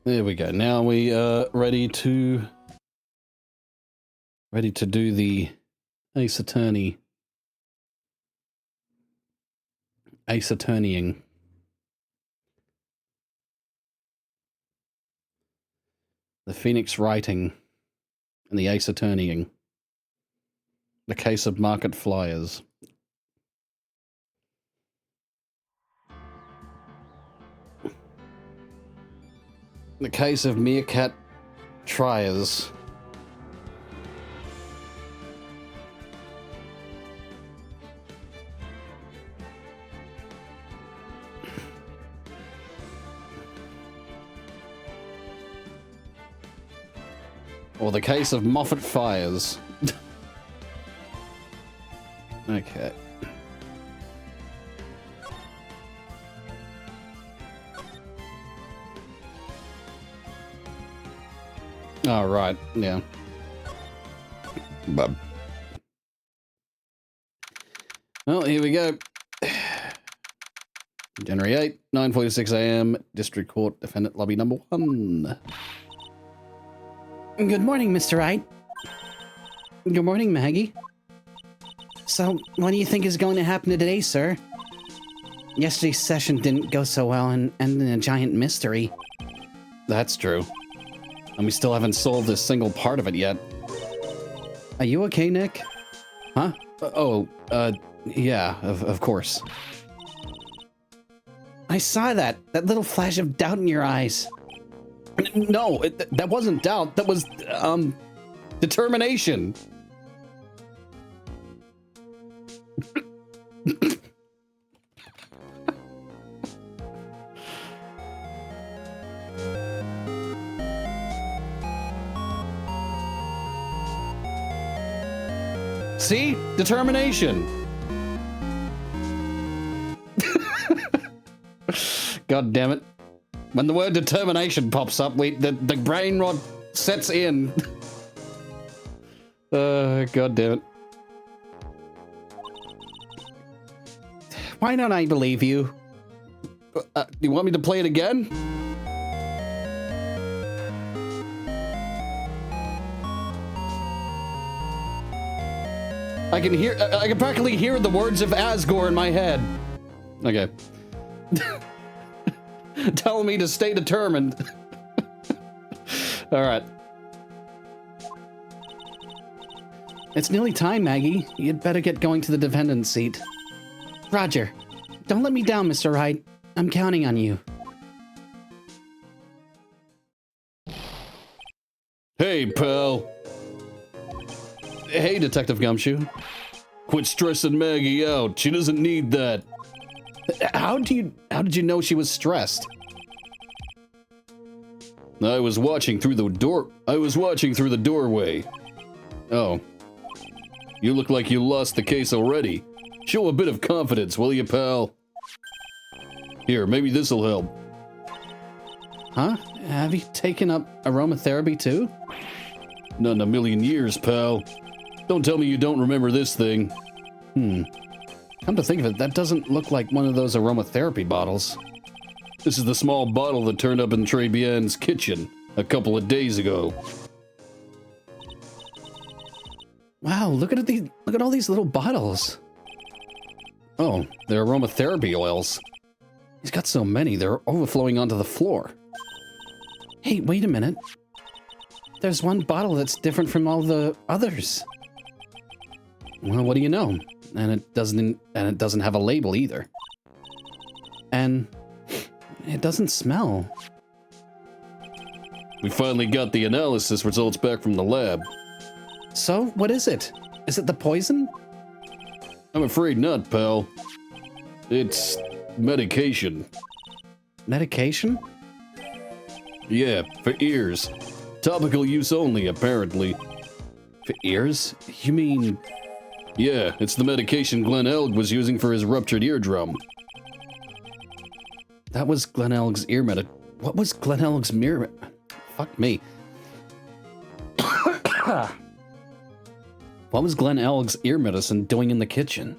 There we go. Now we are ready to do the Ace Attorneying. The Phoenix Writing and the Ace Attorneying. The case of Market Flyers. The case of Meerkat Triers. Or the case of Moffat Fires. Okay. Oh, right. Yeah. Well, here we go. January 8, 9:46 a.m. District Court, Defendant Lobby number 1. Good morning, Mr. Wright. Good morning, Maggie. So, what do you think is going to happen today, sir? Yesterday's session didn't go so well and ended in a giant mystery. That's true. And we still haven't solved a single part of it yet. Are you okay, Nick? Huh? Yeah, of course. I saw that little flash of doubt in your eyes. No, that wasn't doubt. That was, determination. See? Determination. God damn it. When the word determination pops up, the brain rot sets in. God damn it. Why don't I believe you? Do you want me to play it again? I can practically hear the words of Asgore in my head. Okay. Tell me to stay determined. All right. It's nearly time, Maggie. You'd better get going to the defendant's seat. Roger. Don't let me down, Mr. Wright. I'm counting on you. Hey, pal. Hey, Detective Gumshoe. Quit stressing Maggie out. She doesn't need that. How did you know she was stressed? I was watching through the doorway. Oh. You look like you lost the case already. Show a bit of confidence, will you, pal? Here, maybe this'll help. Huh? Have you taken up aromatherapy too? Not in a million years, pal. Don't tell me you don't remember this thing. Come to think of it, that doesn't look like one of those aromatherapy bottles. This is the small bottle that turned up in Trebian's kitchen a couple of days ago. Wow, look at all these little bottles. Oh, they're aromatherapy oils. He's got so many, they're overflowing onto the floor. Hey, wait a minute. There's one bottle that's different from all the others. Well, what do you know? And it doesn't have a label either. And it doesn't smell. We finally got the analysis results back from the lab. So, what is it? Is it the poison? I'm afraid not, pal. It's medication. Medication? Yeah, for ears. Topical use only, apparently. For ears? You mean... Yeah, it's the medication Glenn Elg was using for his ruptured eardrum. That was Glenn Elg's ear med... What was Glenn Elg's mirror... Fuck me. What was Glenn Elg's ear medicine doing in the kitchen?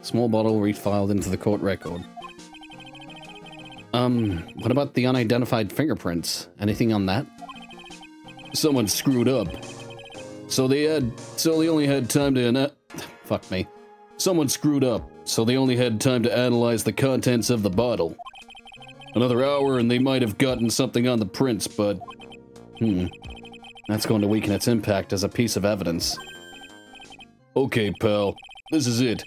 Small bottle refiled into the court record. What about the unidentified fingerprints? Anything on that? Someone screwed up. So they only had time to fuck me. Someone screwed up, so they only had time to analyze the contents of the bottle. Another hour and they might have gotten something on the prints, but... That's going to weaken its impact as a piece of evidence. Okay, pal. This is it.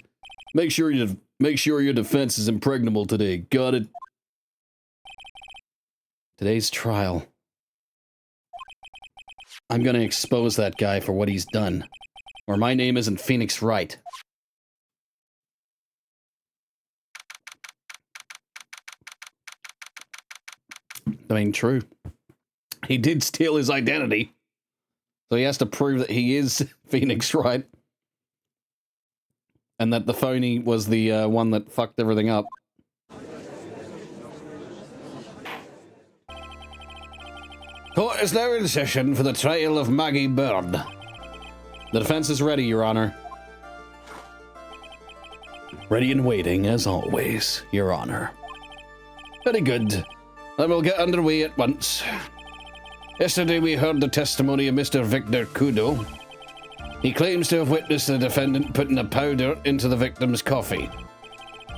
Make sure your defense is impregnable today. Got it? Today's trial. I'm gonna expose that guy for what he's done. Or my name isn't Phoenix Wright. I mean, true. He did steal his identity. So he has to prove that he is Phoenix Wright. And that the phony was the one that fucked everything up. Court is now in session for the trial of Maggie Bird. The defense is ready, Your Honor. Ready and waiting, as always, Your Honor. Very good. I will get underway at once. Yesterday we heard the testimony of Mr. Victor Kudo. He claims to have witnessed the defendant putting a powder into the victim's coffee.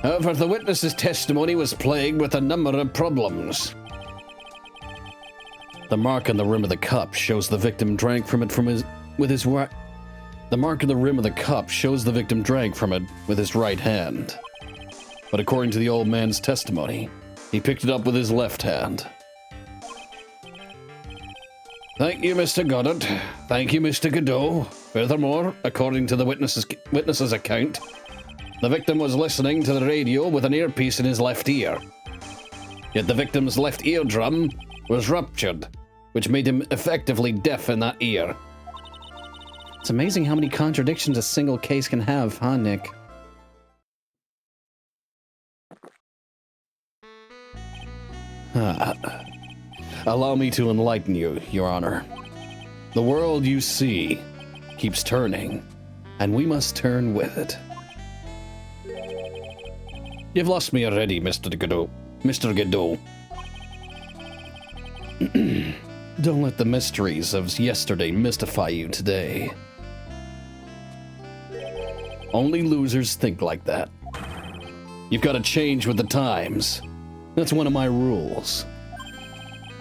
However, the witness's testimony was plagued with a number of problems. The mark on the rim of the cup shows the victim drank from it with his right. The mark on the rim of the cup shows the victim drank from it with his right hand. But according to the old man's testimony, he picked it up with his left hand. Thank you, Mr. Goddard. Thank you, Mr. Godot. Furthermore, according to the witness's account, the victim was listening to the radio with an earpiece in his left ear. Yet the victim's left eardrum was ruptured, which made him effectively deaf in that ear. It's amazing how many contradictions a single case can have, huh, Nick? Allow me to enlighten you, Your Honor. The world you see keeps turning, and we must turn with it. You've lost me already, Mr. Godot. Mr. Godot. Don't let the mysteries of yesterday mystify you today. Only losers think like that. You've got to change with the times. That's one of my rules.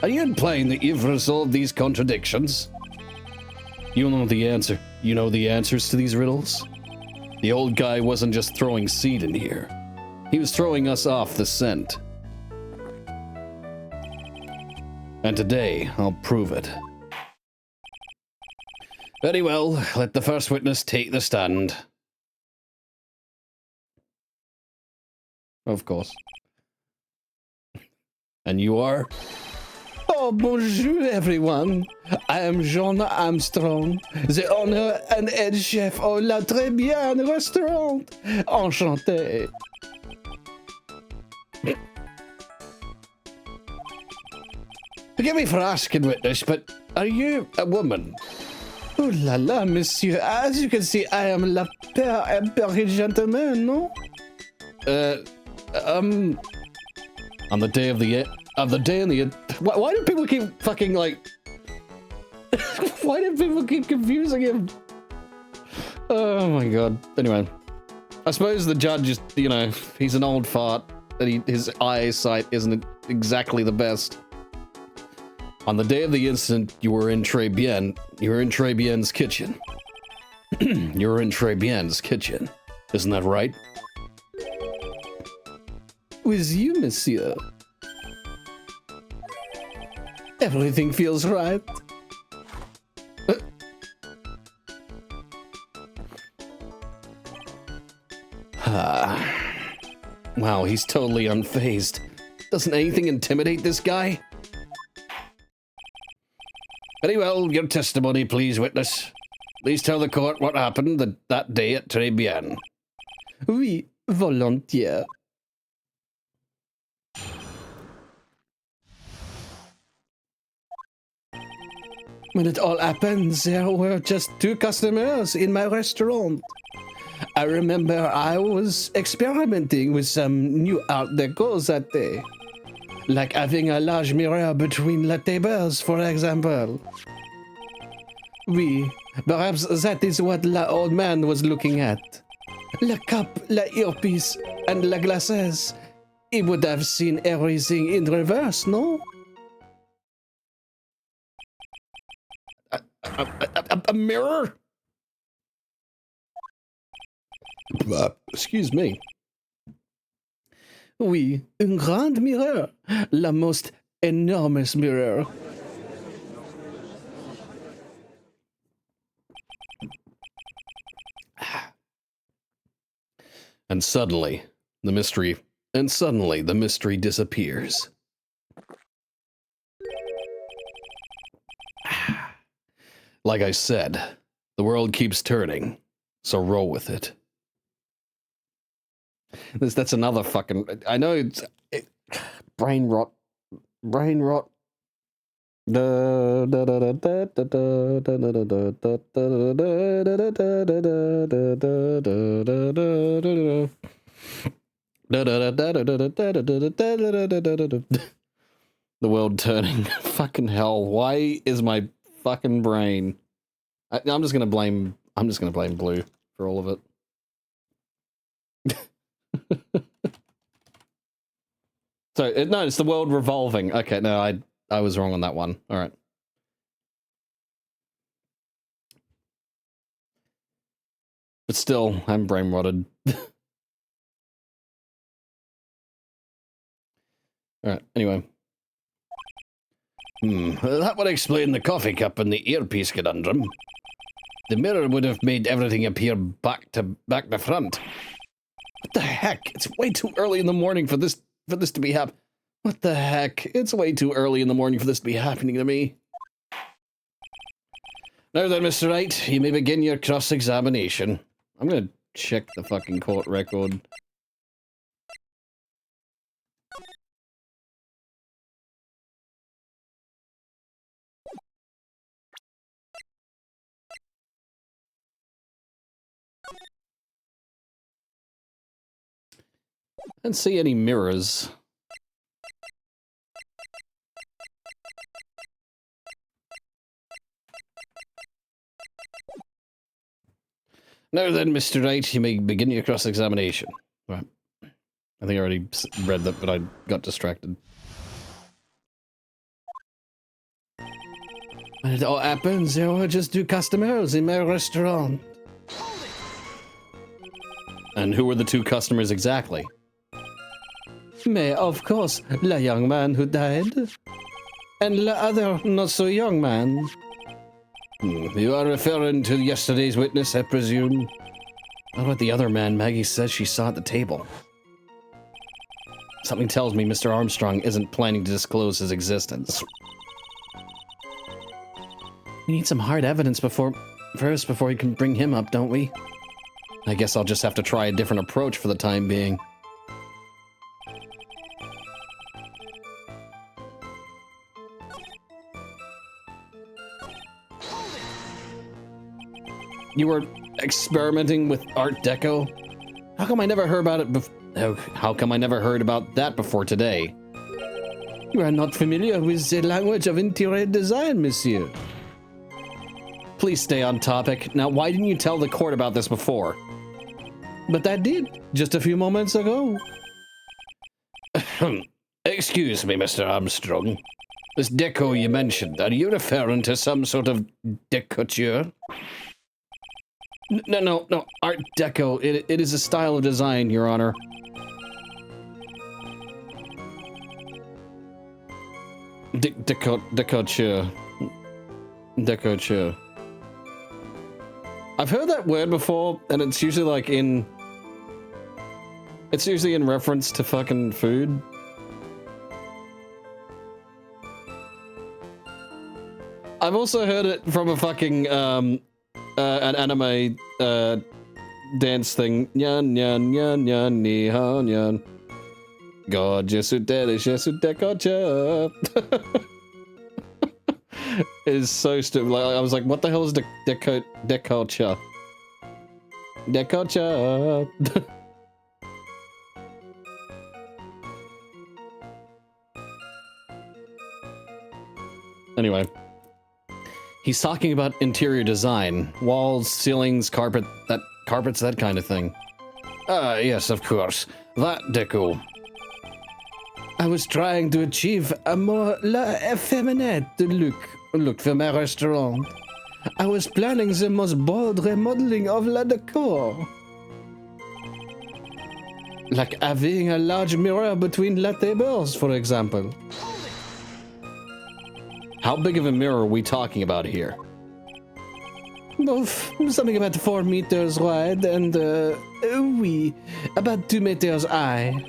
Are you implying that you've resolved these contradictions? You know the answer. You know the answers to these riddles? The old guy wasn't just throwing seed in here. He was throwing us off the scent. And today, I'll prove it. Very well, let the first witness take the stand. Of course. And you are? Oh, bonjour, everyone. I am Jean Armstrong, the owner and head chef of La Très Bien restaurant. Enchanté. Forgive me for asking, witness, but are you a woman? Oh la la, monsieur. As you can see, I am la père and père gentleman, no? On the day of the why do people keep fucking like why do people keep confusing him? Oh my god. Anyway, I suppose the judge is, you know, he's an old fart and his eyesight isn't exactly the best. On the day of the incident, you were in Très Bien. You were in Très Bien's kitchen. You were in Très Bien's kitchen. Isn't that right? With you, monsieur. Everything feels right. Wow, he's totally unfazed. Doesn't anything intimidate this guy? Very well, your testimony, please, witness. Please tell the court what happened that day at Très Bien. Oui, volontiers. When it all happened, there were just 2 customers in my restaurant. I remember I was experimenting with some new art decors that day. Like having a large mirror between the tables, for example. Oui, perhaps that is what the old man was looking at. The cup, the earpiece, and the glasses. He would have seen everything in reverse, no? A mirror? Excuse me. Oui, un grand mirror. La most enormous mirror. And suddenly, the mystery disappears. Like I said, the world keeps turning, so roll with it. That's another fucking... I know it's... brain rot. Brain rot. The world turning. Fucking hell. Why is my fucking brain... I'm just gonna blame Blue for all of it. So, no, it's the world revolving. Okay, no, I was wrong on that one. All right. But still, I'm brain rotted. All right, anyway. That would explain the coffee cup and the earpiece conundrum. The mirror would have made everything appear back to front. What the heck? It's way too early in the morning for this to be happening. What the heck? It's way too early in the morning for this to be happening to me. Now then, Mr. Wright, you may begin your cross-examination. I'm gonna check the fucking court record. I don't see any mirrors. Now then, Mr. Wright, you may begin your cross-examination. Right. I think I already read that, but I got distracted. It all happens, there were just two customers in my restaurant. And who were the two customers exactly? Me, of course, the young man who died. And the other not-so-young man. You are referring to yesterday's witness, I presume? What about the other man Maggie says she saw at the table? Something tells me Mr. Armstrong isn't planning to disclose his existence. We need some hard evidence before we can bring him up, don't we? I guess I'll just have to try a different approach for the time being. You were experimenting with Art Deco? How come I never heard about it how come I never heard about that before today? You are not familiar with the language of interior design, monsieur. Please stay on topic. Now, why didn't you tell the court about this before? But I did, just a few moments ago. Excuse me, Mr. Armstrong. This deco you mentioned, are you referring to some sort of decorature? No, Art Deco. It is a style of design, Your Honor. Decorature. Decorature. I've heard that word before, and it's usually like in... It's usually in reference to fucking food. I've also heard it from a fucking, an anime, dance thing. Nyan, nyan, nyan, nyan, ni, ha, nyan. Gorgeous, delicious, decorature. Is so stupid. Like, I was like, what the hell is decorature? Decocha. Anyway. He's talking about interior design. Walls, ceilings, carpets, that kind of thing. Yes, of course. That deco. I was trying to achieve a more effeminate look for my restaurant. I was planning the most bold remodeling of la decor. Like having a large mirror between la tables, for example. How big of a mirror are we talking about here? Something about 4 meters wide and, about 2 meters high.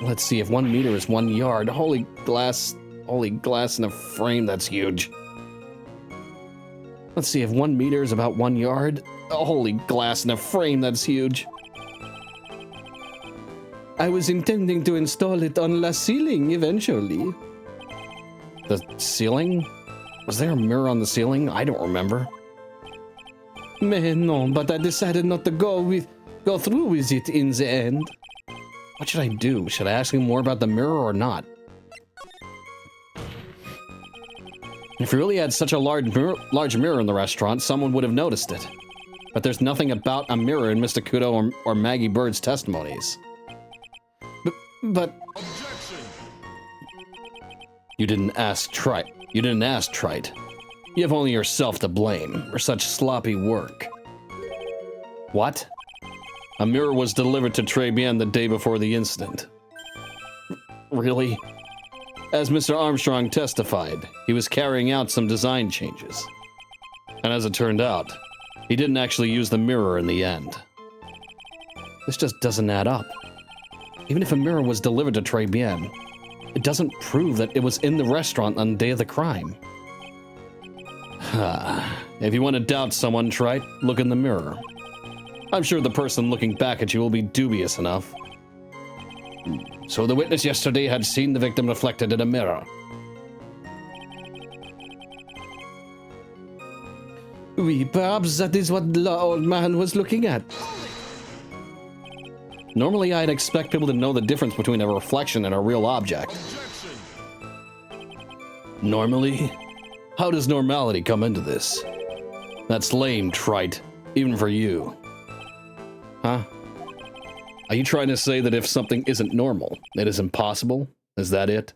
Let's see, if 1 meter is 1 yard, holy glass in a frame, that's huge. Let's see, if 1 meter is about 1 yard, holy glass in a frame, that's huge. I was intending to install it on la ceiling eventually. The ceiling? Was there a mirror on the ceiling? I don't remember. No, but I decided not to go through with it in the end. What should I do? Should I ask him more about the mirror or not? If he really had such a large mirror in the restaurant, someone would have noticed it. But there's nothing about a mirror in Mr. Kudo or Maggie Bird's testimonies. But... You didn't ask Trite. You have only yourself to blame for such sloppy work. What? A mirror was delivered to Trebien the day before the incident. Really? As Mr. Armstrong testified, he was carrying out some design changes. And as it turned out, he didn't actually use the mirror in the end. This just doesn't add up. Even if a mirror was delivered to Trebien, it doesn't prove that it was in the restaurant on the day of the crime. If you want to doubt someone, Trite, look in the mirror. I'm sure the person looking back at you will be dubious enough. So the witness yesterday had seen the victim reflected in a mirror. Perhaps that is what the old man was looking at. Normally, I'd expect people to know the difference between a reflection and a real object. Normally? How does normality come into this? That's lame, Trite, even for you. Huh? Are you trying to say that if something isn't normal, it is impossible? Is that it?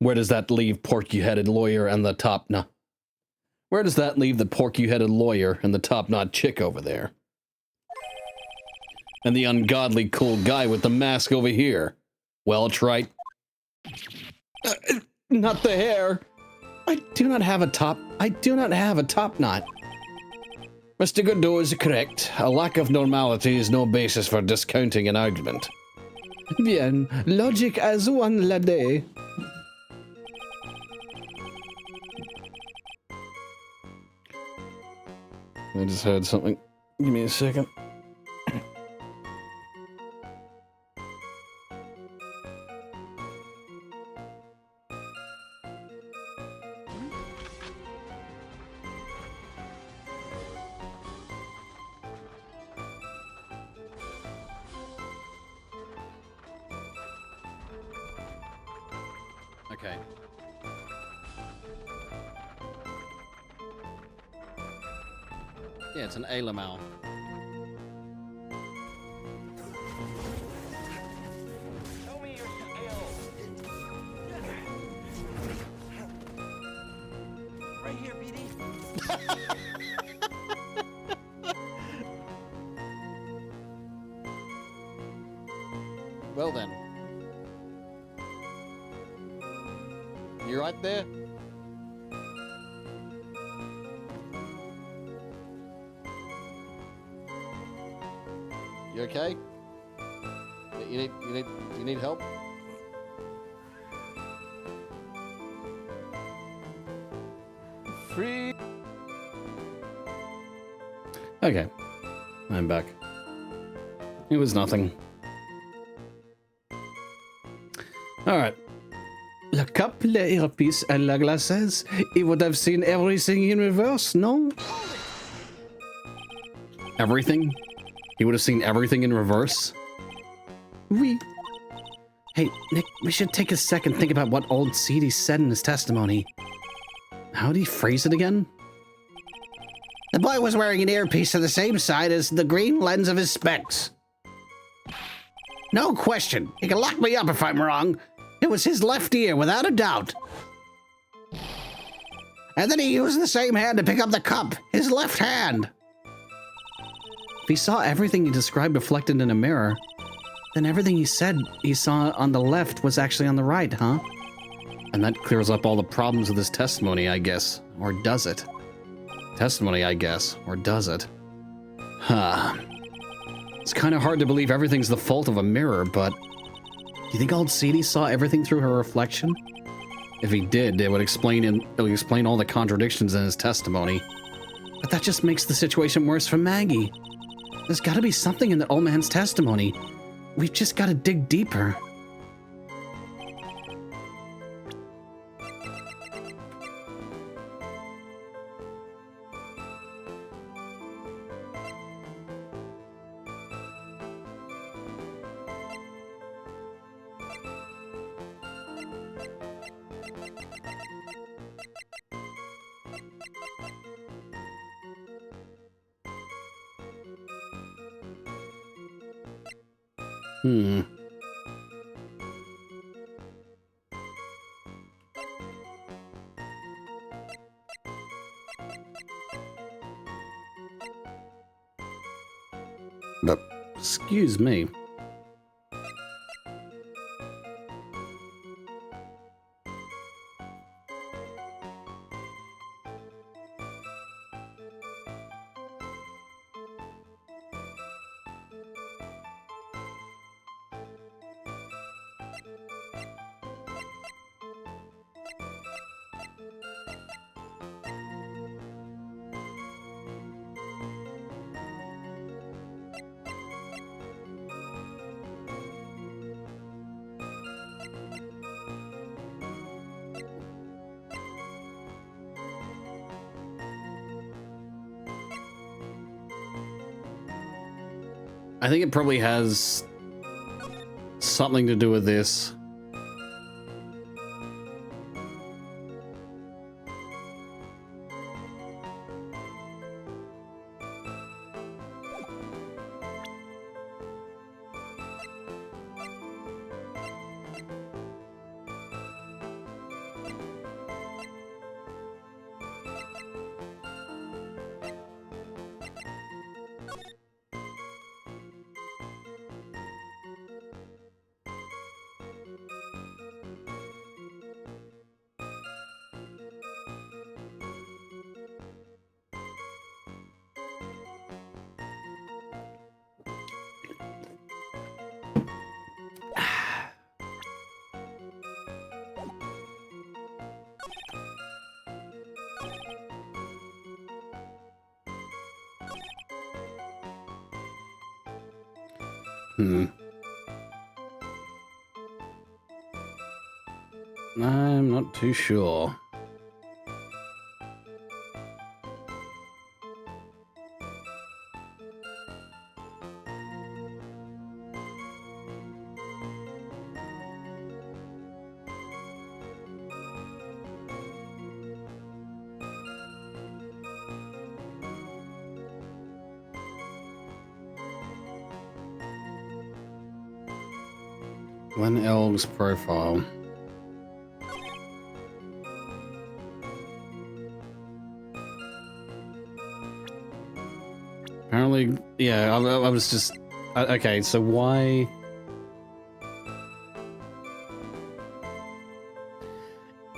Where does that leave porky-headed lawyer and the top-knot? Where does that leave the porky-headed lawyer and the top-knot chick over there? And the ungodly cool guy with the mask over here? Well, Trite? Not the hair. I do not have a top knot. Mr. Godot is correct. A lack of normality is no basis for discounting an argument. Bien, logic as one la day. I just heard something. Give me a second. Okay. Yeah, it's an Alamau. Show me your skill. Right here, BD. Well then. You right there? You okay? You need help? Free. Okay. I'm back. It was nothing. All right. Le cup, le earpiece, and la glasses. He would have seen everything in reverse, no? Everything? He would have seen everything in reverse? Oui. Hey, Nick, we should take a second think about what old CD said in his testimony. How did he phrase it again? The boy was wearing an earpiece to the same side as the green lens of his specs. No question. He can lock me up if I'm wrong. It was his left ear, without a doubt. And then he used the same hand to pick up the cup. His left hand. If he saw everything he described reflected in a mirror, then everything he said he saw on the left was actually on the right, huh? And that clears up all the problems with his testimony, I guess. Or does it? Testimony, I guess. Or does it? Huh. It's kind of hard to believe everything's the fault of a mirror, but... Do you think old Sadie saw everything through her reflection? If he did, it would explain all the contradictions in his testimony. But that just makes the situation worse for Maggie. There's gotta be something in the old man's testimony. We've just gotta dig deeper. Excuse me. I think it probably has something to do with this. I'm not too sure. Glenn Elg's profile. Apparently, yeah, I was just... okay, so why...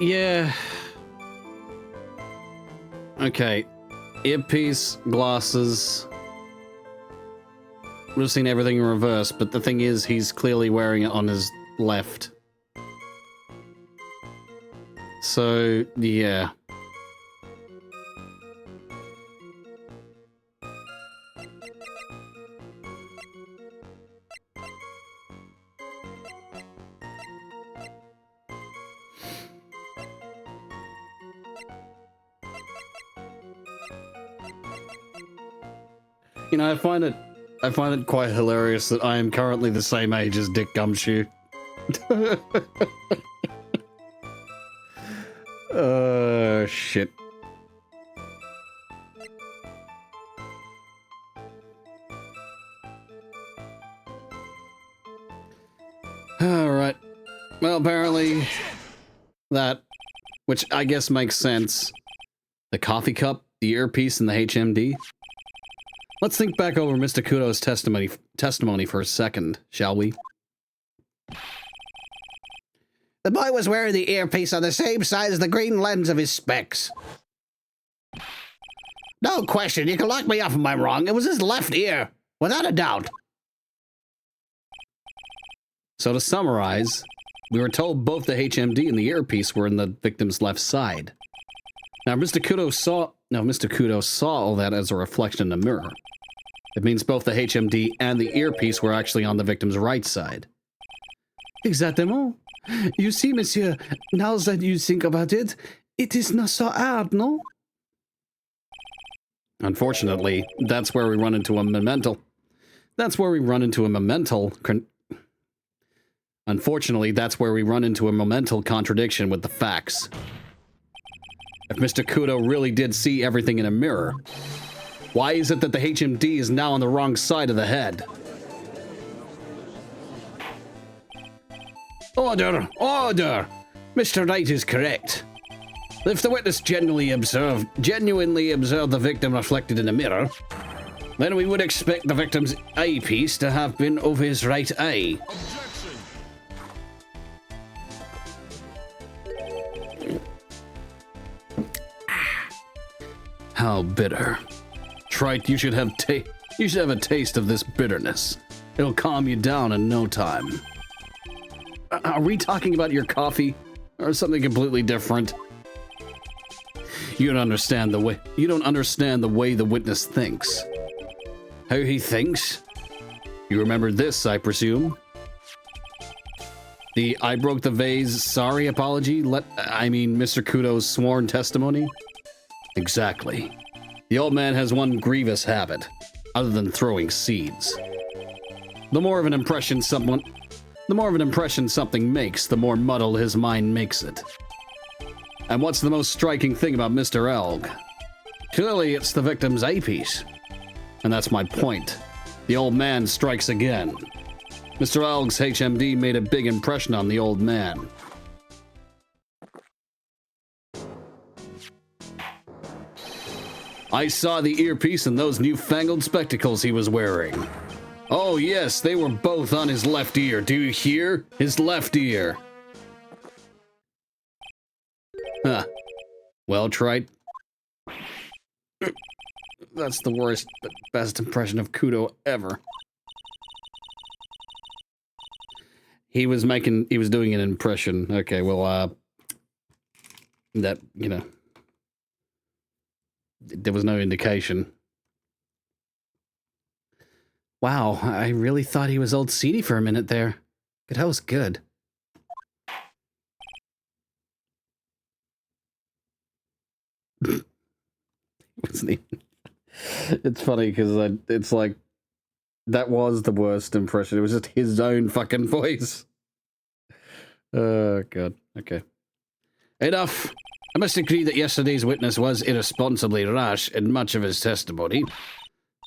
Yeah. Okay. Earpiece, glasses... We've seen everything in reverse, but the thing is, he's clearly wearing it on his left. So, yeah. You know, I find it quite hilarious that I am currently the same age as Dick Gumshoe. Shit. Alright. Well, apparently that, which I guess makes sense. The coffee cup, the earpiece, and the HMD. Let's think back over Mr. Kudo's testimony for a second, shall we? The boy was wearing the earpiece on the same side as the green lens of his specs. No question, you can lock me up if I'm wrong. It was his left ear, without a doubt. So to summarize, we were told both the HMD and the earpiece were in the victim's left side. Now, Mr. Kudo saw all that as a reflection in the mirror. It means both the HMD and the earpiece were actually on the victim's right side. Exactement. You see, monsieur, now that you think about it, it is not so hard, no? Unfortunately, that's where we run into a momental. Unfortunately, that's where we run into a momental contradiction with the facts. If Mr. Kudo really did see everything in a mirror, why is it that the HMD is now on the wrong side of the head? Order! Order! Mr. Wright is correct. If the witness genuinely observed the victim reflected in a mirror, then we would expect the victim's eyepiece to have been over his right eye. How bitter. Trite, you should have a taste of this bitterness. It'll calm you down in no time. Are we talking about your coffee or something completely different? You don't understand the way the witness thinks. How he thinks? You remember this, I presume? The I broke the vase sorry apology? Mr. Kudo's sworn testimony? Exactly. The old man has one grievous habit, other than throwing seeds. The more of an impression something makes, the more muddled his mind makes it. And what's the most striking thing about Mr. Elg? Clearly, it's the victim's eyepiece. And that's my point. The old man strikes again. Mr. Elg's HMD made a big impression on the old man. I saw the earpiece and those newfangled spectacles he was wearing. Oh yes, they were both on his left ear. Do you hear? His left ear. Huh. Well, Trite. That's the worst but best impression of Kudo ever. He was doing an impression. Okay, well, that, you know, there was no indication. Wow, I really thought he was old Seedy for a minute there. But that was good. It's funny because it's like, that was the worst impression. It was just his own fucking voice. Oh, God. Okay. Enough. I must agree that yesterday's witness was irresponsibly rash in much of his testimony.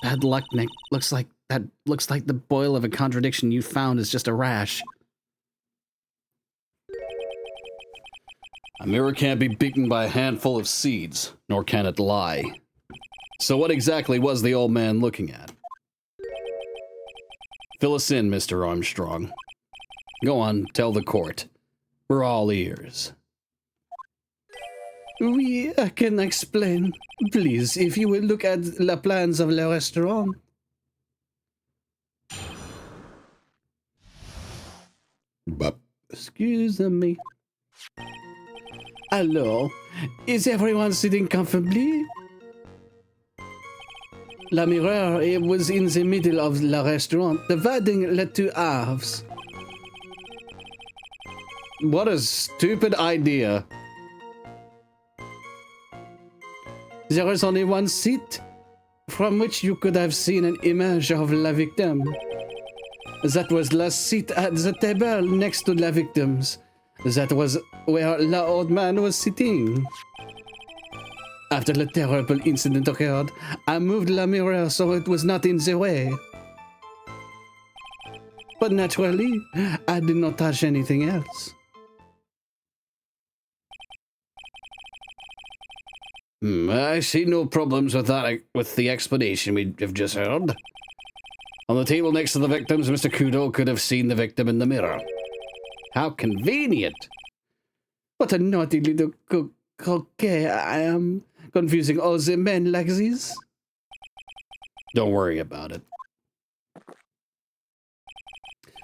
Bad luck, Nick. Looks like the boil of a contradiction you found is just a rash. A mirror can't be beaten by a handful of seeds, nor can it lie. So what exactly was the old man looking at? Fill us in, Mr. Armstrong. Go on, tell the court. We're all ears. Oui, I can explain. Please, if you will look at the plans of le restaurant. Excuse me. Alors, is everyone sitting comfortably? La mirror was in the middle of the restaurant, dividing the two halves. What a stupid idea. There is only one seat from which you could have seen an image of la victim. That was la seat at the table next to la victim's. That was where la old man was sitting. After the terrible incident occurred, I moved la mirror so it was not in the way. But naturally, I did not touch anything else. I see no problems with that, with the explanation we have just heard. On the table next to the victims, Mr. Kudo could have seen the victim in the mirror. How convenient! What a naughty little coquet I am, confusing all the men like this. Don't worry about it.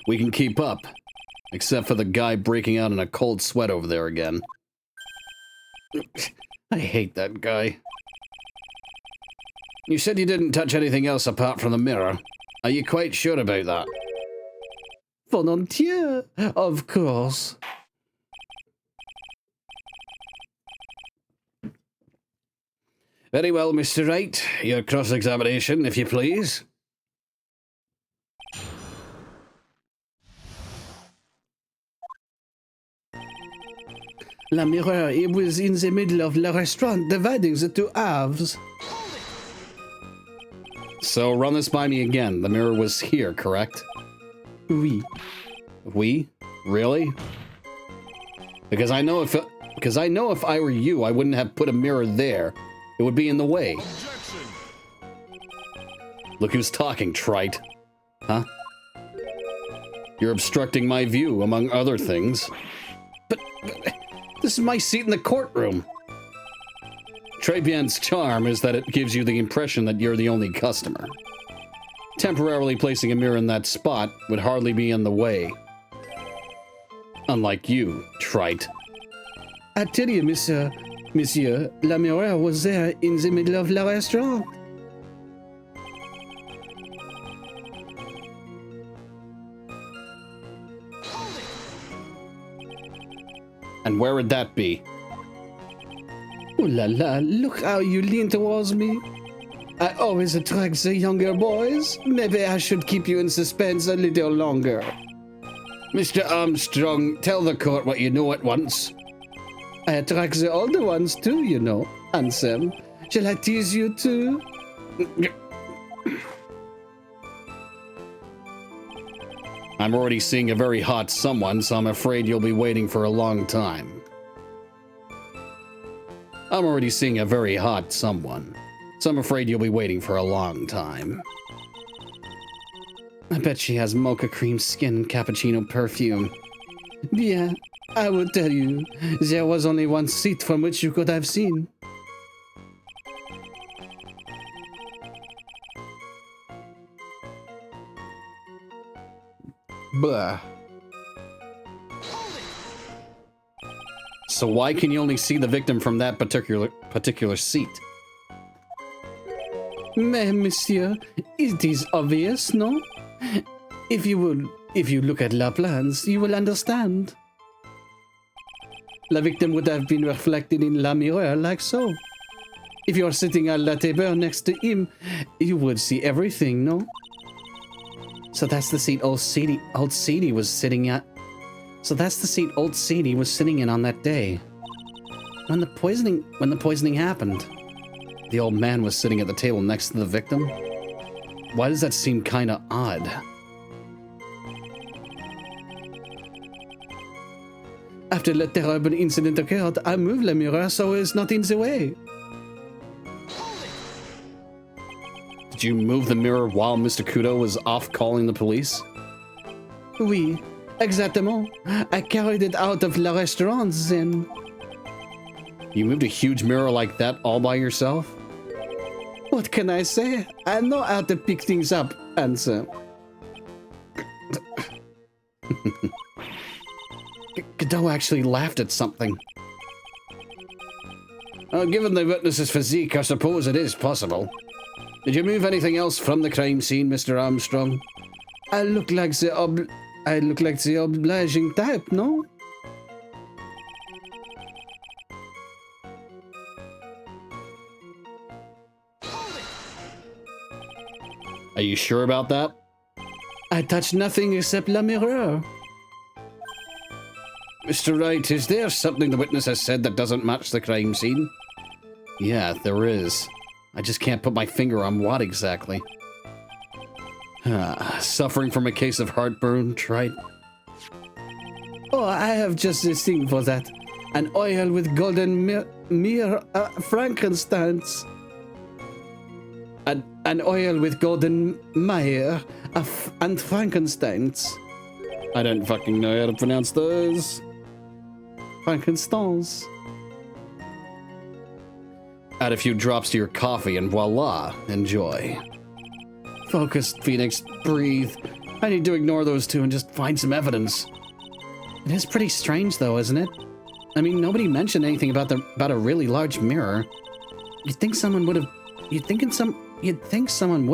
We can keep up, except for the guy breaking out in a cold sweat over there again. I hate that guy. You said you didn't touch anything else apart from the mirror. Are you quite sure about that? Volontiers, of course. Very well, Mr. Wright. Your cross-examination, if you please. La mirror, it was in the middle of the restaurant, dividing the two halves. So run this by me again. The mirror was here, correct? Oui. We? Really? Because I know if I were you, I wouldn't have put a mirror there. It would be in the way. Look who's talking, trite. Huh? You're obstructing my view, among other things. But this is my seat in the courtroom. Trebian's charm is that it gives you the impression that you're the only customer. Temporarily placing a mirror in that spot would hardly be in the way. Unlike you, trite. I tell you, monsieur, la mirror was there in the middle of the restaurant. And where would that be? Ooh la la, look how you lean towards me. I always attract the younger boys. Maybe I should keep you in suspense a little longer. Mr. Armstrong, tell the court what you know at once. I attract the older ones too, you know, handsome. Shall I tease you too? I'm already seeing a very hot someone, so I'm afraid you'll be waiting for a long time. I'm already seeing a very hot someone, so I'm afraid you'll be waiting for a long time. I bet she has mocha cream skin and cappuccino perfume. Bien, I will tell you, there was only one seat from which you could have seen. Blah. So why can you only see the victim from that particular seat? Mais, monsieur, it is obvious, no? If you look at la plans, you will understand. La victim would have been reflected in la mirror like so. If you are sitting at la table next to him, you would see everything, no? So that's the seat old Sadie was sitting at. So that's the seat old Sadie was sitting in on that day. When the poisoning happened, the old man was sitting at the table next to the victim. Why does that seem kinda odd? After the terrible incident occurred, I moved la mirror so it's not in the way. Did you move the mirror while Mr. Kudo was off calling the police? Oui, exactement. I carried it out of la restaurant then. You moved a huge mirror like that all by yourself? What can I say? I know how to pick things up, answer. Godot actually laughed at something. Given the witness's physique, I suppose it is possible. Did you move anything else from the crime scene, Mr. Armstrong? I look like the obliging type, no? Are you sure about that? I touched nothing except la mirror. Mr. Wright, is there something the witness has said that doesn't match the crime scene? Yeah, there is. I just can't put my finger on what exactly. Suffering from a case of heartburn, Wright? Oh, I have just this thing for that. An oil with golden Frankensteins. An oil with golden mire and Frankensteins. I don't fucking know how to pronounce those. Frankensteins. Add a few drops to your coffee and voila, enjoy. Focus, Phoenix, breathe. I need to ignore those two and just find some evidence. It is pretty strange though, isn't it? I mean, nobody mentioned anything about a really large mirror. You'd think someone would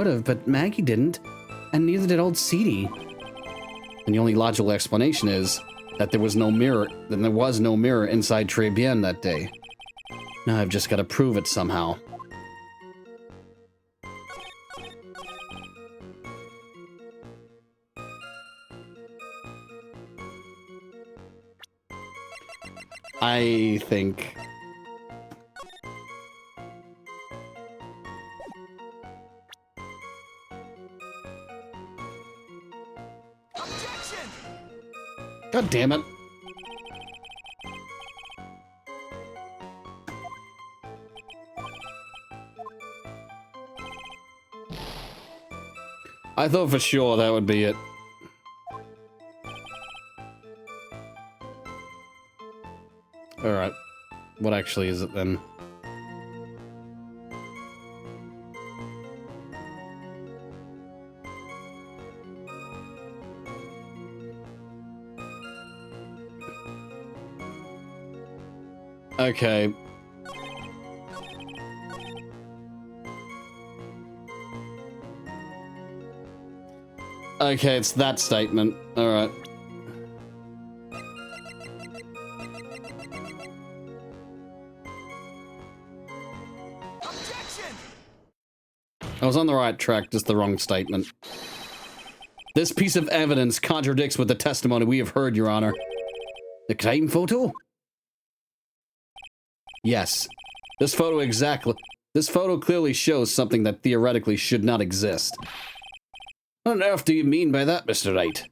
have, but Maggie didn't, and neither did old Seedy. And the only logical explanation is that there was no mirror inside Très Bien that day. Now I've just got to prove it somehow. I think... Objection! God damn it. I thought for sure that would be it. Alright. What actually is it then? Okay. Okay, it's that statement. Alright. Objection! I was on the right track, just the wrong statement. This piece of evidence contradicts with the testimony we have heard, Your Honor. The crime photo? Yes. This photo clearly shows something that theoretically should not exist. What on earth do you mean by that, Mr. Wright?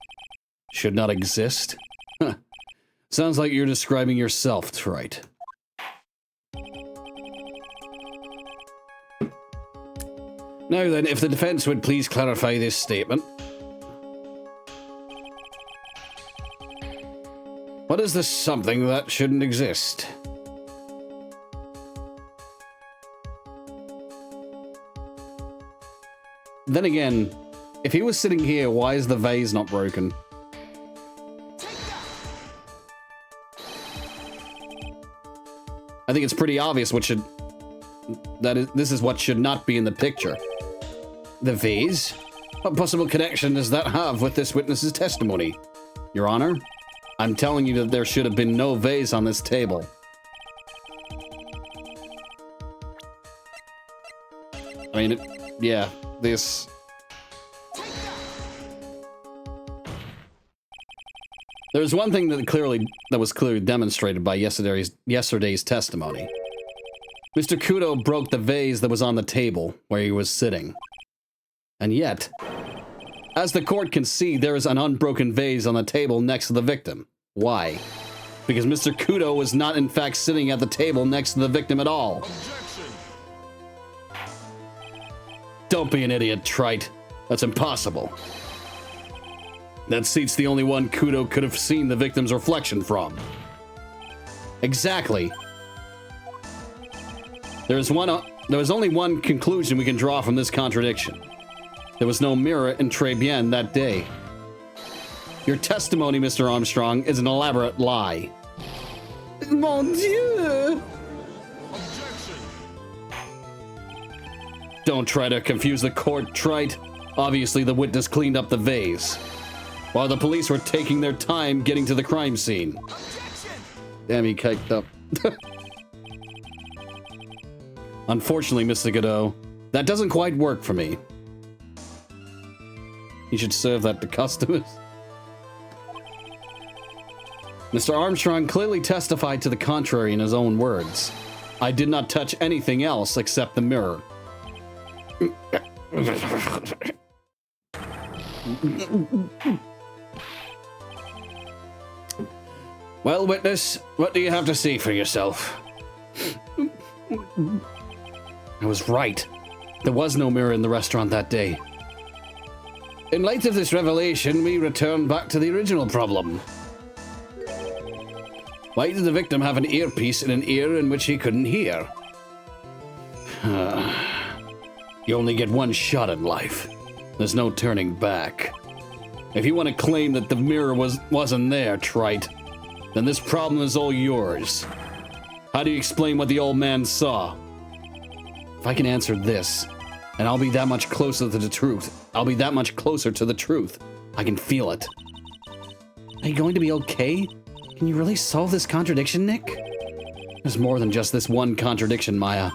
Should not exist? Huh. Sounds like you're describing yourself, Wright. Now then, if the defense would please clarify this statement. What is this something that shouldn't exist? Then again, if he was sitting here, why is the vase not broken? I think it's pretty obvious this is what should not be in the picture. The vase? What possible connection does that have with this witness's testimony? Your Honor, I'm telling you that there should have been no vase on this table. I mean, yeah, this... There's one thing that was clearly demonstrated by yesterday's testimony. Mr. Kudo broke the vase that was on the table where he was sitting. And yet, as the court can see, there is an unbroken vase on the table next to the victim. Why? Because Mr. Kudo was not in fact sitting at the table next to the victim at all. Objection! Don't be an idiot, Trite. That's impossible. That seat's the only one Kudo could have seen the victim's reflection from. Exactly. There is only one conclusion we can draw from this contradiction. There was no mirror in Très Bien that day. Your testimony, Mr. Armstrong, is an elaborate lie. Mon Dieu! Objection! Don't try to confuse the court, Trite. Obviously, the witness cleaned up the vase, while the police were taking their time getting to the crime scene. Objection! Damn, he caked up. Unfortunately, Mr. Godot, that doesn't quite work for me. You should serve that to customers. Mr. Armstrong clearly testified to the contrary in his own words. I did not touch anything else except the mirror. Well, witness, what do you have to say for yourself? I was right. There was no mirror in the restaurant that day. In light of this revelation, we return back to the original problem. Why did the victim have an earpiece in an ear in which he couldn't hear? You only get one shot at life. There's no turning back. If you want to claim that the mirror wasn't there, Trite, then this problem is all yours. How do you explain what the old man saw? If I can answer this, and I'll be that much closer to the truth. I'll be that much closer to the truth. I can feel it. Are you going to be okay? Can you really solve this contradiction, Nick? There's more than just this one contradiction, Maya.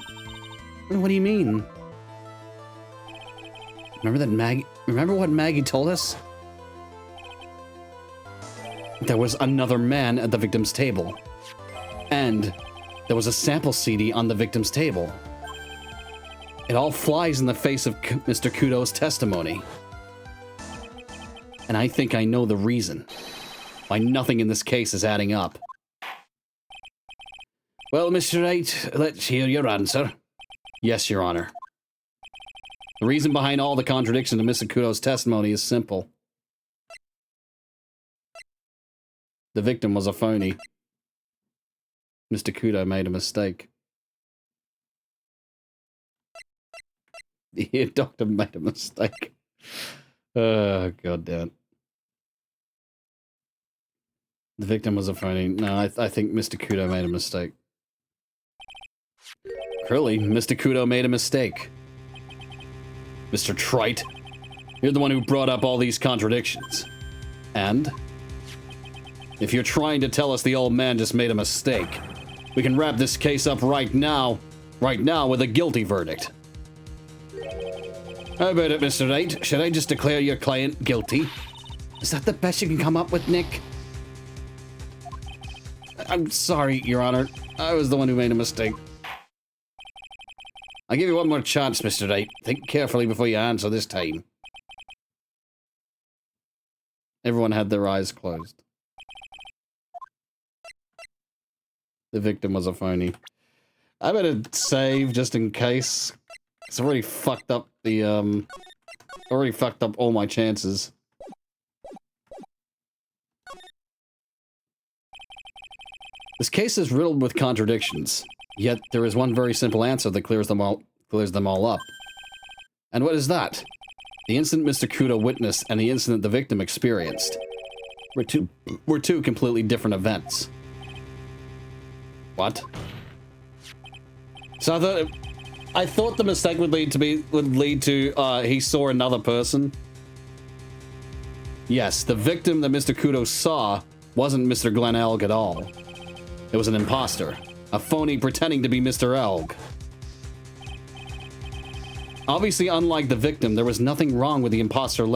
What do you mean? Remember what Maggie told us? There was another man at the victim's table. And there was a sample CD on the victim's table. It all flies in the face of Mr. Kudo's testimony. And I think I know the reason why nothing in this case is adding up. Well, Mr. Wright, let's hear your answer. Yes, Your Honor. The reason behind all the contradiction to Mr. Kudo's testimony is simple. The victim was a phony. Mr. Kudo made a mistake. The ear doctor made a mistake. Oh, god damn. The victim was a phony. No, I think Mr. Kudo made a mistake. Clearly, Mr. Kudo made a mistake. Mr. Trite, you're the one who brought up all these contradictions. And if you're trying to tell us the old man just made a mistake, we can wrap this case up right now with a guilty verdict. How about it, Mr. Wright? Should I just declare your client guilty? Is that the best you can come up with, Nick? I'm sorry, Your Honor. I was the one who made a mistake. I'll give you one more chance, Mr. Wright. Think carefully before you answer this time. Everyone had their eyes closed. The victim was a phony. I better save just in case. It's already fucked up the, already fucked up all my chances. This case is riddled with contradictions, yet there is one very simple answer that clears them all up. And what is that? The incident Mr. Kudo witnessed and the incident the victim experienced were two completely different events. What? So I thought the mistake would lead to he saw another person. Yes, the victim that Mr. Kudo saw wasn't Mr. Glenn Elg at all. It was an imposter, a phony pretending to be Mr. Elg. Obviously, unlike the victim, there was nothing wrong with the imposter's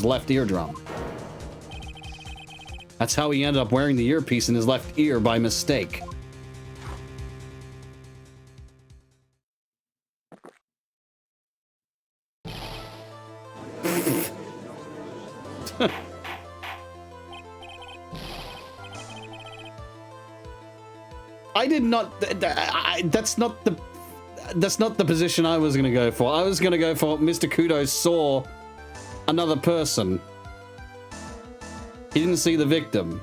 left eardrum. That's how he ended up wearing the earpiece in his left ear by mistake. I did not. That's not the position I was gonna go for. I was gonna go for Mr. Kudo saw another person. He didn't see the victim.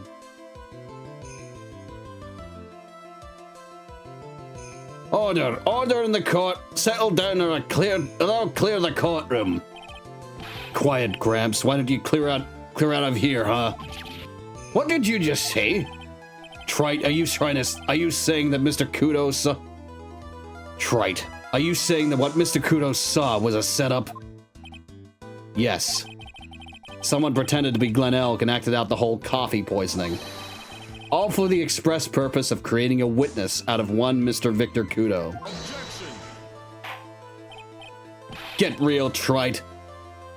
Order! Order in the court! Settle down or I'll clear the courtroom! Quiet, Gramps. Why don't you clear out of here, huh? What did you just say? Trite, are you saying that Mr. Kudo saw... Trite, are you saying that what Mr. Kudo saw was a setup? Yes. Someone pretended to be Glenn Elk and acted out the whole coffee poisoning. All for the express purpose of creating a witness out of one Mr. Victor Kudo. Objection! Get real, Trite.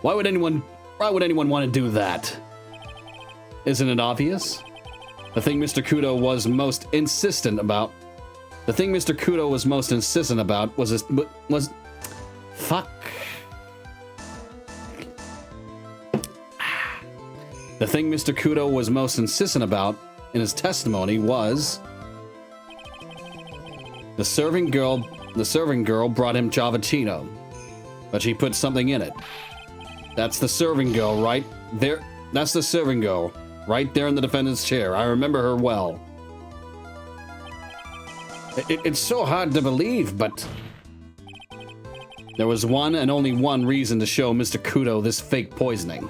Why would anyone want to do that? Isn't it obvious? The thing Mr. Kudo was most insistent about was fuck. The thing Mr. Kudo was most insistent about in his testimony was the serving girl brought him Javachino, but she put something in it. That's the serving girl right there. That's the serving girl right there in the defendant's chair. I remember her well. It's so hard to believe, but there was one and only one reason to show Mr. Kudo this fake poisoning.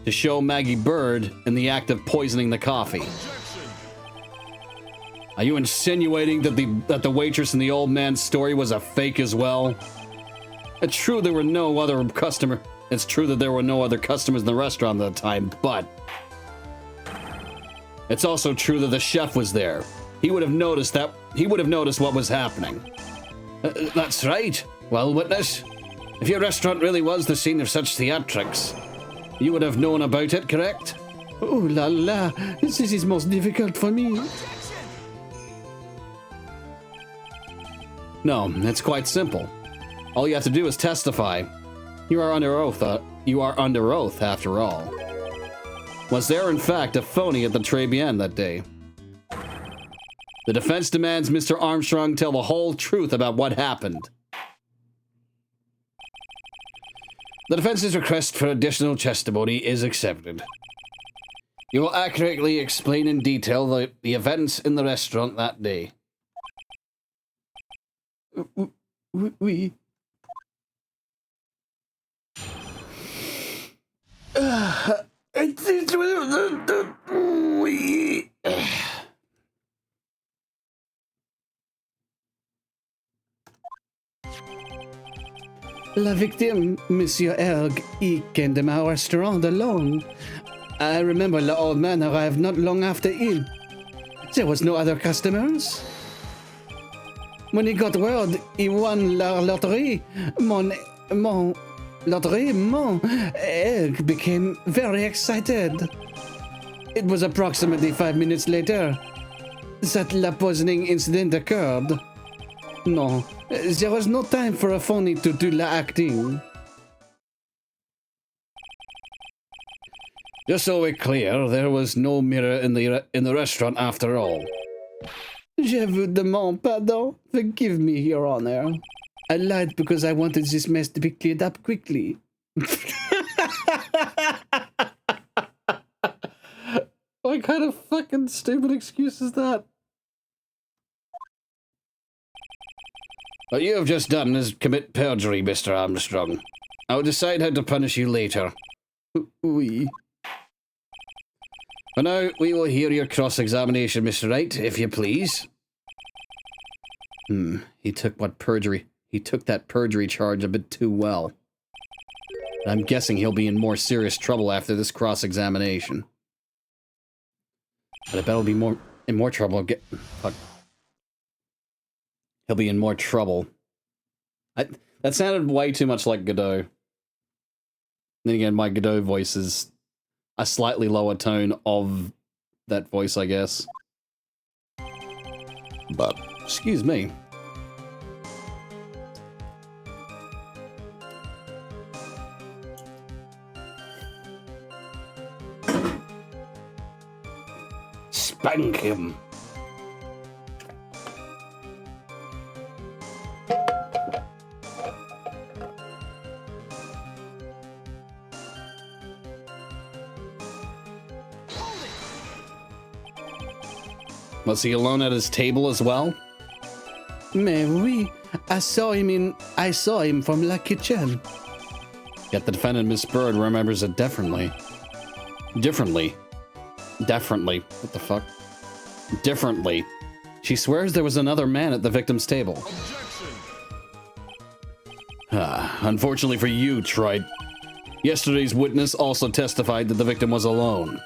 To show Maggie Bird in the act of poisoning the coffee. Are you insinuating that the waitress in the old man's story was a fake as well? It's true there were no other customers in the restaurant at the time, but it's also true that the chef was there. He would have noticed what was happening. That's right. Well, witness, if your restaurant really was the scene of such theatrics, you would have known about it, correct? Oh la la, this is most difficult for me. No, it's quite simple. All you have to do is testify. You are under oath. After all. Was there in fact a phony at the Très that day? The defense demands Mr. Armstrong tell the whole truth about what happened. The defense's request for additional testimony is accepted. You will accurately explain in detail the events in the restaurant that day. Oui. La victime, Monsieur Erg, he came to my restaurant alone. I remember the old man arrived not long after him. There was no other customers. When he got word he won la lotterie, mon Erg became very excited. It was approximately 5 minutes later that the poisoning incident occurred. No, there was no time for a phony to do the acting. Just so we're clear, there was no mirror in the restaurant after all. Je vous demande pardon. Forgive me, Your Honor. I lied because I wanted this mess to be cleared up quickly. What kind of fucking stupid excuse is that? What you have just done is commit perjury, Mr. Armstrong. I will decide how to punish you later. Oui. For now, we will hear your cross-examination, Mr. Wright, if you please. He took that perjury charge a bit too well. I'm guessing he'll be in more serious trouble after this cross-examination. But I bet he'll be in more trouble. Fuck. He'll be in more trouble. That sounded way too much like Godot. Then again, my Godot voice is a slightly lower tone of that voice, I guess. But, excuse me. Spank him. Was he alone at his table as well? Mais oui, I saw him from la kitchen. Yet the defendant, Miss Bird, remembers it differently. Differently. What the fuck? Differently. She swears there was another man at the victim's table. Unfortunately for you, Trilogy. Yesterday's witness also testified that the victim was alone.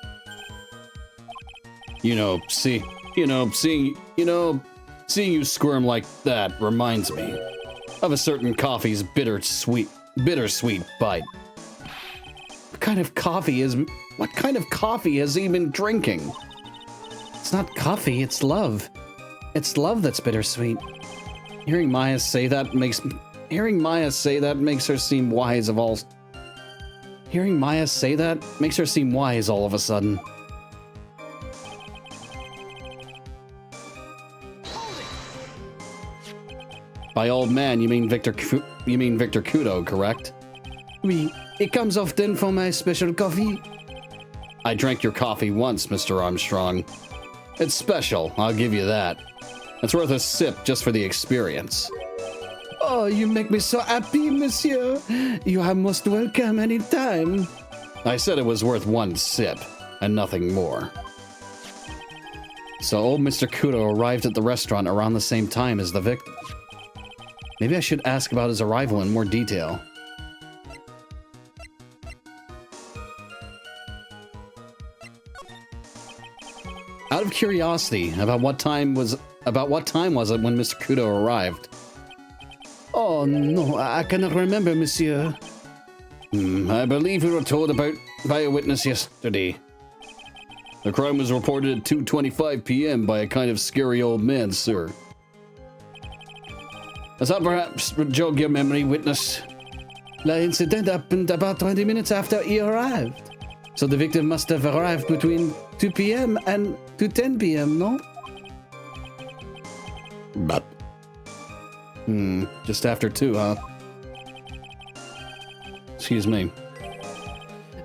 Seeing you squirm like that reminds me. of a certain coffee's bittersweet bite. What kind of coffee has he been drinking? It's not coffee, it's love. It's love that's bittersweet. Hearing Maya say that makes her seem wise of all. Hearing Maya say that makes her seem wise all of a sudden. By old man, you mean Victor Kudo, correct? Oui, it comes often for my special coffee. I drank your coffee once, Mr. Armstrong. It's special, I'll give you that. It's worth a sip just for the experience. Oh, you make me so happy, monsieur. You are most welcome anytime. I said it was worth one sip, and nothing more. So old Mr. Kudo arrived at the restaurant around the same time as the victim. Maybe I should ask about his arrival in more detail. Out of curiosity, about what time was it when Mr. Kudo arrived? Oh, no, I cannot remember, monsieur. I believe we were told by a witness yesterday. The crime was reported at 2:25 p.m. by a kind of scary old man, sir. Does that perhaps jog your memory, witness? The incident happened about 20 minutes after he arrived. So the victim must have arrived between 2 p.m. and 2:10 p.m., no? But... just after 2, huh? Excuse me.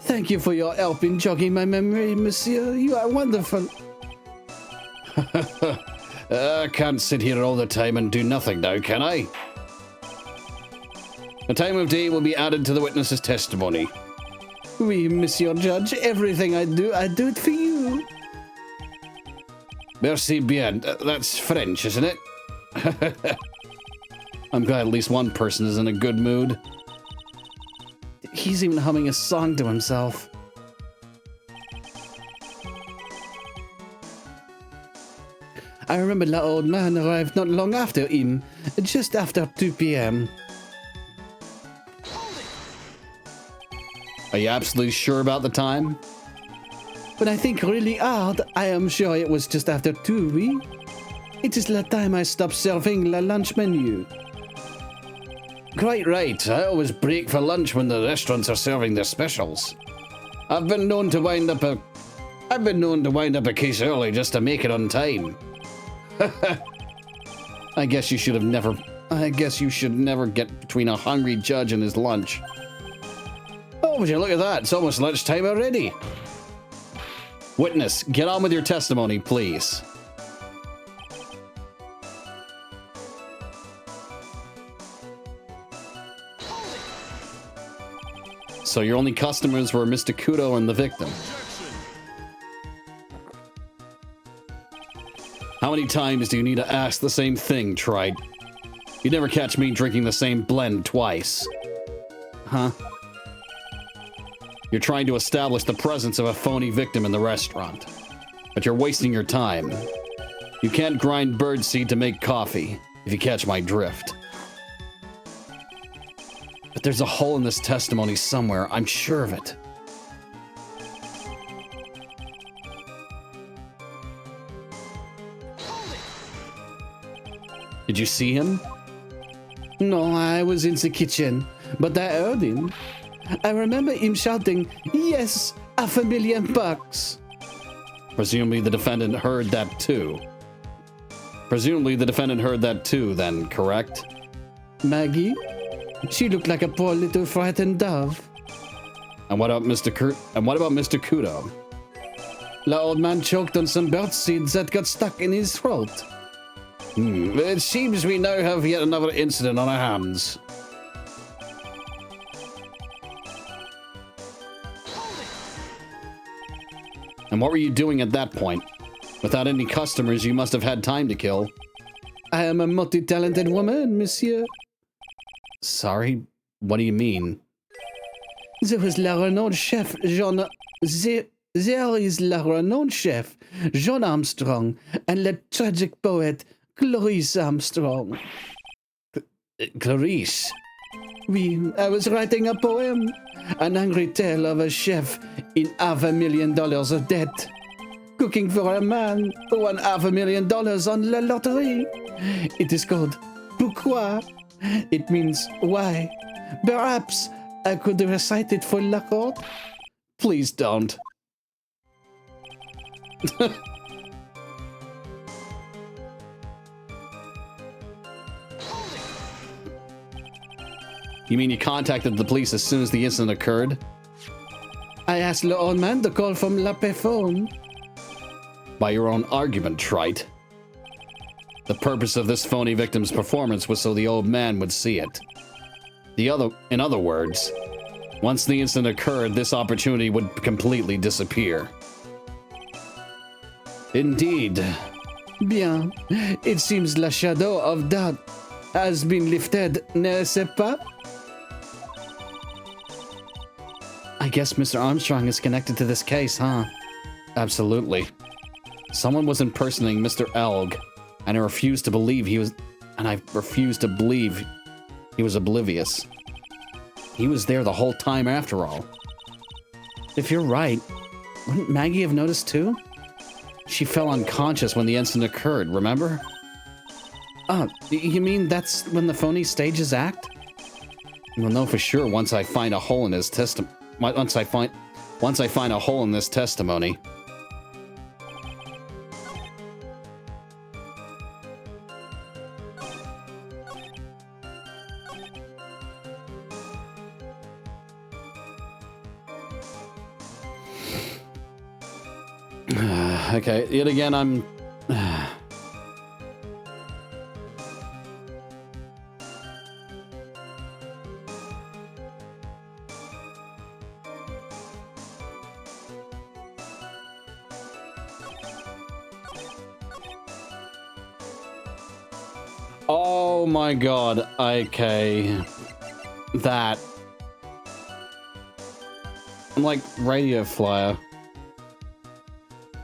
Thank you for your help in jogging my memory, monsieur. You are wonderful. I can't sit here all the time and do nothing now, can I? The time of day will be added to the witness's testimony. Oui, monsieur judge. Everything I do it for you. Merci bien. That's French, isn't it? I'm glad at least one person is in a good mood. He's even humming a song to himself. I remember the old man arrived not long after him, just after 2 p.m. Are you absolutely sure about the time? When I think really hard, I am sure it was just after 2, oui? It is the time I stopped serving the lunch menu. Quite right. I always break for lunch when the restaurants are serving their specials. I've been known to wind up a case early just to make it on time. I guess you should never get between a hungry judge and his lunch. Oh, would you look at that? It's almost lunchtime already. Witness, get on with your testimony, please. So your only customers were Mr. Kudo and the victim. How many times do you need to ask the same thing, Tried? You never catch me drinking the same blend twice. Huh? You're trying to establish the presence of a phony victim in the restaurant. But you're wasting your time. You can't grind birdseed to make coffee, if you catch my drift. But there's a hole in this testimony somewhere, I'm sure of it. Did you see him? No, I was in the kitchen, but I heard him. I remember him shouting, "Yes, $500,000. Presumably the defendant heard that too. Then, correct? Maggie? She looked like a poor little frightened dove. And what about Mr. Kudo? The old man choked on some bird seeds that got stuck in his throat. It seems we now have yet another incident on our hands. And what were you doing at that point? Without any customers, you must have had time to kill. I am a multi-talented woman, monsieur. Sorry? What do you mean? There is the renowned chef John Armstrong, and the tragic poet Clarice Armstrong. Clarice. Oui, I was writing a poem. An angry tale of a chef in $500,000 of debt. Cooking for a man who won $500,000 on la lottery. It is called Pourquoi? It means why. Perhaps I could recite it for la court? Please don't. You mean you contacted the police as soon as the incident occurred? I asked the old man to call from la payphone. By your own argument, trite. The purpose of this phony victim's performance was so the old man would see it. In other words, once the incident occurred, this opportunity would completely disappear. Indeed. Bien. It seems la shadow of doubt has been lifted, n'est-ce pas? I guess Mr. Armstrong is connected to this case, huh? Absolutely. Someone was impersonating Mr. Elg, and I refused to believe he was oblivious. He was there the whole time after all. If you're right, wouldn't Maggie have noticed too? She fell unconscious when the incident occurred, remember? Oh, you mean that's when the phony stages act? We'll know for sure once I find a hole in his testimony. Once I find a hole in this testimony. Okay, yet again I'm... Oh my god, okay. That. I'm like radio flyer.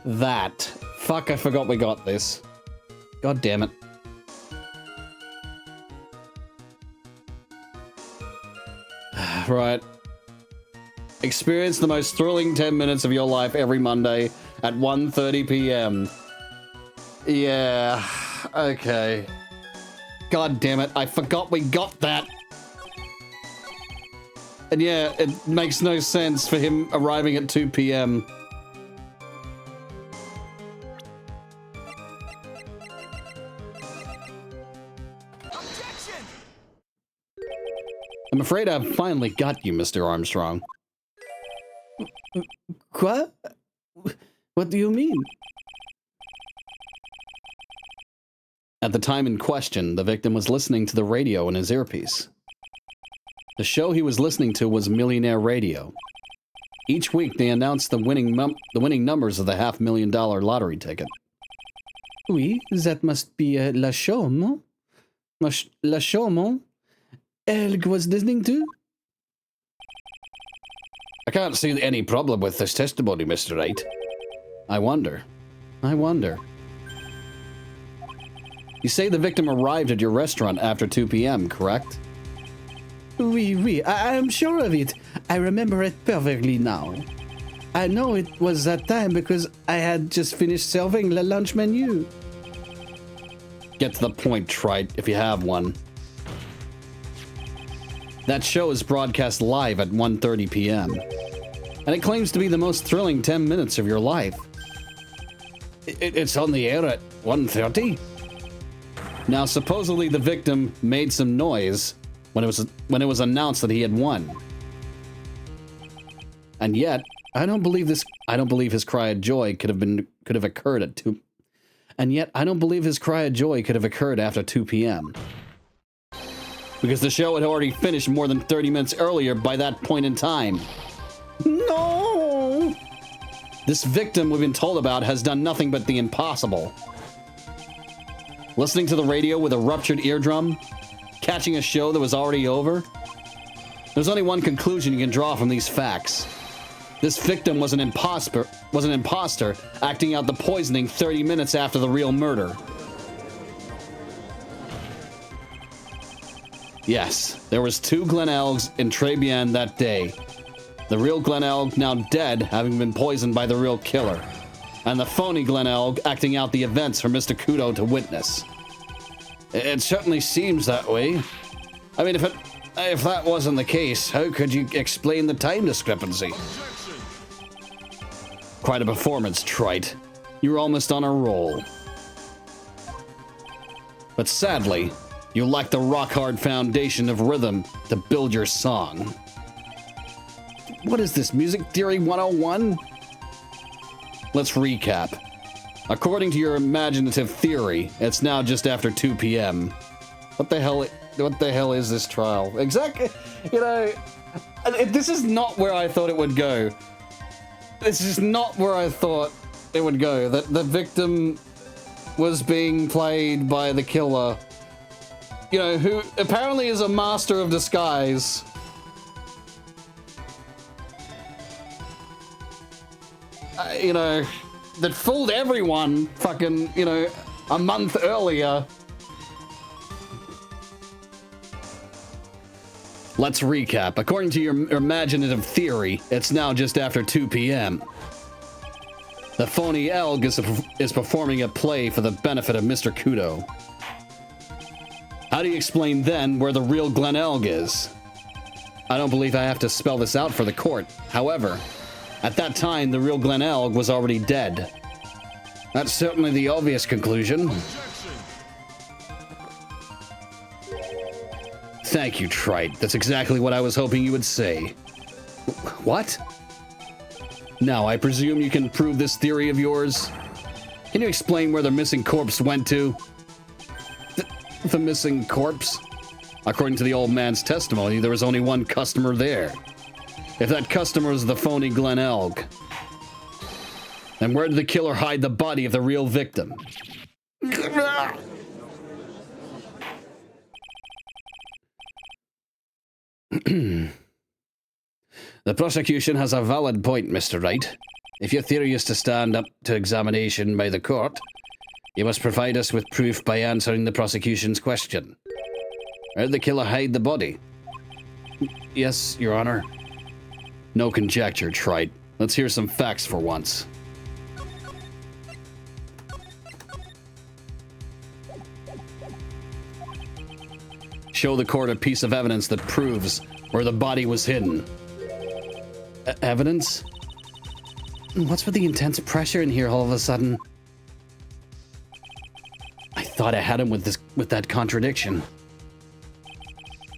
That. Fuck, I forgot we got this. God damn it. Right. Experience the most thrilling 10 minutes of your life every Monday at 1:30 p.m. Yeah, okay. God damn it, I forgot we got that. And yeah, it makes no sense for him arriving at 2 p.m. Objection! I'm afraid I've finally got you, Mr. Armstrong. Quoi? What do you mean? At the time in question, the victim was listening to the radio in his earpiece. The show he was listening to was Millionaire Radio. Each week, they announced the winning numbers of the $500,000 lottery ticket. Oui, that must be la show, non? La show, non? Elg was listening to? I can't see any problem with this testimony, Mr. Wright. I wonder. You say the victim arrived at your restaurant after 2 p.m., correct? Oui, I am sure of it. I remember it perfectly now. I know it was that time because I had just finished serving the lunch menu. Get to the point, trite, if you have one. That show is broadcast live at 1:30 p.m. And it claims to be the most thrilling 10 minutes of your life. It's on the air at 1:30? Now, supposedly the victim made some noise when it was announced that he had won. And yet, I don't believe his cry of joy could have occurred at 2. And yet, I don't believe his cry of joy could have occurred after 2 p.m. Because the show had already finished more than 30 minutes earlier by that point in time. No! This victim we've been told about has done nothing but the impossible. Listening to the radio with a ruptured eardrum? Catching a show that was already over? There's only one conclusion you can draw from these facts. This victim was an imposter acting out the poisoning 30 minutes after the real murder. Yes, there was two Glenelgs in Trebian that day. The real Glenelg now dead, having been poisoned by the real killer. And the phony Glenelg acting out the events for Mr. Kudo to witness. It certainly seems that way. I mean, if that wasn't the case, how could you explain the time discrepancy? Quite a performance, Trite. You're almost on a roll. But sadly, you lack the rock-hard foundation of rhythm to build your song. What is this, Music Theory 101? Let's recap. According to your imaginative theory, it's now just after 2 p.m. What the hell is this trial? Exactly, you know, this is not where I thought it would go. This is not where I thought it would go. That the victim was being played by the killer, you know, who apparently is a master of disguise. You know, that fooled everyone fucking, you know, a month earlier. Let's recap. According to your imaginative theory, it's now just after 2 p.m. The phony Elg is performing a play for the benefit of Mr. Kudo. How do you explain then where the real Glen Elg is? I don't believe I have to spell this out for the court. However, at that time, the real Glen Elg was already dead. That's certainly the obvious conclusion. Thank you, Trite. That's exactly what I was hoping you would say. What? Now, I presume you can prove this theory of yours? Can you explain where the missing corpse went to? The missing corpse? According to the old man's testimony, there was only one customer there. If that customer is the phony Glen Elg, then where did the killer hide the body of the real victim? The prosecution has a valid point, Mr. Wright. If your theory is to stand up to examination by the court, you must provide us with proof by answering the prosecution's question. Where did the killer hide the body? Yes, Your Honor. No conjecture, Trite. Let's hear some facts for once. Show the court a piece of evidence that proves where the body was hidden. Evidence? What's with the intense pressure in here all of a sudden? I thought I had him with that contradiction.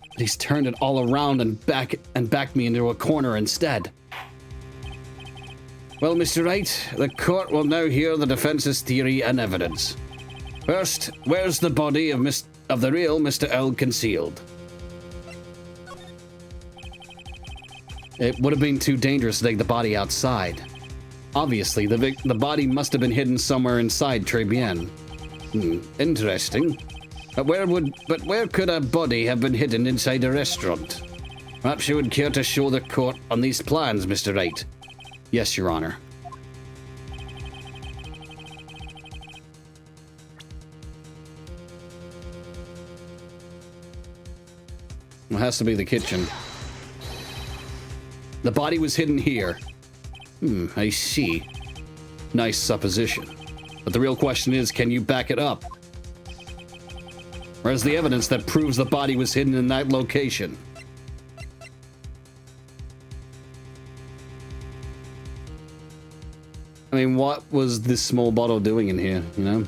But he's turned it all around and backed me into a corner instead. Well, Mr. Wright, the court will now hear the defense's theory and evidence. First, where's the body of the real Mr. L concealed? It would have been too dangerous to take the body outside. Obviously, the body must have been hidden somewhere inside Trebian. Interesting. But where could a body have been hidden inside a restaurant? Perhaps you would care to show the court on these plans, Mr. Wright. Yes, Your Honor. It has to be the kitchen. The body was hidden here. I see. Nice supposition. But the real question is, can you back it up? Where's the evidence that proves the body was hidden in that location? I mean, what was this small bottle doing in here, you know?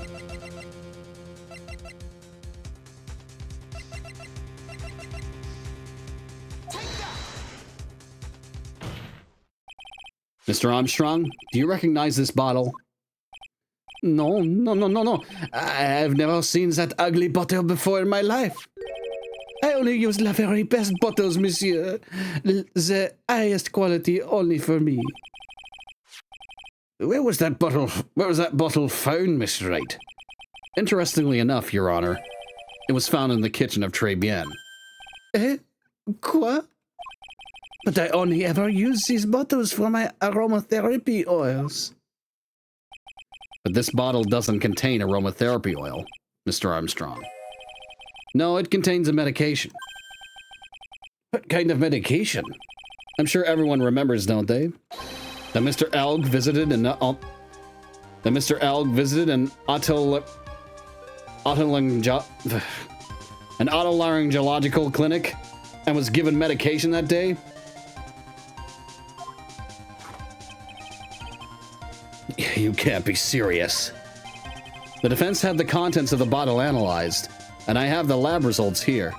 Mr. Armstrong, do you recognize this bottle? No. I've never seen that ugly bottle before in my life. I only use the very best bottles, monsieur. The highest quality only for me. Where was that bottle found, Mr. Wright? Interestingly enough, Your Honor, it was found in the kitchen of Trebian. Quoi? But I only ever use these bottles for my aromatherapy oils. But this bottle doesn't contain aromatherapy oil, Mr. Armstrong. No, it contains a medication. What kind of medication? I'm sure everyone remembers, don't they? That Mr. Elg visited an otolaryngological clinic and was given medication that day? You can't be serious. The defense had the contents of the bottle analyzed, and I have the lab results here.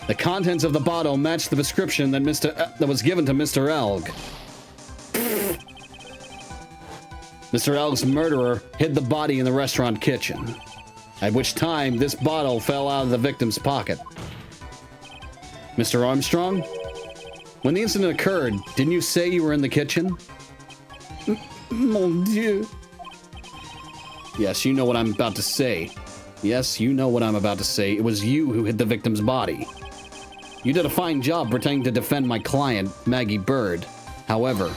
The contents of the bottle matched the prescription that that was given to Mr. Elg. Mr. Elg's murderer hid the body in the restaurant kitchen, at which time this bottle fell out of the victim's pocket. Mr. Armstrong, when the incident occurred, didn't you say you were in the kitchen? Mon Dieu. Yes, you know what I'm about to say. Yes, you know what I'm about to say. It was you who hid the victim's body. You did a fine job pretending to defend my client, Maggie Bird. However,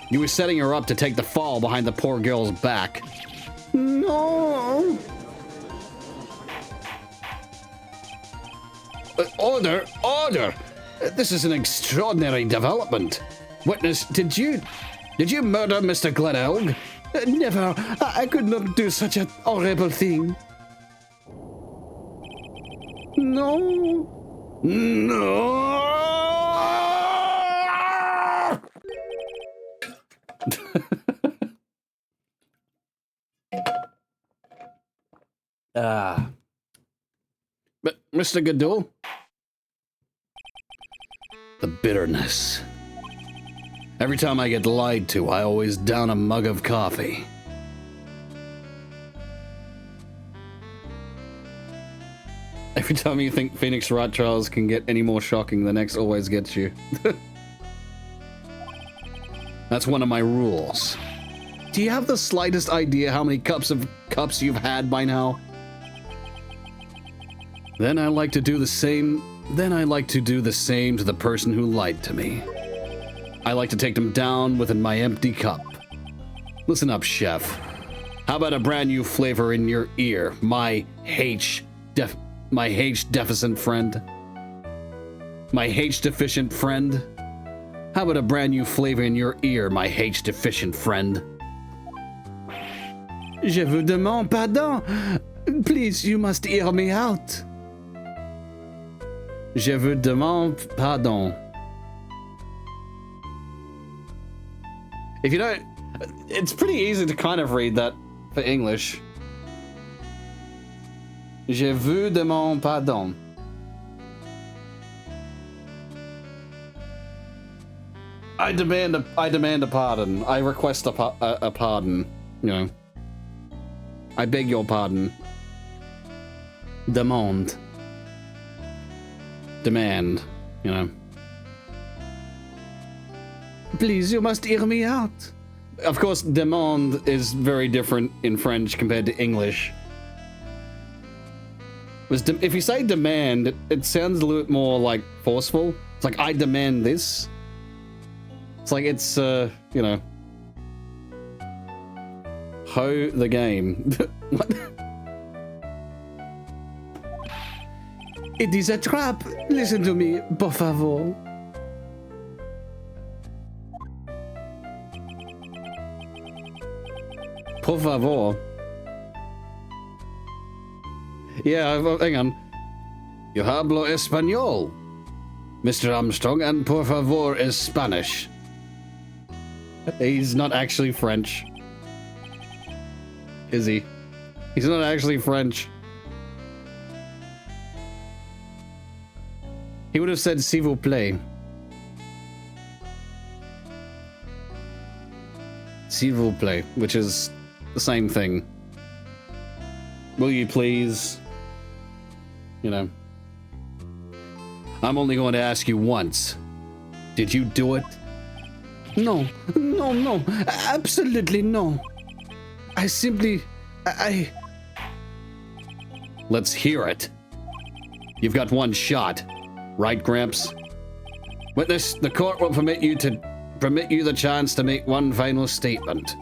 you were setting her up to take the fall behind the poor girl's back. No. Order! Order! This is an extraordinary development. Witness, did you murder Mr. Glenelg? Never. I could not do such a horrible thing. No. No! But Mr. Gadul? The bitterness. Every time I get lied to, I always down a mug of coffee. Every time you think Phoenix Wright trials can get any more shocking, the next always gets you. That's one of my rules. Do you have the slightest idea how many cups you've had by now? Then I like to do the same to the person who lied to me. I like to take them down within my empty cup. Listen up, chef. How about a brand new flavor in your ear, my H-deficient friend? My H-deficient friend? How about a brand new flavor in your ear, my H-deficient friend? Je vous demande pardon. Please, you must hear me out. Je vous demande pardon. If you don't, it's pretty easy to kind of read that for English. Je vous demande pardon. I demand a pardon. I request a pardon. You know. I beg your pardon. Demand. Demand. You know. Please, you must hear me out. Of course, demand is very different in French compared to English. If you say demand, it sounds a little bit more like forceful. It's like, I demand this. It's like it's, you know. Ho the game. What? It is a trap. Listen to me, por favor. Por favor. Yeah, hang on. Yo hablo español, Mr. Armstrong, and por favor is Spanish. He's not actually French. Is he? He's not actually French. He would have said s'il vous plaît. S'il vous plaît, which is the same thing. Will you please? You know. I'm only going to ask you once. Did you do it? No, no, no. Absolutely no. I simply... Let's hear it. You've got one shot. Right, Gramps? Witness, the court will permit you the chance to make one final statement.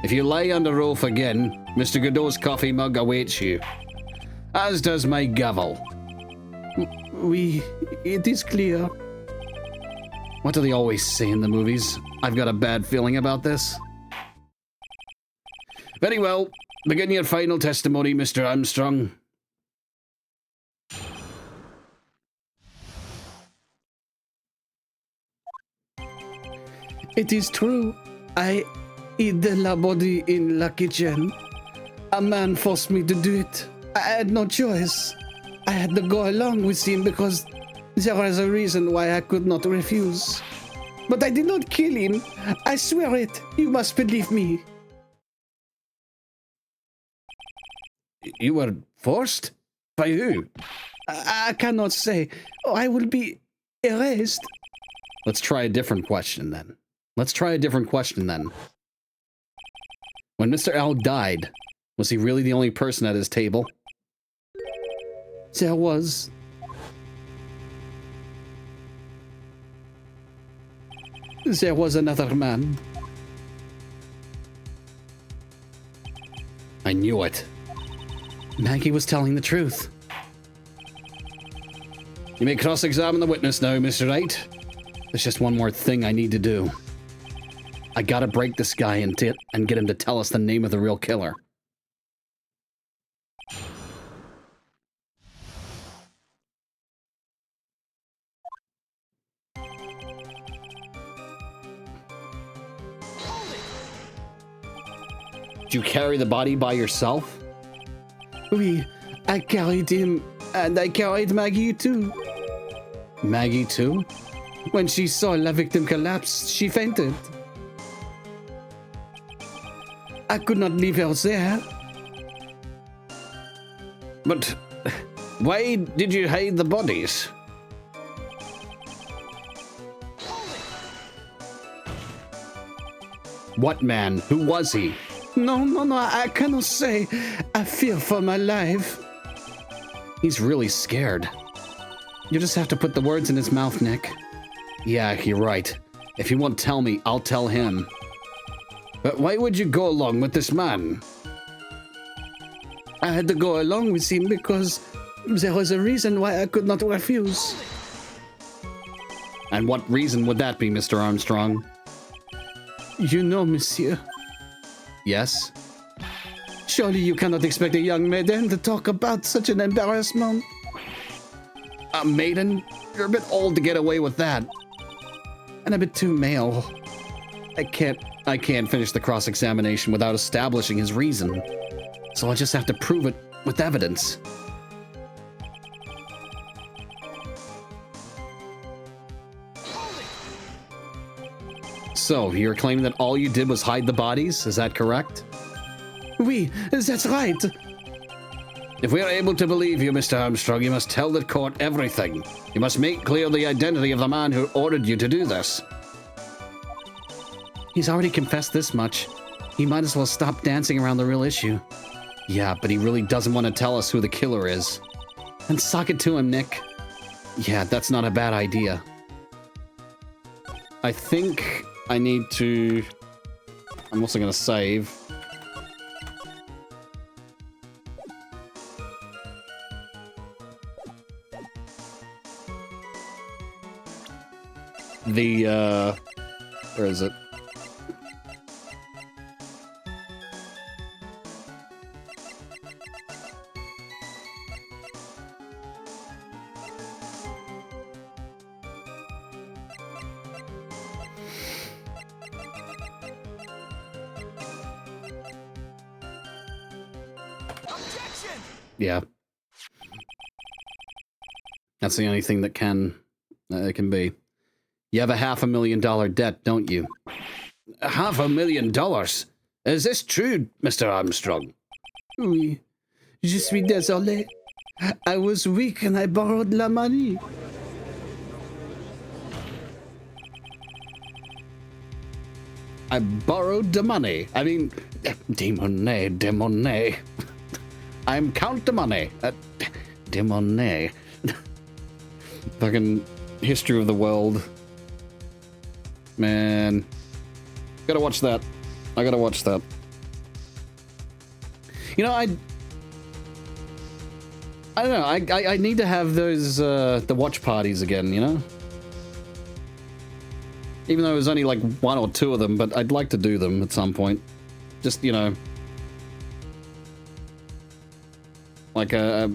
If you lie under oath again, Mr. Godot's coffee mug awaits you. As does my gavel. Oui, it is clear. What do they always say in the movies? I've got a bad feeling about this. Very well. Begin your final testimony, Mr. Armstrong. It is true. I hid the body in the kitchen. A man forced me to do it. I had no choice. I had to go along with him because there was a reason why I could not refuse. But I did not kill him. I swear it. You must believe me. You were forced? By who? I cannot say. Oh, I will be erased. Let's try a different question then. When Mr. Al died, was he really the only person at his table? There was. There was another man. I knew it. Maggie was telling the truth. You may cross-examine the witness now, Mr. Wright. There's just one more thing I need to do. I gotta break this guy and get him to tell us the name of the real killer. Did you carry the body by yourself? Oui, I carried him, and I carried Maggie too. Maggie too? When she saw the victim collapse, she fainted. I could not leave her there. But why did you hide the bodies? What man? Who was he? No, I cannot say. I fear for my life. He's really scared. You just have to put the words in his mouth, Nick. Yeah, you're right. If he won't tell me, I'll tell him. But why would you go along with this man? I had to go along with him because there was a reason why I could not refuse. And what reason would that be, Mr. Armstrong? You know, monsieur. Yes? Surely you cannot expect a young maiden to talk about such an embarrassment. A maiden? You're a bit old to get away with that. And a bit too male. I can't finish the cross-examination without establishing his reason. So I'll just have to prove it with evidence. So, you're claiming that all you did was hide the bodies? Is that correct? Oui, that's right. If we are able to believe you, Mr. Armstrong, you must tell the court everything. You must make clear the identity of the man who ordered you to do this. He's already confessed this much. He might as well stop dancing around the real issue. Yeah, but he really doesn't want to tell us who the killer is. And sock it to him, Nick. Yeah, that's not a bad idea. I think I need to... I'm also going to save. Where is it? Objection! Yeah. That's the only thing that can be. You have a $500,000 debt, don't you? $500,000? Is this true, Mr. Armstrong? Oui, je suis désolé. I was weak and I borrowed la money. I borrowed the money. I mean, de monnaie. I'm Count de Money. De monnaie. Fucking history of the world. Man. Gotta watch that. I gotta watch that. I don't know. I need to have those the watch parties again. You know. Even though it was only like 1 or 2 of them, but I'd like to do them at some point. Just, you know, like I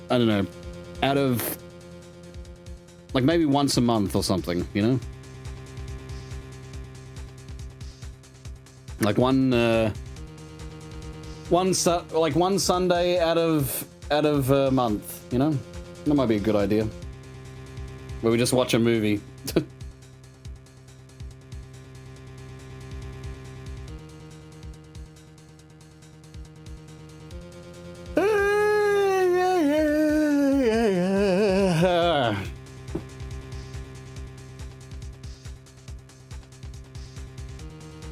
don't know, out of like maybe once a month or something, you know, like one Sunday out of a month, you know, that might be a good idea. Where we just watch a movie.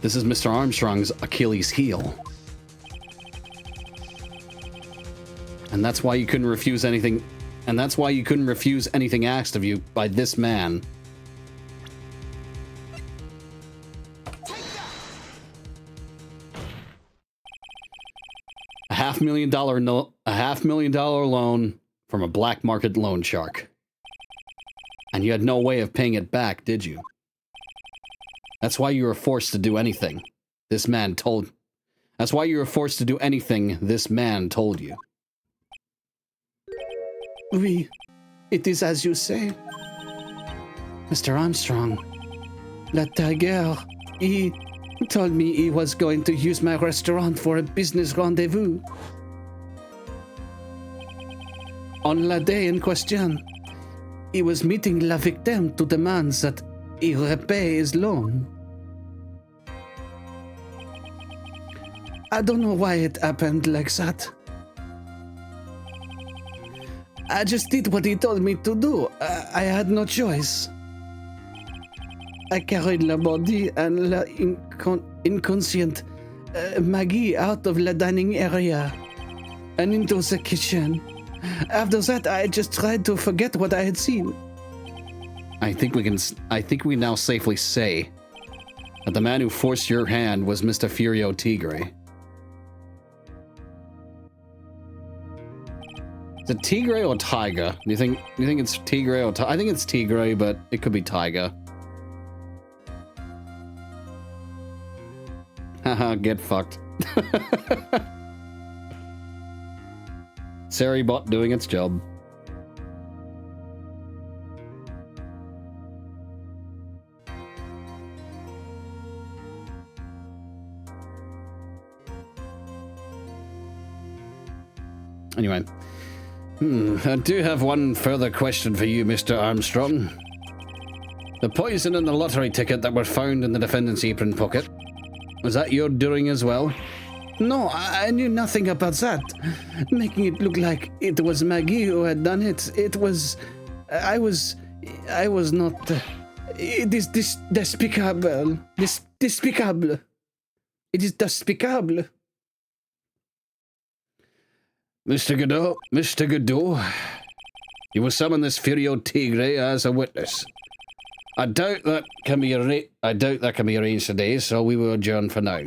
This is Mr. Armstrong's Achilles heel. And that's why you couldn't refuse anything. And that's why you couldn't refuse anything asked of you by this man. A $500,000 loan from a black market loan shark. And you had no way of paying it back, did you? That's why you were forced to do anything this man told. That's why you were forced to do anything this man told you. Oui, it is as you say. Mr. Armstrong, Le Tiger, he told me he was going to use my restaurant for a business rendezvous. On la day in question, he was meeting la victime to demand that he repay his loan. I don't know why it happened like that. I just did what he told me to do. I had no choice. I carried la body and la inconscient Maggie out of the dining area and into the kitchen. After that, I just tried to forget what I had seen. I think we now safely say that the man who forced your hand was Mr. Furio Tigre. Is it Tigre or Tiger? Do you think it's Tigre or I think it's Tigre, but it could be Tiger. Haha, get fucked. Seribot doing its job. Anyway, I do have one further question for you, Mr. Armstrong. The poison and the lottery ticket that were found in the defendant's apron pocket, was that your doing as well? No, I knew nothing about that. Making it look like it was Maggie who had done it. It was... I was not... it is despicable. Despicable. It is despicable. Mr. Godot, you will summon this Furio Tigre as a witness. I doubt that can be arranged today, so we will adjourn for now.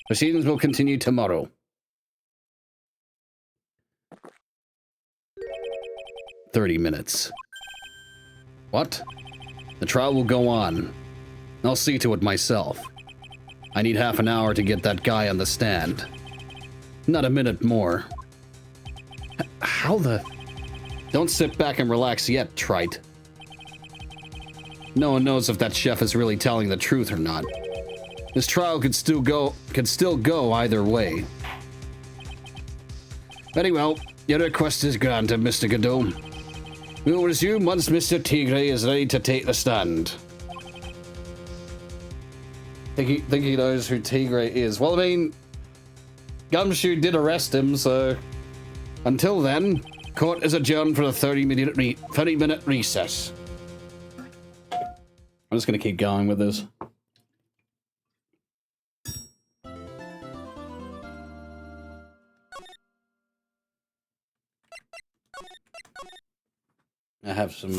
Proceedings will continue tomorrow. 30 minutes. What? The trial will go on. I'll see to it myself. I need half an hour to get that guy on the stand. Not a minute more. How the... Don't sit back and relax yet, trite. No one knows if that chef is really telling the truth or not. This trial could still go either way. Very well, your request is granted, Mr. Godot. We will resume once Mr. Tigre is ready to take the stand. Think he knows who Tigre is. Well, I mean, Gumshoe did arrest him, so... Until then, court is adjourned for a 30-minute recess. I'm just going to keep going with this. I have some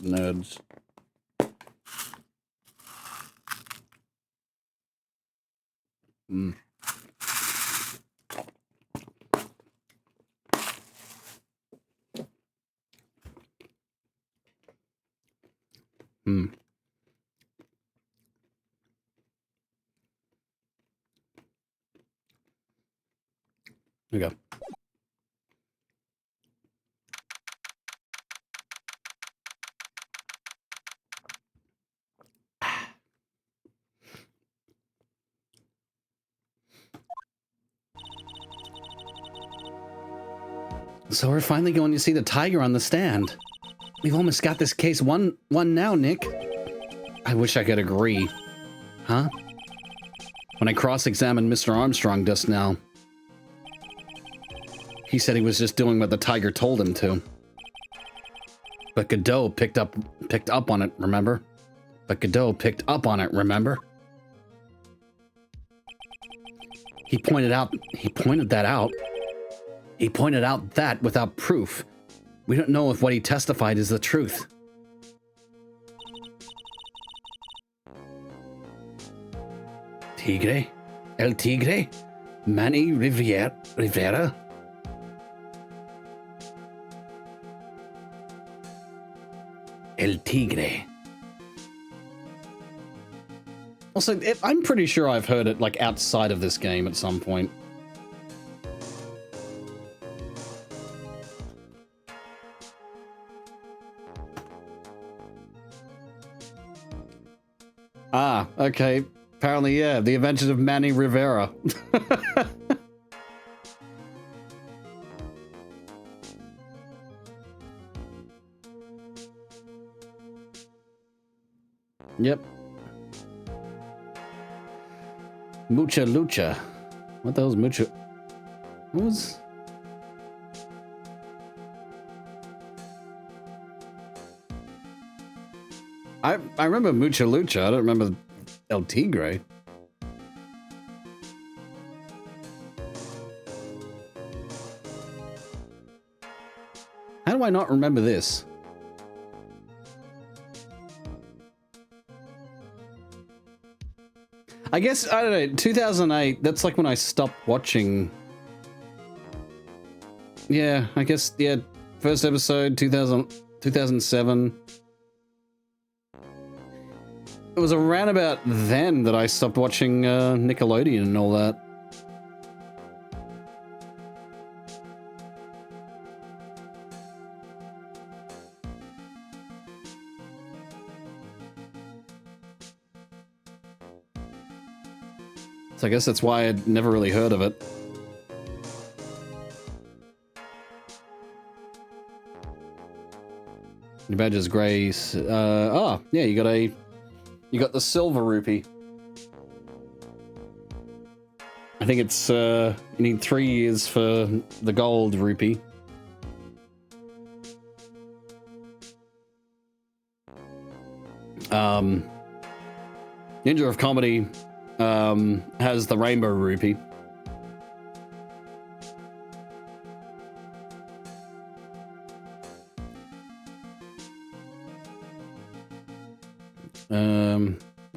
nerds. Here we go. So we're finally going to see the tiger on the stand. We've almost got this case one now, Nick. I wish I could agree. Huh? When I cross-examined Mr. Armstrong just now, he said he was just doing what the tiger told him to. But Godot picked up on it, remember? He pointed out that without proof, we don't know if what he testified is the truth. Tigre? El Tigre? Manny Rivera? El Tigre. Also, I'm pretty sure I've heard it, like, outside of this game at some point. Ah, okay. Apparently, yeah, The Adventures of Manny Rivera. Yep. Mucha Lucha. What the hell's Mucha? What was... I remember Mucha Lucha. I don't remember El Tigre. How do I not remember this? I guess, I don't know, 2008, that's like when I stopped watching. Yeah, I guess, yeah, first episode, 2007. It was around about then that I stopped watching Nickelodeon and all that. So I guess that's why I'd never really heard of it. Your badge is Grace. Yeah, you got the silver rupee. I think it's, you need 3 years for the gold rupee. Ninja of Comedy has the rainbow rupee.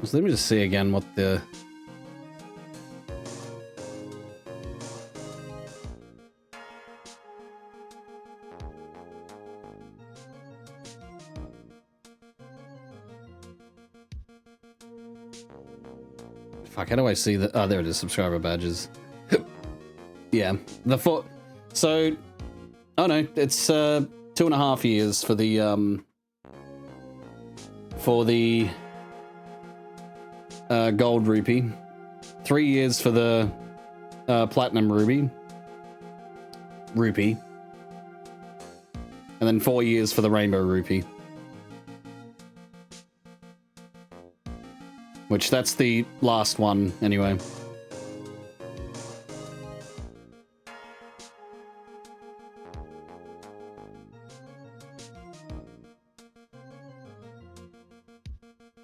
So let me just see again what the... Fuck, how do I see the... Oh, there it is, subscriber badges. Yeah, the four... So... Oh no, it's 2.5 years for the, gold rupee. 3 years for the platinum rupee. And then 4 years for the rainbow rupee. Which, that's the last one, anyway.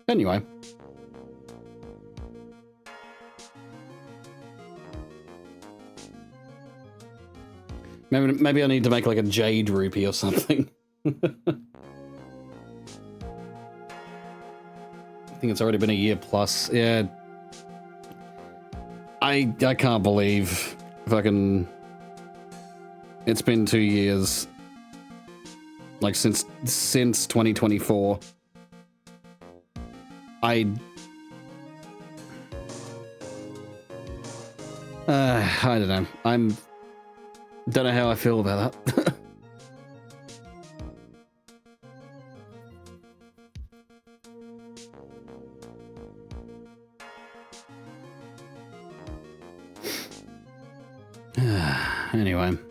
Anyway. Maybe I need to make like a jade rupee or something. I think it's already been a year plus. Yeah. I can't believe fucking... It's been 2 years. Like since 2024. I don't know. Don't know how I feel about that. Anyway.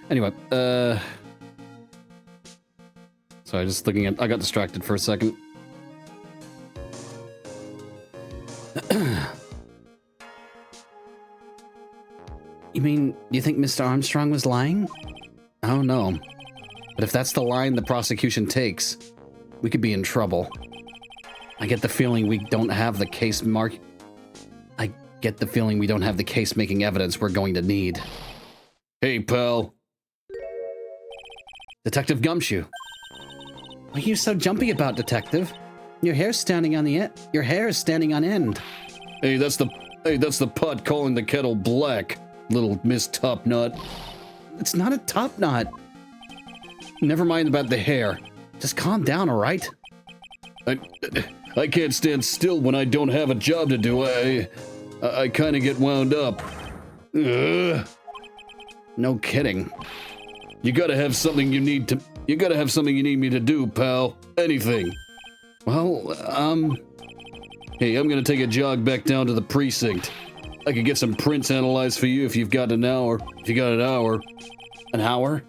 Anyway, sorry, just looking at, I got distracted for a second. You mean, you think Mr. Armstrong was lying? Oh no. But if that's the line the prosecution takes, we could be in trouble. I get the feeling we don't have the case making evidence we're going to need. Hey, pal. Detective Gumshoe. What are you so jumpy about, Detective? Your hair's standing on your hair is standing on end. Hey, that's the pot calling the kettle black, little Miss Topknot. It's not a top knot. Never mind about the hair. Just calm down, all right? I can't stand still when I don't have a job to do. I kind of get wound up. Ugh. No kidding. You gotta have something you need me to do, pal. Anything. Well, hey, I'm gonna take a jog back down to the precinct. I could get some prints analyzed for you if you've got an hour. If you got an hour. An hour?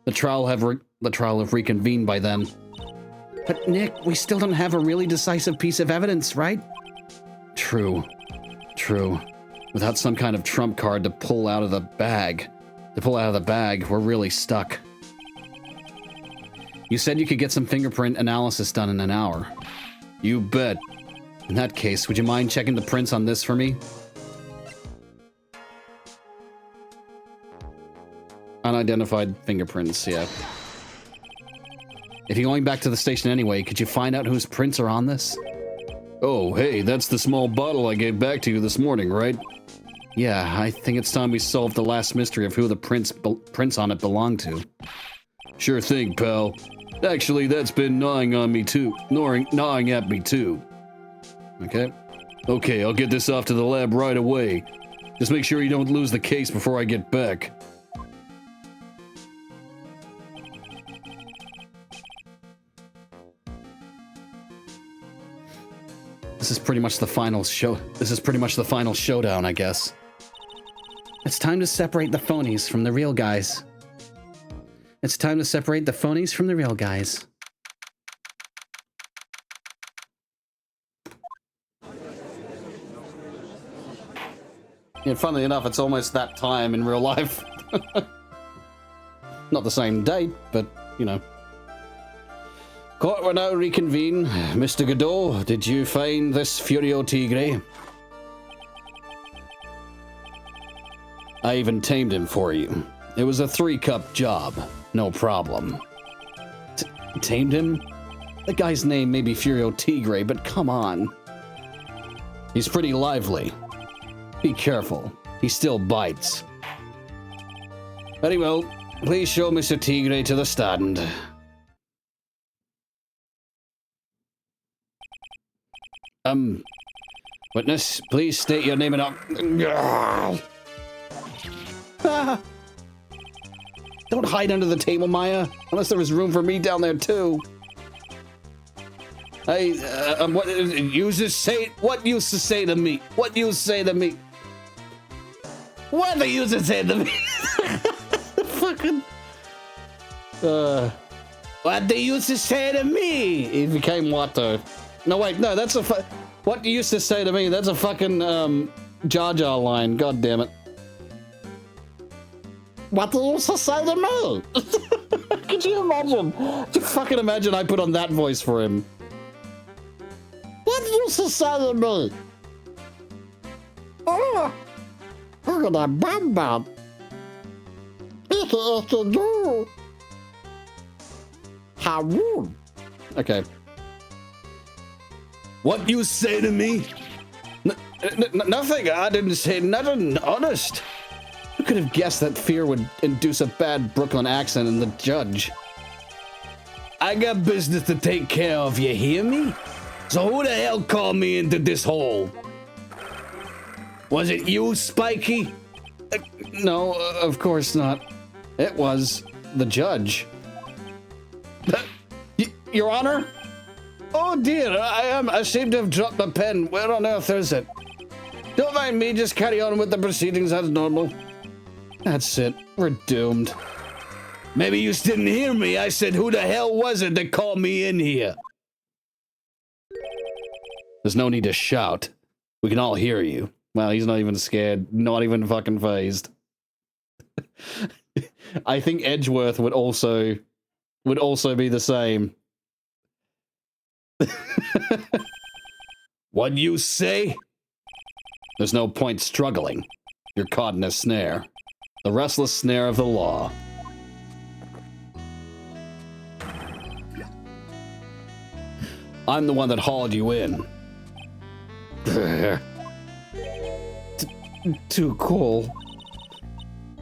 The trial have reconvened by then. But Nick, we still don't have a really decisive piece of evidence, right? True. Without some kind of trump card to pull out of the bag, we're really stuck. You said you could get some fingerprint analysis done in an hour. You bet. In that case, would you mind checking the prints on this for me? Unidentified fingerprints, yeah. If you're going back to the station anyway, could you find out whose prints are on this? Oh, hey, that's the small bottle I gave back to you this morning, right? Yeah, I think it's time we solved the last mystery of who the prints on it belong to. Sure thing, pal. Actually, that's been gnawing at me too. Okay, I'll get this off to the lab right away. Just make sure you don't lose the case before I get back. This is pretty much the final showdown, I guess. It's time to separate the phonies from the real guys. Yeah, funnily enough, it's almost that time in real life. Not the same date, but, you know. Court will now reconvene. Mr. Godot, did you find this Furio Tigre? I even tamed him for you. It was a 3-cup job. No problem. Tamed him? The guy's name may be Furio Tigre, but come on. He's pretty lively. Be careful. He still bites. Very well. Please show Mr. Tigre to the stand. Witness, please state your name and Don't hide under the table, Maya. Unless there was room for me down there too. What you say to me? What do you say to me? Fucking. What do you say to me? It became what though? No, wait, no, that's what you used to say to me, that's a fucking, Jar Jar line, god damn it. What do you used to say to me? Could you imagine? Could you fucking imagine I put on that voice for him? What do you used to say to me? Oh, look at that bum bum. How rude. Okay. What you say to me? Nothing. I didn't say nothing. Honest. Who could have guessed that fear would induce a bad Brooklyn accent in the judge? I got business to take care of, you hear me? So who the hell called me into this hole? Was it you, Spiky? No, of course not. It was the judge. Your Honor? Oh dear, I seem to have dropped my pen. Where on earth is it? Don't mind me, just carry on with the proceedings as normal. That's it. We're doomed. Maybe you just didn't hear me. I said, who the hell was it that called me in here? There's no need to shout. We can all hear you. Well, he's not even scared. Not even fucking phased. I think Edgeworth would also be the same. What'd you say? There's no point struggling. You're caught in a snare. The restless snare of the law. I'm the one that hauled you in. Too cool.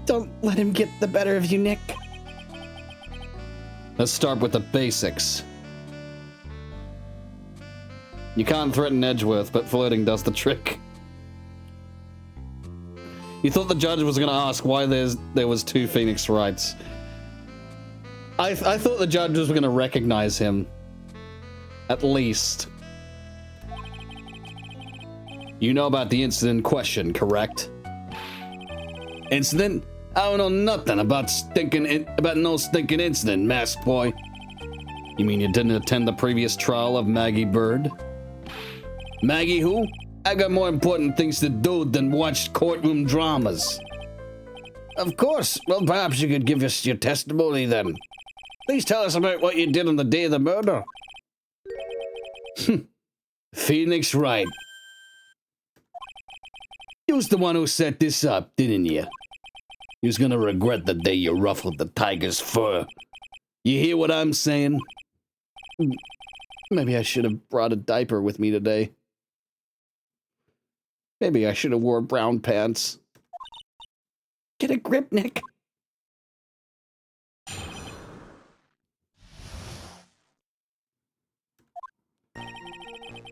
Don't let him get the better of you, Nick. Let's start with the basics. You can't threaten Edgeworth, but flirting does the trick. You thought the judge was going to ask why there was 2 Phoenix Wrights. I thought the judge was going to recognize him. At least. You know about the incident in question, correct? Incident? I don't know nothing about no stinking incident, masked boy. You mean you didn't attend the previous trial of Maggie Bird? Maggie who? I got more important things to do than watch courtroom dramas. Of course. Well, perhaps you could give us your testimony then. Please tell us about what you did on the day of the murder. Phoenix Wright. You was the one who set this up, didn't you? You was gonna regret the day you ruffled the tiger's fur. You hear what I'm saying? Maybe I should have brought a diaper with me today. Maybe I should have wore brown pants. Get a grip, Nick.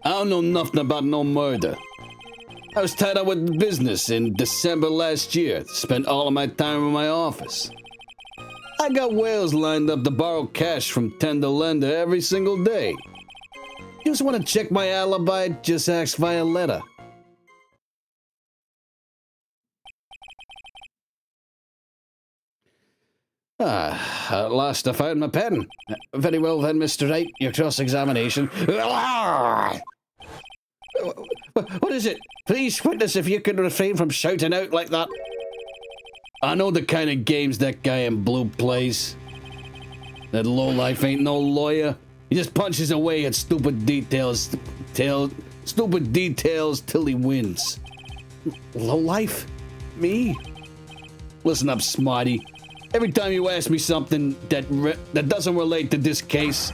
I don't know nothing about no murder. I was tied up with business in December last year. Spent all of my time in my office. I got whales lined up to borrow cash from tender lender every single day. You just want to check my alibi? Just ask Violetta. At last I found my pen. Very well then, Mr. Wright, your cross-examination. What is it? Please, witness, if you could refrain from shouting out like that. I know the kind of games that guy in blue plays. That lowlife ain't no lawyer. He just punches away at stupid details till he wins. Lowlife? Me? Listen up, smarty. Every time you ask me something that doesn't relate to this case,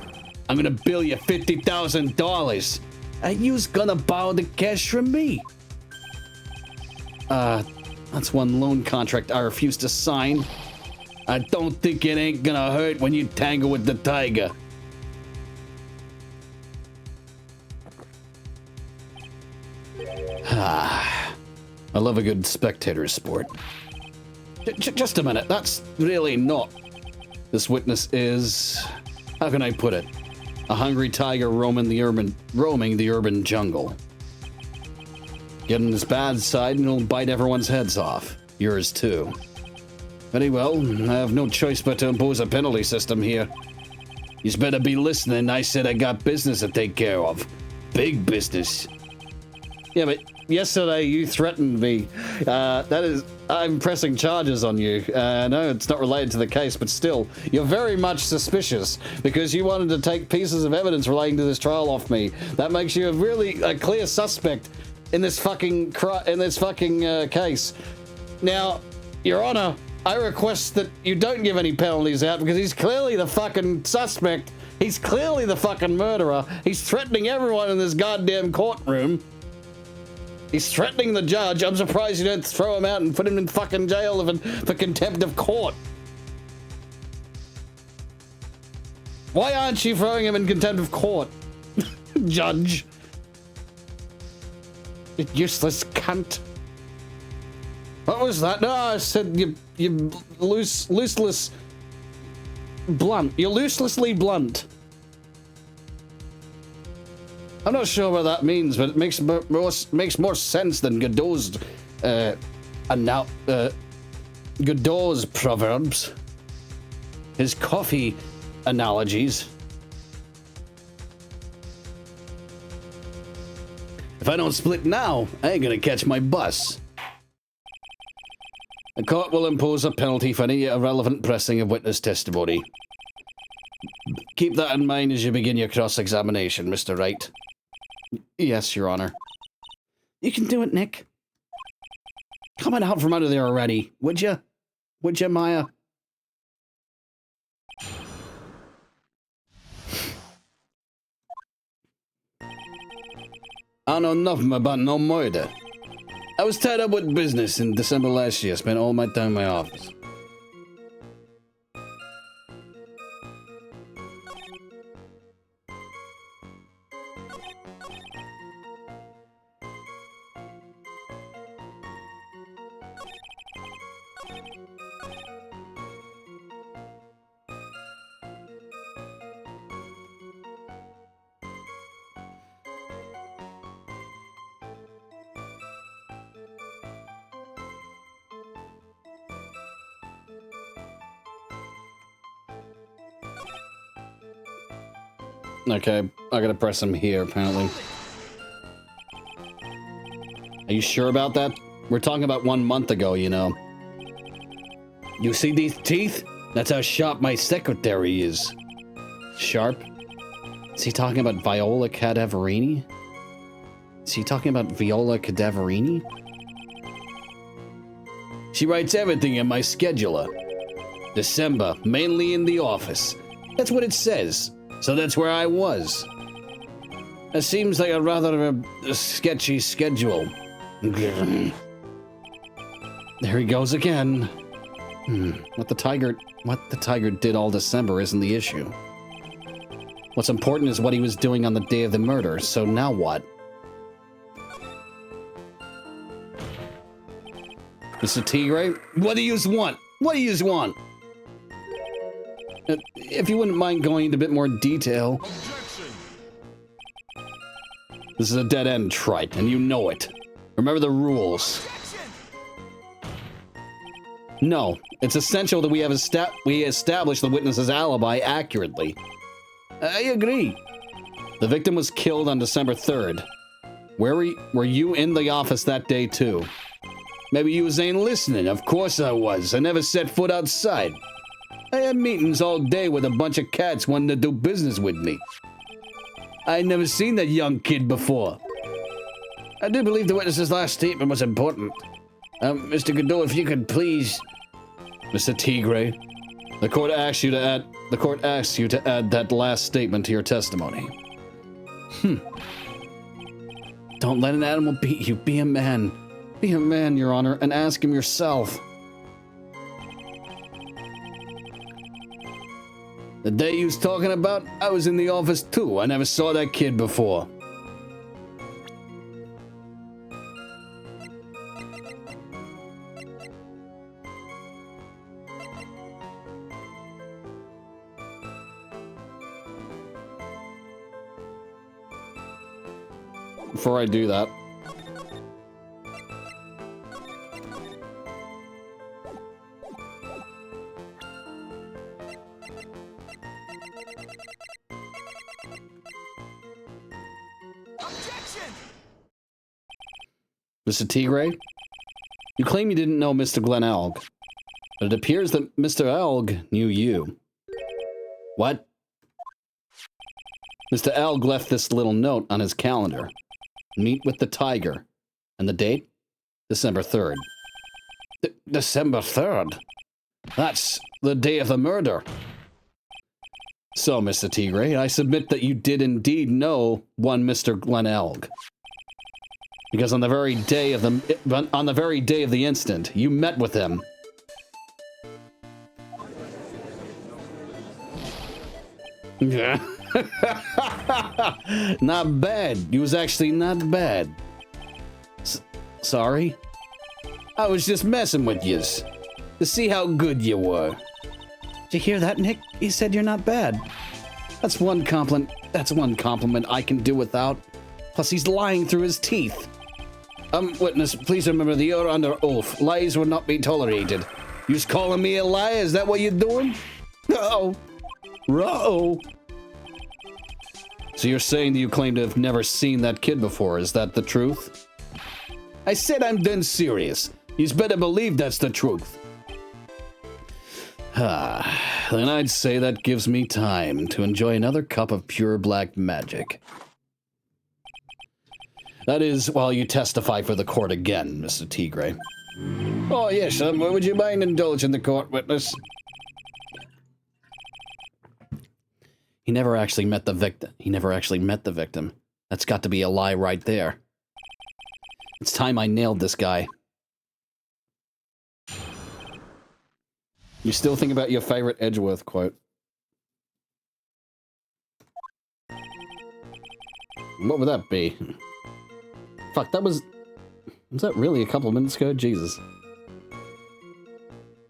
I'm gonna bill you $50,000. And you's gonna borrow the cash from me. That's one loan contract I refuse to sign. I don't think it ain't gonna hurt when you tangle with the tiger. I love a good spectator sport. Just a minute, that's really not. This witness is, how can I put it? A hungry tiger roaming the urban jungle. Get on his bad side and he'll bite everyone's heads off. Yours too. Very well, I have no choice but to impose a penalty system here. You'd better be listening. I said I got business to take care of. Big business. Yeah, but yesterday you threatened me. I'm pressing charges on you. No, it's not related to the case, but still, you're very much suspicious because you wanted to take pieces of evidence relating to this trial off me. That makes you a clear suspect in this fucking case. Now, Your Honor, I request that you don't give any penalties out because he's clearly the fucking suspect He's clearly the fucking murderer. He's threatening everyone in this goddamn courtroom. He's threatening the judge. I'm surprised you didn't throw him out and put him in fucking jail for contempt of court. Why aren't you throwing him in contempt of court, Judge? You useless cunt. What was that? No, I said you looseless blunt. You're looselessly blunt. I'm not sure what that means, but it makes more sense than Godot's Godot's proverbs. His coffee analogies. If I don't split now, I ain't gonna catch my bus. The court will impose a penalty for any irrelevant pressing of witness testimony. Keep that in mind as you begin your cross-examination, Mr. Wright. Yes, Your Honor. You can do it, Nick. Come on out from under there already, would you? Would you, Maya? I know nothing about no murder. I was tied up with business in December last year. Spent all my time in my office. Okay, I gotta press him here, apparently. Are you sure about that? We're talking about 1 month ago, you know. You see these teeth? That's how sharp my secretary is. Sharp? Is he talking about Viola Cadaverini? Is he talking about Viola Cadaverini? She writes everything in my scheduler. December, mainly in the office. That's what it says. So that's where I was. It seems like a rather sketchy schedule. There he goes again. What the tiger did all December isn't the issue. What's important is what he was doing on the day of the murder, so now what? Mr. Tigre, what do you want? What do you want? If you wouldn't mind going into a bit more detail. Objection. This is a dead end, Trite, and you know it. Remember the rules. Objection. No, it's essential that we establish the witness's alibi accurately. I agree. The victim was killed on December 3rd. Were you in the office that day too? Maybe you ain't listening. Of course I was. I never set foot outside. I had meetings all day with a bunch of cats wanting to do business with me. I had never seen that young kid before. I do believe the witness's last statement was important. Mr. Godot, if you could please... Mr. Tigre, the court asks you to add that last statement to your testimony. Don't let an animal beat you. Be a man. Be a man, Your Honor, and ask him yourself. The day you was talking about, I was in the office too. I never saw that kid before. Before I do that, Objection. Mr. Tigre, you claim you didn't know Mr. Glen Elg, but it appears that Mr. Elg knew you. What? Mr. Elg left this little note on his calendar. Meet with the tiger. And the date? December 3rd. December 3rd? That's the day of the murder. So, Mr. Tigre, I submit that you did indeed know one Mr. Glenelg. Because on the very day of the incident, you met with him. Not bad. You was actually not bad. Sorry? I was just messing with yous to see how good you were. Did you hear that, Nick? He said you're not bad. That's one compliment I can do without. Plus, he's lying through his teeth. Witness, please remember that you're under oath. Lies will not be tolerated. You's calling me a liar? Is that what you're doing? Uh-oh. Uh-oh. So you're saying that you claim to have never seen that kid before. Is that the truth? I said I'm dead serious. You's better believe that's the truth. Then I'd say that gives me time to enjoy another cup of pure black magic. That is, while you testify for the court again, Mr. Tigre. Oh, yes, would you mind indulging the court, witness? He never actually met the victim. That's got to be a lie right there. It's time I nailed this guy. You still think about your favorite Edgeworth quote. What would that be? Fuck, was that really a couple of minutes ago? Jesus.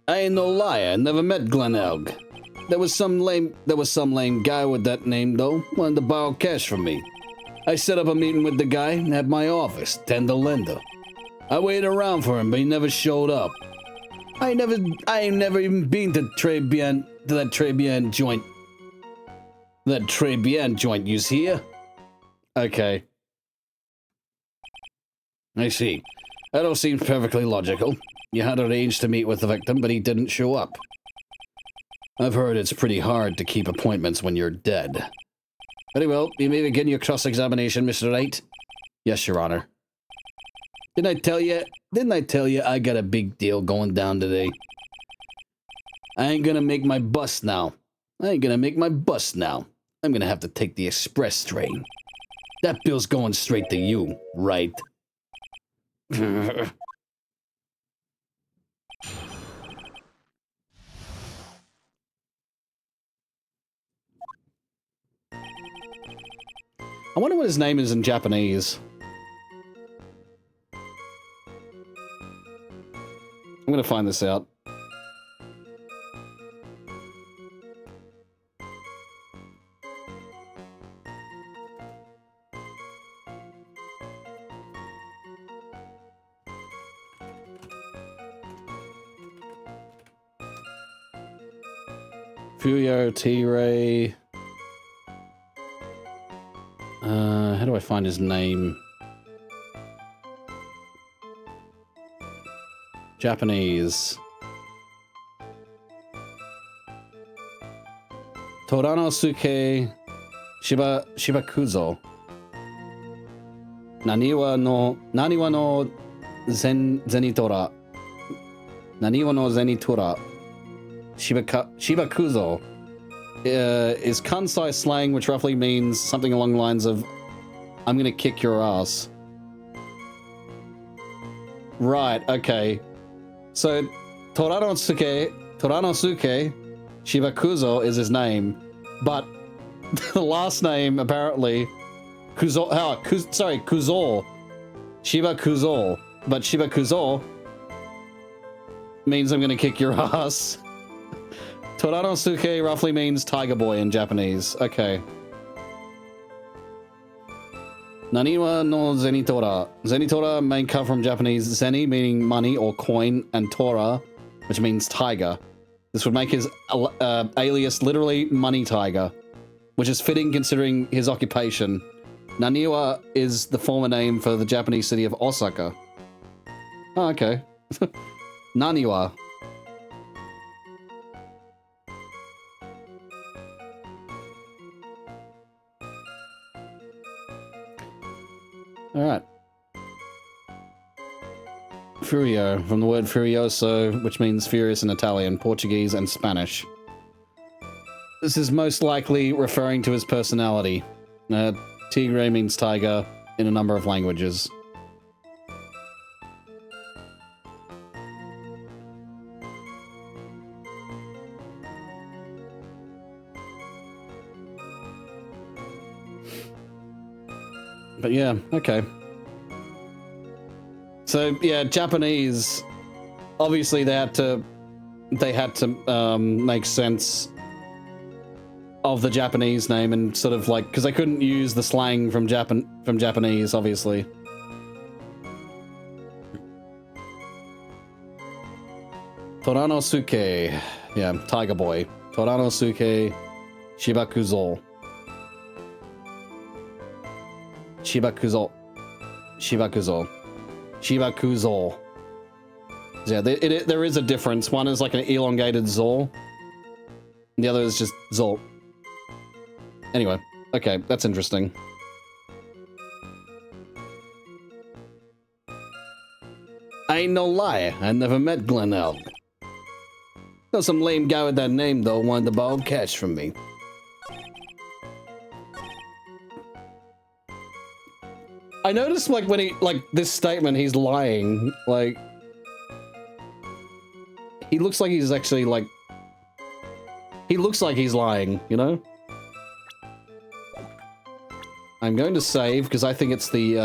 I ain't no liar, never met Glenelg. There was some lame guy with that name, though, wanted to borrow cash from me. I set up a meeting with the guy at my office, tend the lender. I waited around for him, but he never showed up. I ain't never even been to that Trebian joint. That Trebian joint, you's here? Okay. I see. That all seems perfectly logical. You had arranged to meet with the victim, but he didn't show up. I've heard it's pretty hard to keep appointments when you're dead. Very well, you may begin your cross-examination, Mr. Wright. Yes, Your Honor. Didn't I tell you I got a big deal going down today? I ain't gonna make my bus now. I'm gonna have to take the express train. That bill's going straight to you, right? I wonder what his name is in Japanese. I'm gonna find this out. Fuyo T-Ray. How do I find his name? Japanese. Toranosuke Shibakuzo. Naniwa no Zenitora. Naniwa no Zenitora. Shibakuzo is Kansai slang, which roughly means something along the lines of, I'm gonna kick your ass. Right, okay. So, Toranosuke Shibakuzo is his name, but the last name, apparently, Kuzo, Shibakuzo. But Shibakuzo means I'm gonna kick your ass. Toranosuke roughly means tiger boy in Japanese. Okay. Naniwa no Zenitora. Zenitora may come from Japanese zeni, meaning money or coin, and tora, which means tiger. This would make his alias literally Money Tiger, which is fitting considering his occupation. Naniwa is the former name for the Japanese city of Osaka. Oh, okay. Naniwa. Alright. Furio, from the word furioso, which means furious in Italian, Portuguese, and Spanish. This is most likely referring to his personality. Tigre means tiger in a number of languages. But yeah, okay. So yeah, Japanese. Obviously, they had to make sense of the Japanese name and sort of like, because they couldn't use the slang from Japanese, obviously. Toranosuke, yeah, Tiger Boy. Toranosuke Shibakuzo. Shibakuzo. Shibakuzo. Shibakuzo. Yeah, there is a difference. One is like an elongated Zol. And the other is just Zol. Anyway, okay, that's interesting. I ain't no lie, I never met Glen Elg. Know some lame guy with that name, though, wanted to borrow cash from me. I noticed, like, when he, like, this statement, he's lying. Like, he looks like he's actually, like, he looks like he's lying, you know? I'm going to save, because I think it's the,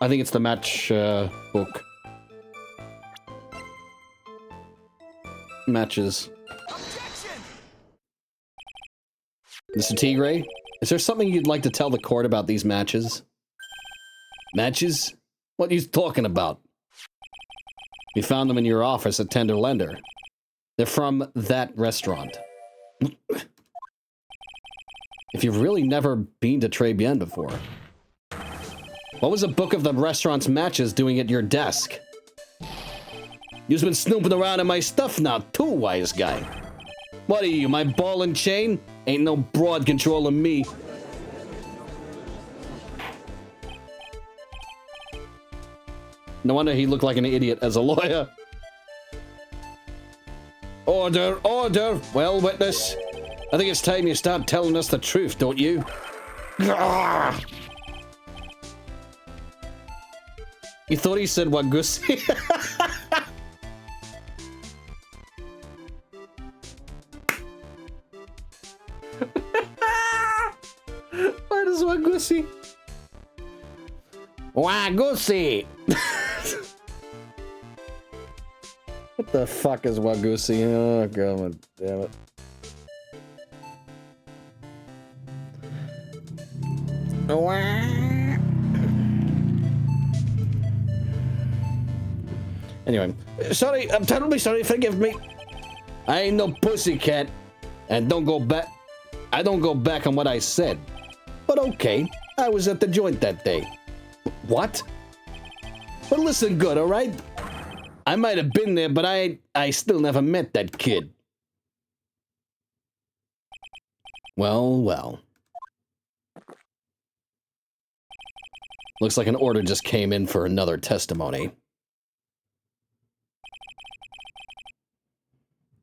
I think it's the match, book. Matches. Objection! Mr. Tigre, is there something you'd like to tell the court about these matches? Matches? What are you talking about? We found them in your office at Tender Lender. They're from that restaurant. If you've really never been to Très Bien before. What was a book of the restaurant's matches doing at your desk? You've been snooping around in my stuff now, too, wise guy. What are you, my ball and chain? Ain't no broad controlling me. No wonder he looked like an idiot as a lawyer. Order, order! Well, witness, I think it's time you start telling us the truth, don't you? You thought he said Wagusi? Why does Wagusi? Wagusi! What the fuck is Wagusi? Oh, God damn it. Anyway, sorry, I'm terribly sorry, forgive me. I ain't no pussycat, and don't go back. I don't go back on what I said. But okay, I was at the joint that day. What? But listen good, all right? I might have been there, but I still never met that kid. Well, well. Looks like an order just came in for another testimony.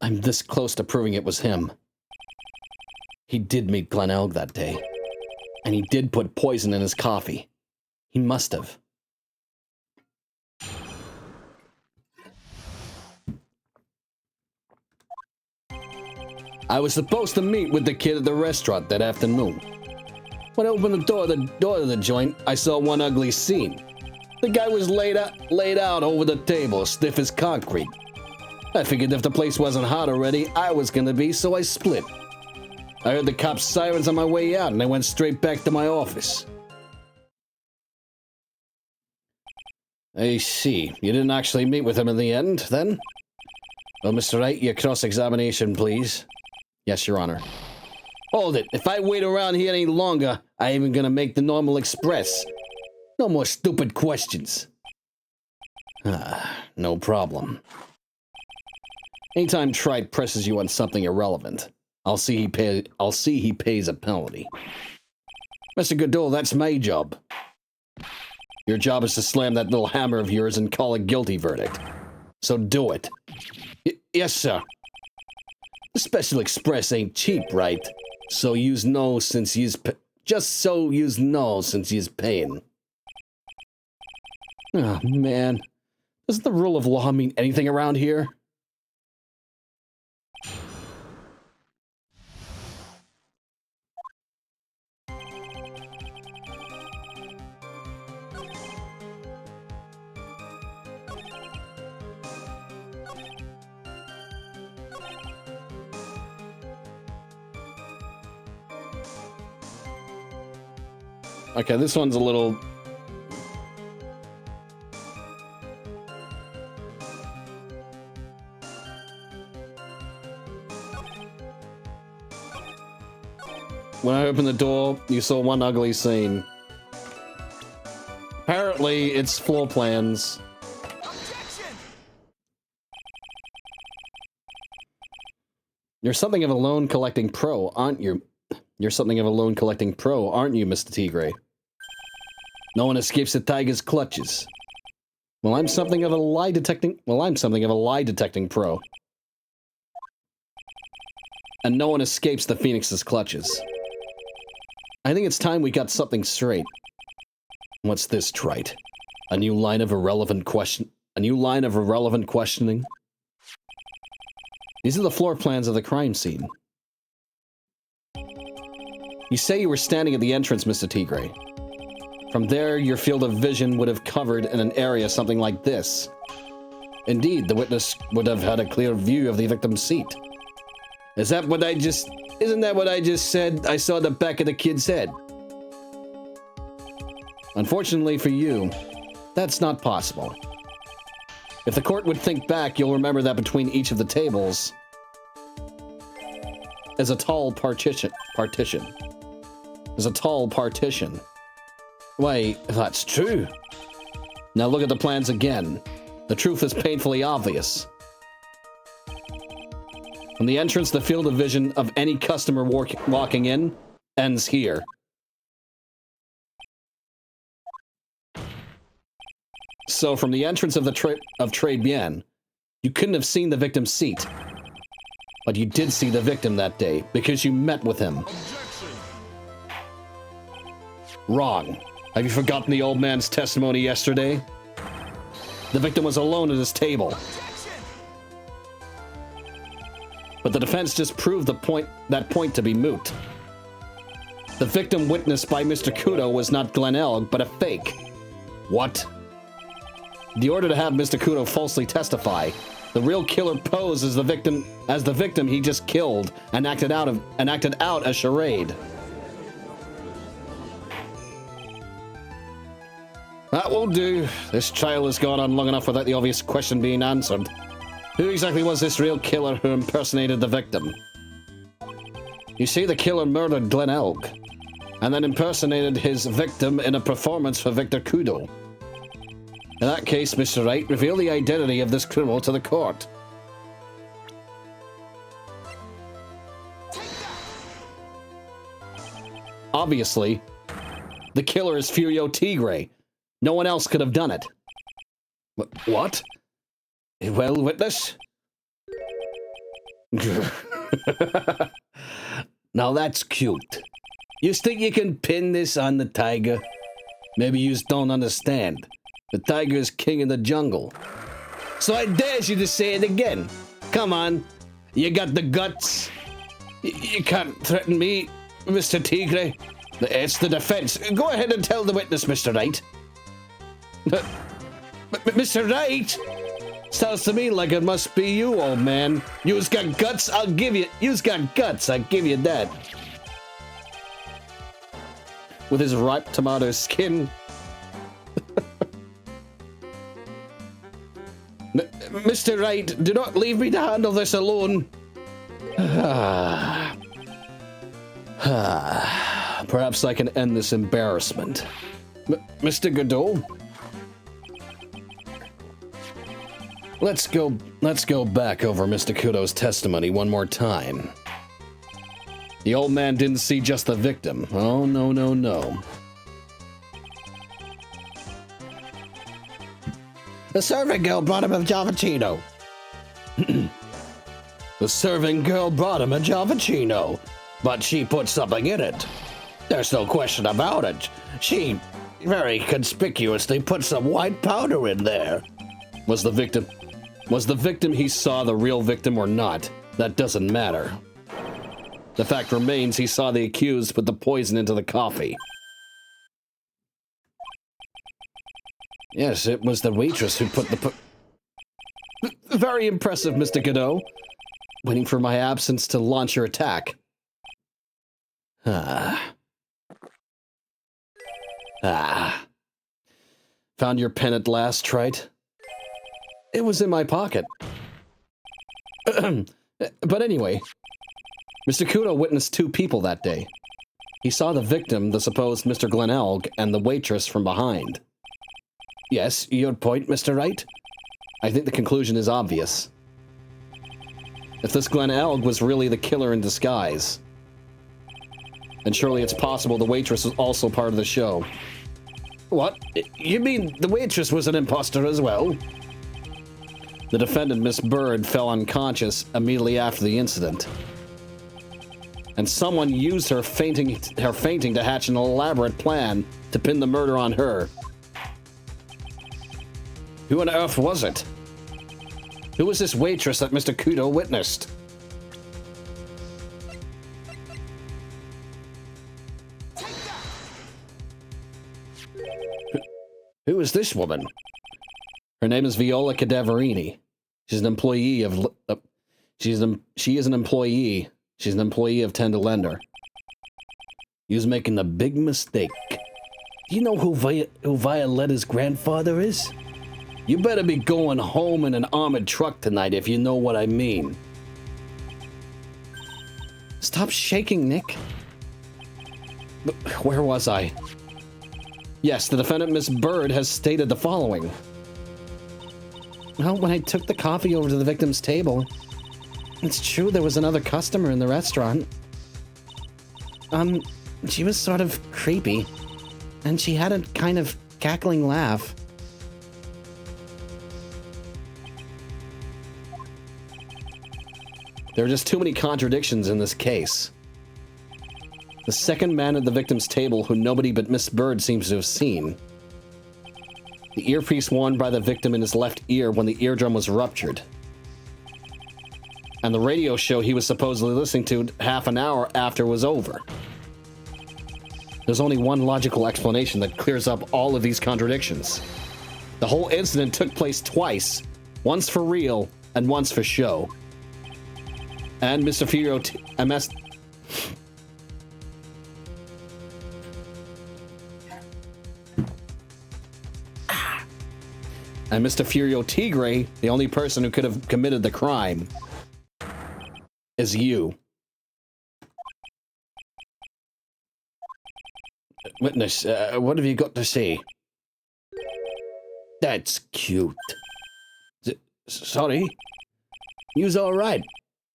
I'm this close to proving it was him. He did meet Glen Elg that day. And he did put poison in his coffee. He must have. I was supposed to meet with the kid at the restaurant that afternoon. When I opened the door to the joint, I saw one ugly scene. The guy was laid out over the table, stiff as concrete. I figured if the place wasn't hot already, I was gonna be, so I split. I heard the cops' sirens on my way out, and I went straight back to my office. I see. You didn't actually meet with him in the end, then? Well, Mr. Wright, your cross-examination, please. Yes, Your Honor. Hold it. If I wait around here any longer, I ain't even gonna make the normal express. No more stupid questions. No problem. Anytime Trilogy presses you on something irrelevant, I'll see he pays a penalty. Mr. Goodall, that's my job. Your job is to slam that little hammer of yours and call a guilty verdict. So do it. Yes, sir. This Special Express ain't cheap, right? So yous know since yous just so yous know since yous paying. Oh man, doesn't the rule of law mean anything around here? Okay, this one's a little... When I opened the door, you saw one ugly scene. Apparently, it's floor plans. Objection! You're something of a loan collecting pro, aren't you? You're something of a loan collecting pro, aren't you, Mr. Tigre? No one escapes the tiger's clutches. Well, I'm something of a lie detecting... Well, I'm something of a lie detecting pro. And no one escapes the Phoenix's clutches. I think it's time we got something straight. What's this, Trite? A new line of irrelevant question... A new line of irrelevant questioning? These are the floor plans of the crime scene. You say you were standing at the entrance, Mr. Tigre. From there, your field of vision would have covered in an area something like this. Indeed, the witness would have had a clear view of the victim's seat. Isn't that what I just said I saw the back of the kid's head? Unfortunately for you, that's not possible. If the court would think back, you'll remember that between each of the tables is a tall partition. There's a tall partition. Wait, that's true. Now look at the plans again. The truth is painfully obvious. From the entrance, the field of vision of any customer walking in ends here. So from the entrance of the Très Bien, you couldn't have seen the victim's seat. But you did see the victim that day, because you met with him. Objection! Wrong. Have you forgotten the old man's testimony yesterday? The victim was alone at his table. Objection! But the defense just proved that point to be moot. The victim witnessed by Mr. Kudo was not Glen Elg, but a fake. What? The order to have Mr. Kudo falsely testify, the real killer posed as the victim he just killed and acted out a charade. That will do. This trial has gone on long enough without the obvious question being answered. Who exactly was this real killer who impersonated the victim? You see, the killer murdered Glen Elg, and then impersonated his victim in a performance for Victor Kudo. In that case, Mr. Wright, reveal the identity of this criminal to the court. Obviously, the killer is Furio Tigre. No one else could have done it. What? Well, witness? Now that's cute. You think you can pin this on the tiger? Maybe you just don't understand. The tiger is king in the jungle. So I dare you to say it again. Come on. You got the guts. You can't threaten me, Mr. Tigre. It's the defense. Go ahead and tell the witness, Mr. Wright. Mr. Wright? Sounds to me like it must be you, old man. You's got guts, I'll give you. You's got guts, I'll give you that. With his ripe tomato skin. Mr. Wright, do not leave me to handle this alone. Perhaps I can end this embarrassment. Mr. Godot? Let's go back over Mr. Kudo's testimony one more time. The old man didn't see just the victim. Oh, no, no, no. The servant girl brought him a Javachino. The serving girl brought him a Javachino, but she put something in it. There's no question about it. She very conspicuously put some white powder in there. Was the victim he saw the real victim or not? That doesn't matter. The fact remains he saw the accused put the poison into the coffee. Yes, it was the waitress who put the Very impressive, Mr. Godot. Waiting for my absence to launch your attack. Found your pen at last, Trite? It was in my pocket. But anyway, Mr. Kudo witnessed two people that day. He saw the victim, the supposed Mr. Glenelg, and the waitress from behind. Yes, your point, Mr. Wright? I think the conclusion is obvious. If this Glenelg was really the killer in disguise, then surely it's possible the waitress was also part of the show. What? You mean the waitress was an imposter as well? The defendant, Miss Bird, fell unconscious immediately after the incident. And someone used her fainting to hatch an elaborate plan to pin the murder on her. Who on earth was it? Who was this waitress that Mr. Kudo witnessed? Who is this woman? Her name is Viola Cadaverini. She's an employee of... she is an employee. She's an employee of Tenderlender. You's making a big mistake. Do you know who Violetta's grandfather is? You better be going home in an armored truck tonight if you know what I mean. Stop shaking, Nick. But where was I? Yes, the defendant, Miss Bird, has stated the following. Well, when I took the coffee over to the victim's table, it's true there was another customer in the restaurant. She was sort of creepy, and she had a kind of cackling laugh. There are just too many contradictions in this case. The second man at the victim's table who nobody but Miss Bird seems to have seen. The earpiece worn by the victim in his left ear when the eardrum was ruptured. And the radio show he was supposedly listening to half an hour after it was over. There's only one logical explanation that clears up all of these contradictions. The whole incident took place twice, once for real and once for show. And Mr. Furio And Mr. Furio Tigre, the only person who could have committed the crime, is you. Witness, what have you got to say? That's cute. Sorry? You's alright.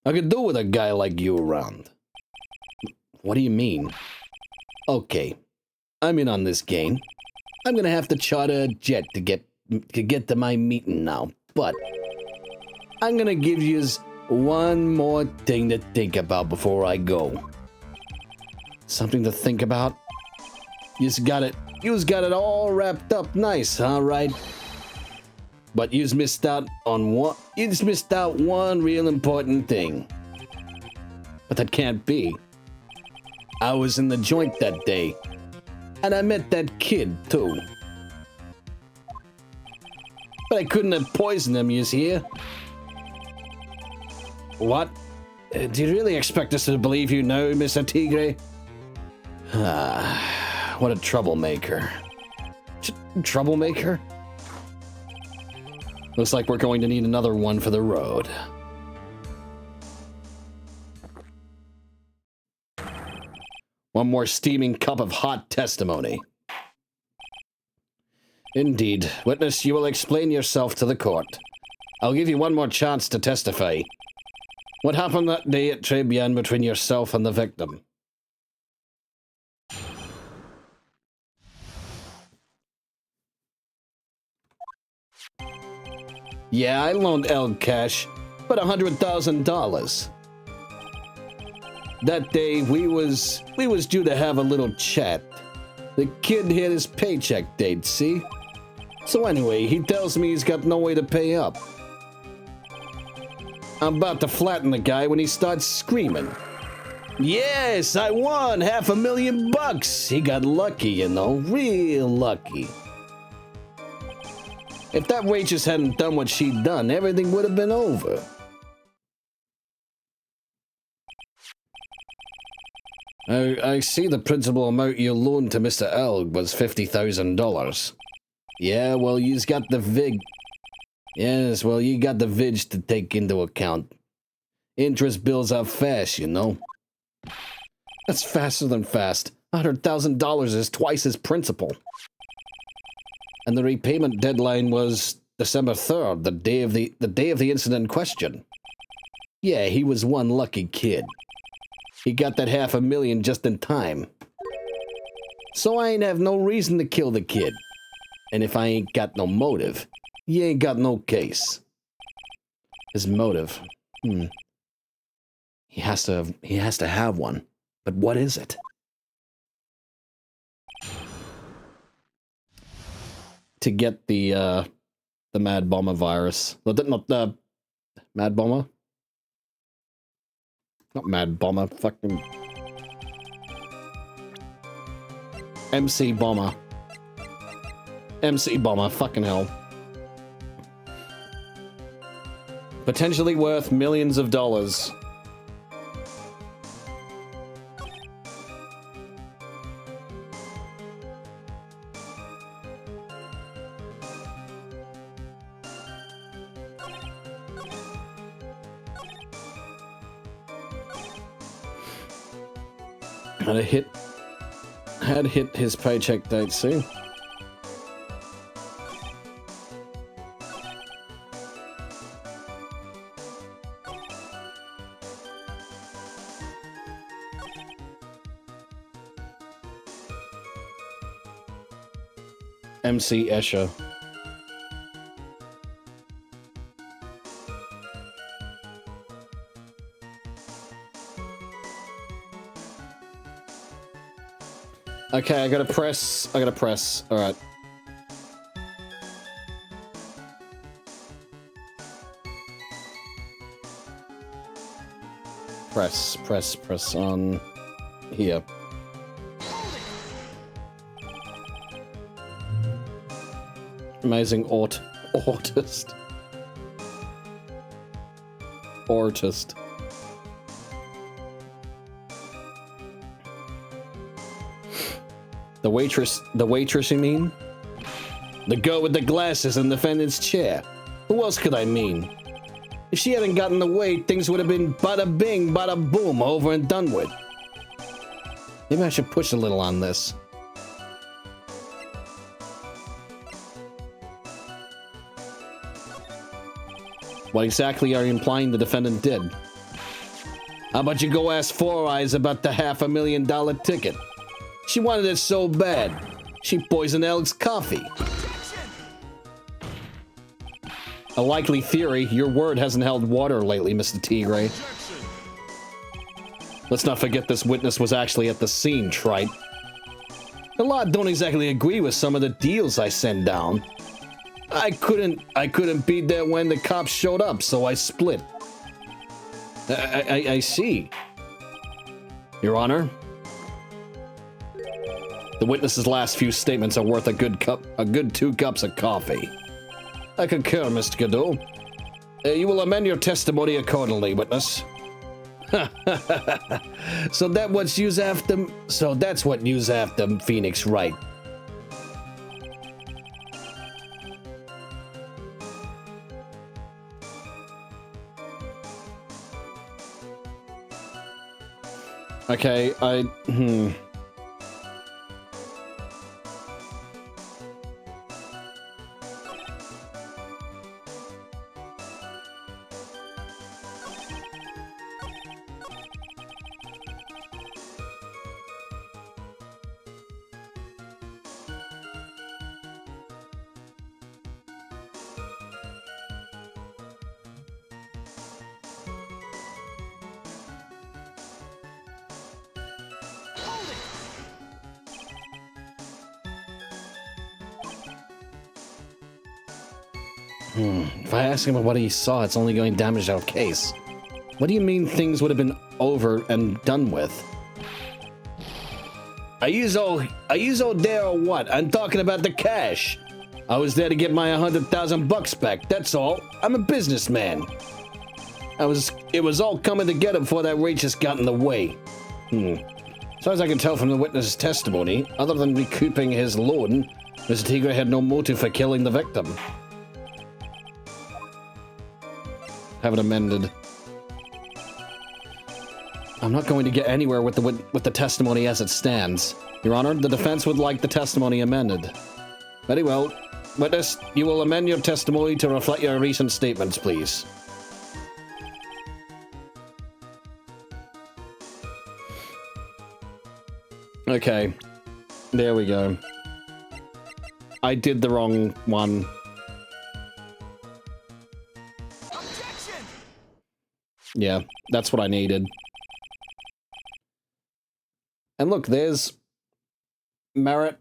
I could do with a guy like you around. What do you mean? Okay, I'm in on this game. I'm gonna have to charter a jet to get to my meeting now, but I'm gonna give yous one more thing to think about before I go. Something to think about? You's got it all wrapped up nice, huh, Wright? But you's missed out one real important thing. But that can't be. I was in the joint that day, and I met that kid, too. But I couldn't have poisoned him, you hear? What? Do you really expect us to believe you now, Mr. Tigre? What a troublemaker. Troublemaker? Looks like we're going to need another one for the road. One more steaming cup of hot testimony. Indeed. Witness, you will explain yourself to the court. I'll give you one more chance to testify. What happened that day at Trebian between yourself and the victim? Yeah, I loaned El cash. but $100,000. That day, we was due to have a little chat. The kid hit his paycheck date, see? So anyway, he tells me he's got no way to pay up. I'm about to flatten the guy when he starts screaming. Yes, I won $500,000. He got lucky, you know, real lucky. If that waitress hadn't done what she'd done, everything would have been over. I see the principal amount you loaned to Mr. Elg was $50,000. Yeah, well, you's got the vig. Yes, well, you got the vig to take into account. Interest bills are fast, you know. That's faster than fast. $100,000 is twice his principal. And the repayment deadline was December 3rd, the day of the incident in question. Yeah, he was one lucky kid. He got that $500,000 just in time. So I ain't have no reason to kill the kid. And if I ain't got no motive, you ain't got no case. His motive. He has to have one. But what is it? To get the Mad Bomber virus. Not the Mad Bomber? Not Mad Bomber, fucking MC Bomber. MC Bomber, fucking hell. Potentially worth millions of dollars. Had hit his paycheck date soon. MC Escher. Okay, I gotta press. Alright. Press on here. Amazing artist. The waitress, you mean? The girl with the glasses in the defendant's chair. Who else could I mean? If she hadn't gotten away, things would have been bada bing, bada boom, over and done with. Maybe I should push a little on this. What exactly are you implying the defendant did? How about you go ask Four Eyes about the $500,000 ticket? She wanted it so bad, she poisoned Elg's coffee. A likely theory, your word hasn't held water lately, Mr. Tigre. Let's not forget this witness was actually at the scene, trite. A lot don't exactly agree with some of the deals I sent down. I couldn't be there when the cops showed up, so I split. I see. Your Honor? The witness's last few statements are worth a good 2 cups of coffee. I concur, Mr. Godot. You will amend your testimony accordingly, witness. So that's what yous after Phoenix Wright. Okay, If I ask him what he saw, it's only going to damage our case. What do you mean things would have been over and done with? Are you all there or what? I'm talking about the cash. I was there to get my 100,000 bucks back, that's all. I'm a businessman. It was all coming together before that Wright just got in the way. As far as I can tell from the witness's testimony, other than recouping his loan, Mr. Tigre had no motive for killing the victim. Have it amended. I'm not going to get anywhere with the testimony as it stands. Your Honor, the defense would like the testimony amended. Very well. Witness, you will amend your testimony to reflect your recent statements, please. Okay. There we go. I did the wrong one. Objection! Yeah, that's what I needed. And look, there's Merritt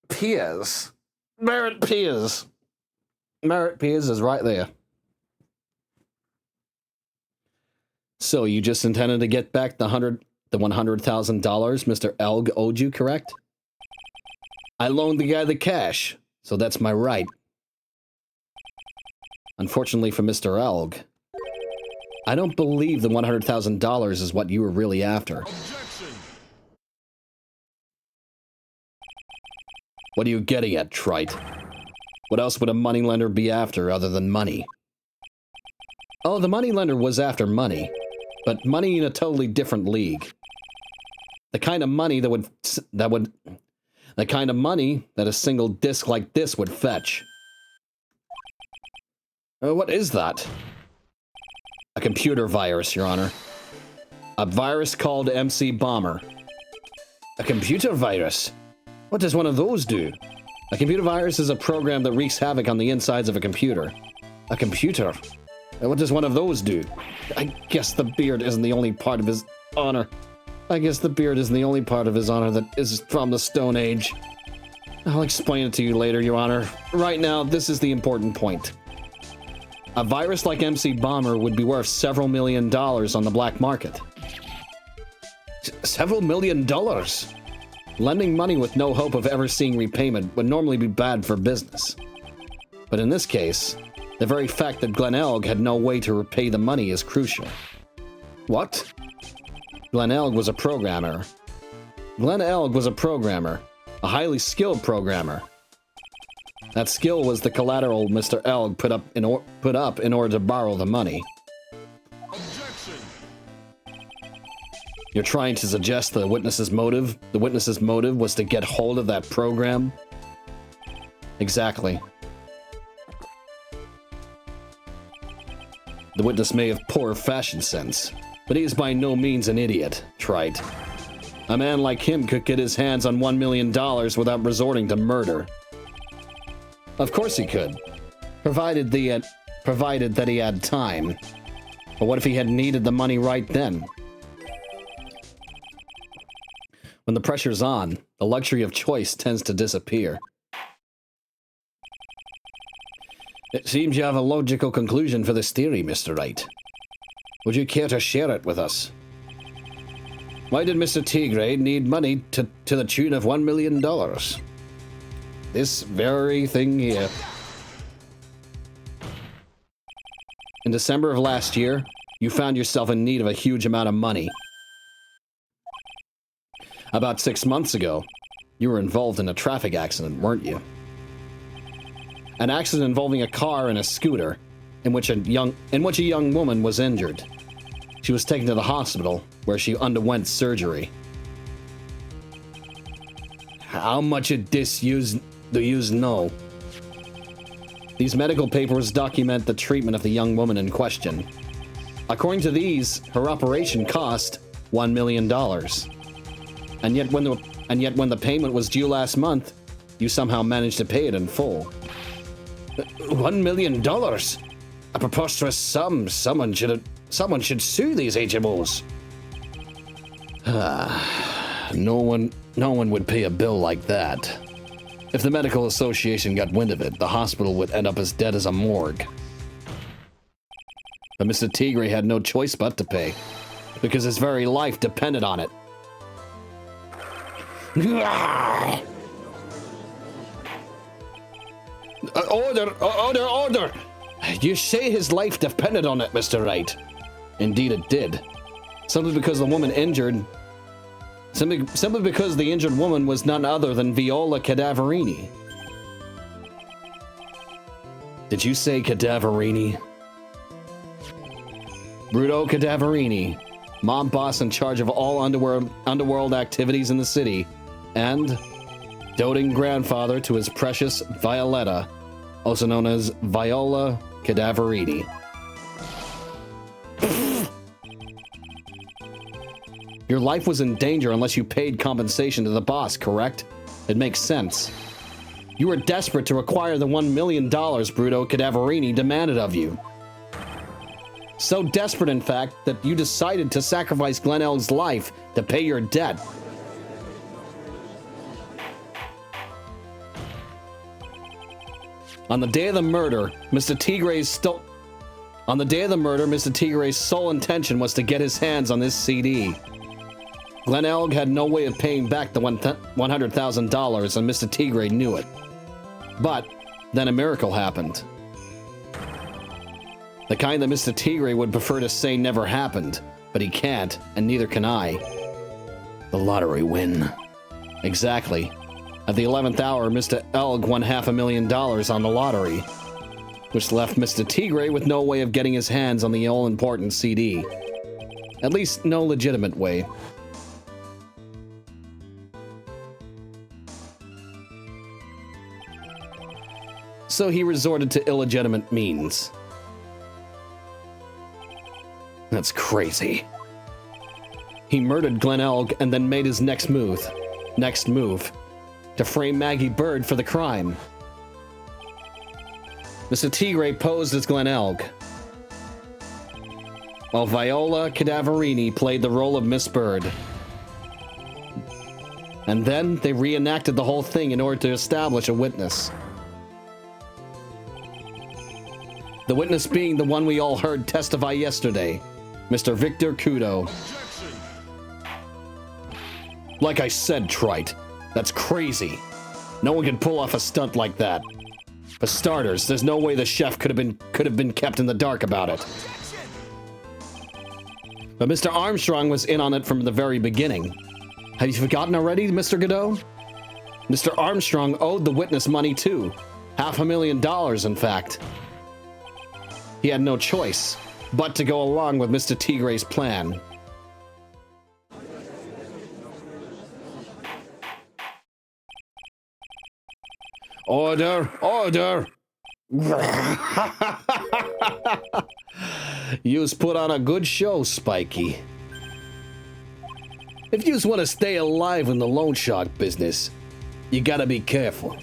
Piers. Merritt Piers. Merritt Piers is right there. So you just intended to get back the $100,000 Mr. Elg owed you, correct? I loaned the guy the cash, so that's my right. Unfortunately for Mr. Elg, I don't believe the $100,000 is what you were really after. Objection! What are you getting at, Trite? What else would a moneylender be after other than money? Oh, the moneylender was after money, but money in a totally different league. The kind of money that a single disc like this would fetch. What is that? A computer virus, Your Honor. A virus called MC Bomber. A computer virus? What does one of those do? A computer virus is a program that wreaks havoc on the insides of a computer. A computer? What does one of those do? I guess the beard isn't the only part of his honor. That is from the Stone Age. I'll explain it to you later, Your Honor. Right now, this is the important point. A virus like MC Bomber would be worth several $1 million on the black market. Several $1 million? Lending money with no hope of ever seeing repayment would normally be bad for business. But in this case, the very fact that Glenn Elg had no way to repay the money is crucial. What? Glenn Elg was a programmer. A highly skilled programmer. That skill was the collateral Mr. Elg put up in order to borrow the money. Objection! You're trying to suggest the witness's motive was to get hold of that program? Exactly. The witness may have poor fashion sense, but he is by no means an idiot, Trite. A man like him could get his hands on $1 million without resorting to murder. Of course he could, provided that he had time. But what if he had needed the money right then? When the pressure's on, the luxury of choice tends to disappear. It seems you have a logical conclusion for this theory, Mr. Wright. Would you care to share it with us? Why did Mr. Tigre need money to the tune of $1 million? This very thing here. In December of last year, you found yourself in need of a huge amount of money. About 6 months ago, you were involved in a traffic accident, weren't you? An accident involving a car and a scooter, in which a young woman was injured. She was taken to the hospital, where she underwent surgery. How much of this do you know? These medical papers document the treatment of the young woman in question. According to these, her operation cost $1 million. And yet when the payment was due last month, you somehow managed to pay it in full. $1 million? A preposterous sum. Someone should sue these HMOs. No one would pay a bill like that. If the medical association got wind of it, the hospital would end up as dead as a morgue. But Mr. Tigre had no choice but to pay, because his very life depended on it. Order! You say his life depended on it, Mr. Wright. Indeed it did. Simply because the woman injured... Simply because the injured woman was none other than Viola Cadaverini. Did you say Cadaverini? Bruto Cadaverini, mob boss in charge of all underworld activities in the city, and doting grandfather to his precious Violetta, also known as Viola Cadaverini. Your life was in danger unless you paid compensation to the boss, correct? It makes sense. You were desperate to acquire the $1 million Bruto Cadaverini demanded of you. So desperate, in fact, that you decided to sacrifice Glenelg's life to pay your debt. On the day of the murder, Mr. Tigre's sole intention was to get his hands on this CD. Glenelg had no way of paying back the $100,000, and Mr. Tigre knew it. But then a miracle happened. The kind that Mr. Tigre would prefer to say never happened, but he can't, and neither can I. The lottery win. Exactly. At the 11th hour, Mr. Elg won $500,000 on the lottery, which left Mr. Tigre with no way of getting his hands on the all-important CD. At least, no legitimate way. So he resorted to illegitimate means. That's crazy. He murdered Glenelg and then made his next move, to frame Maggie Bird for the crime. Mr. Tigre posed as Glenelg, while Viola Cadaverini played the role of Miss Bird. And then they reenacted the whole thing in order to establish a witness. The witness being the one we all heard testify yesterday, Mr. Victor Kudo. Like I said, Trite, that's crazy. No one can pull off a stunt like that. For starters, there's no way the chef could have been kept in the dark about it. But Mr. Armstrong was in on it from the very beginning. Have you forgotten already, Mr. Godot? Mr. Armstrong owed the witness money too. $500,000, in fact. He had no choice but to go along with Mr. Tigre's plan. Order! Order! You's put on a good show, Spiky. If yous want to stay alive in the loan shark business, you gotta be careful.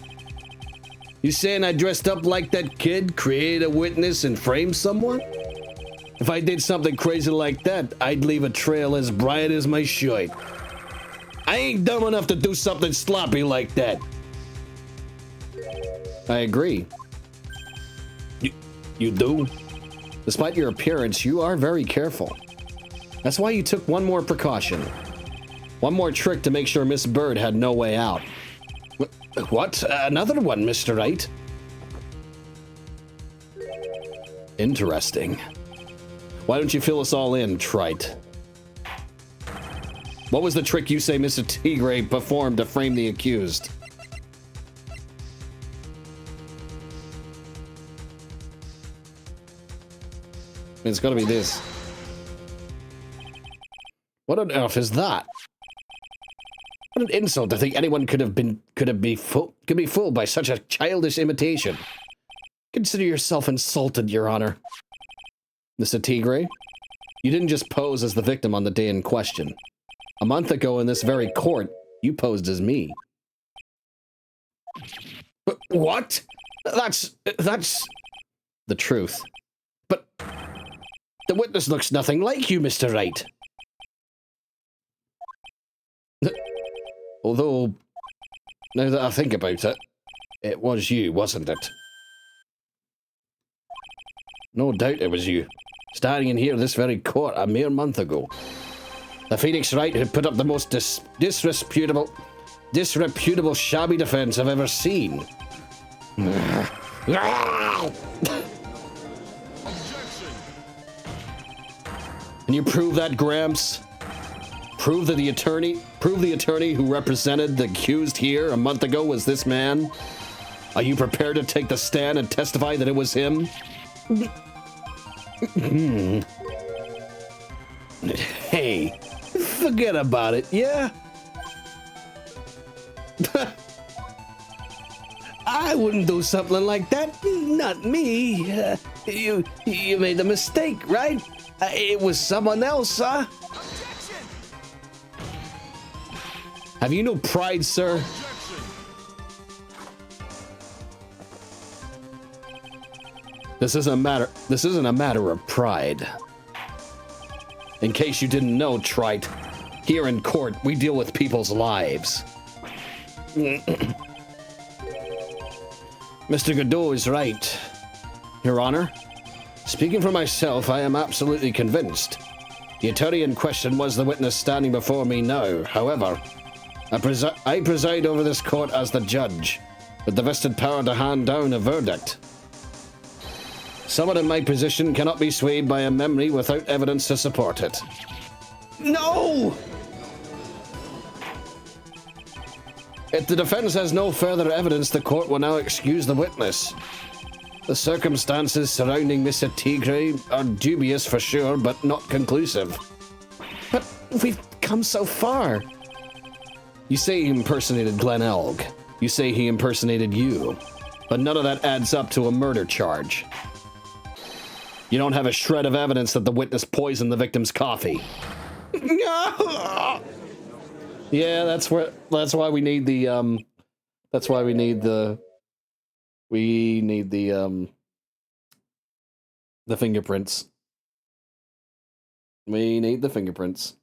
You saying I dressed up like that kid, created a witness, and framed someone? If I did something crazy like that, I'd leave a trail as bright as my shirt. I ain't dumb enough to do something sloppy like that. I agree. You do? Despite your appearance, you are very careful. That's why you took one more precaution. One more trick to make sure Miss Bird had no way out. What? Another one, Mr. Wright? Interesting. Why don't you fill us all in, Trite? What was the trick you say Mr. Tigre performed to frame the accused? It's gotta be this. What on earth is that? What an insult to think anyone could be fooled by such a childish imitation. Consider yourself insulted, Your Honor. Mr. Tigre, you didn't just pose as the victim on the day in question. A month ago in this very court, you posed as me. But what? That's the truth. But the witness looks nothing like you, Mr. Wright. Although, now that I think about it, It was you, wasn't it? No doubt it was you. Standing in here this very court a mere month ago. The Phoenix Wright who put up the most disreputable shabby defense I've ever seen. Can you prove that, Gramps? Prove the attorney who represented the accused here a month ago was this man? Are you prepared to take the stand and testify that it was him? Hey, forget about it, yeah? I wouldn't do something like that. Not me. You made a mistake, right? It was someone else, huh? Objection! Have you no pride, sir? This isn't a matter of pride. In case you didn't know, Trite, here in court, we deal with people's lives. Mr. Godot is right, Your Honor. Speaking for myself, I am absolutely convinced. The attorney in question was the witness standing before me now. However, I preside over this court as the judge, with the vested power to hand down a verdict. Someone in my position cannot be swayed by a memory without evidence to support it. No! If the defense has no further evidence, the court will now excuse the witness. The circumstances surrounding Mr. Tigre are dubious for sure, but not conclusive. But we've come so far. You say he impersonated Glen Elg. You say he impersonated you. But none of that adds up to a murder charge. You don't have a shred of evidence that the witness poisoned the victim's coffee. Yeah, that's why we need the fingerprints. We need the fingerprints.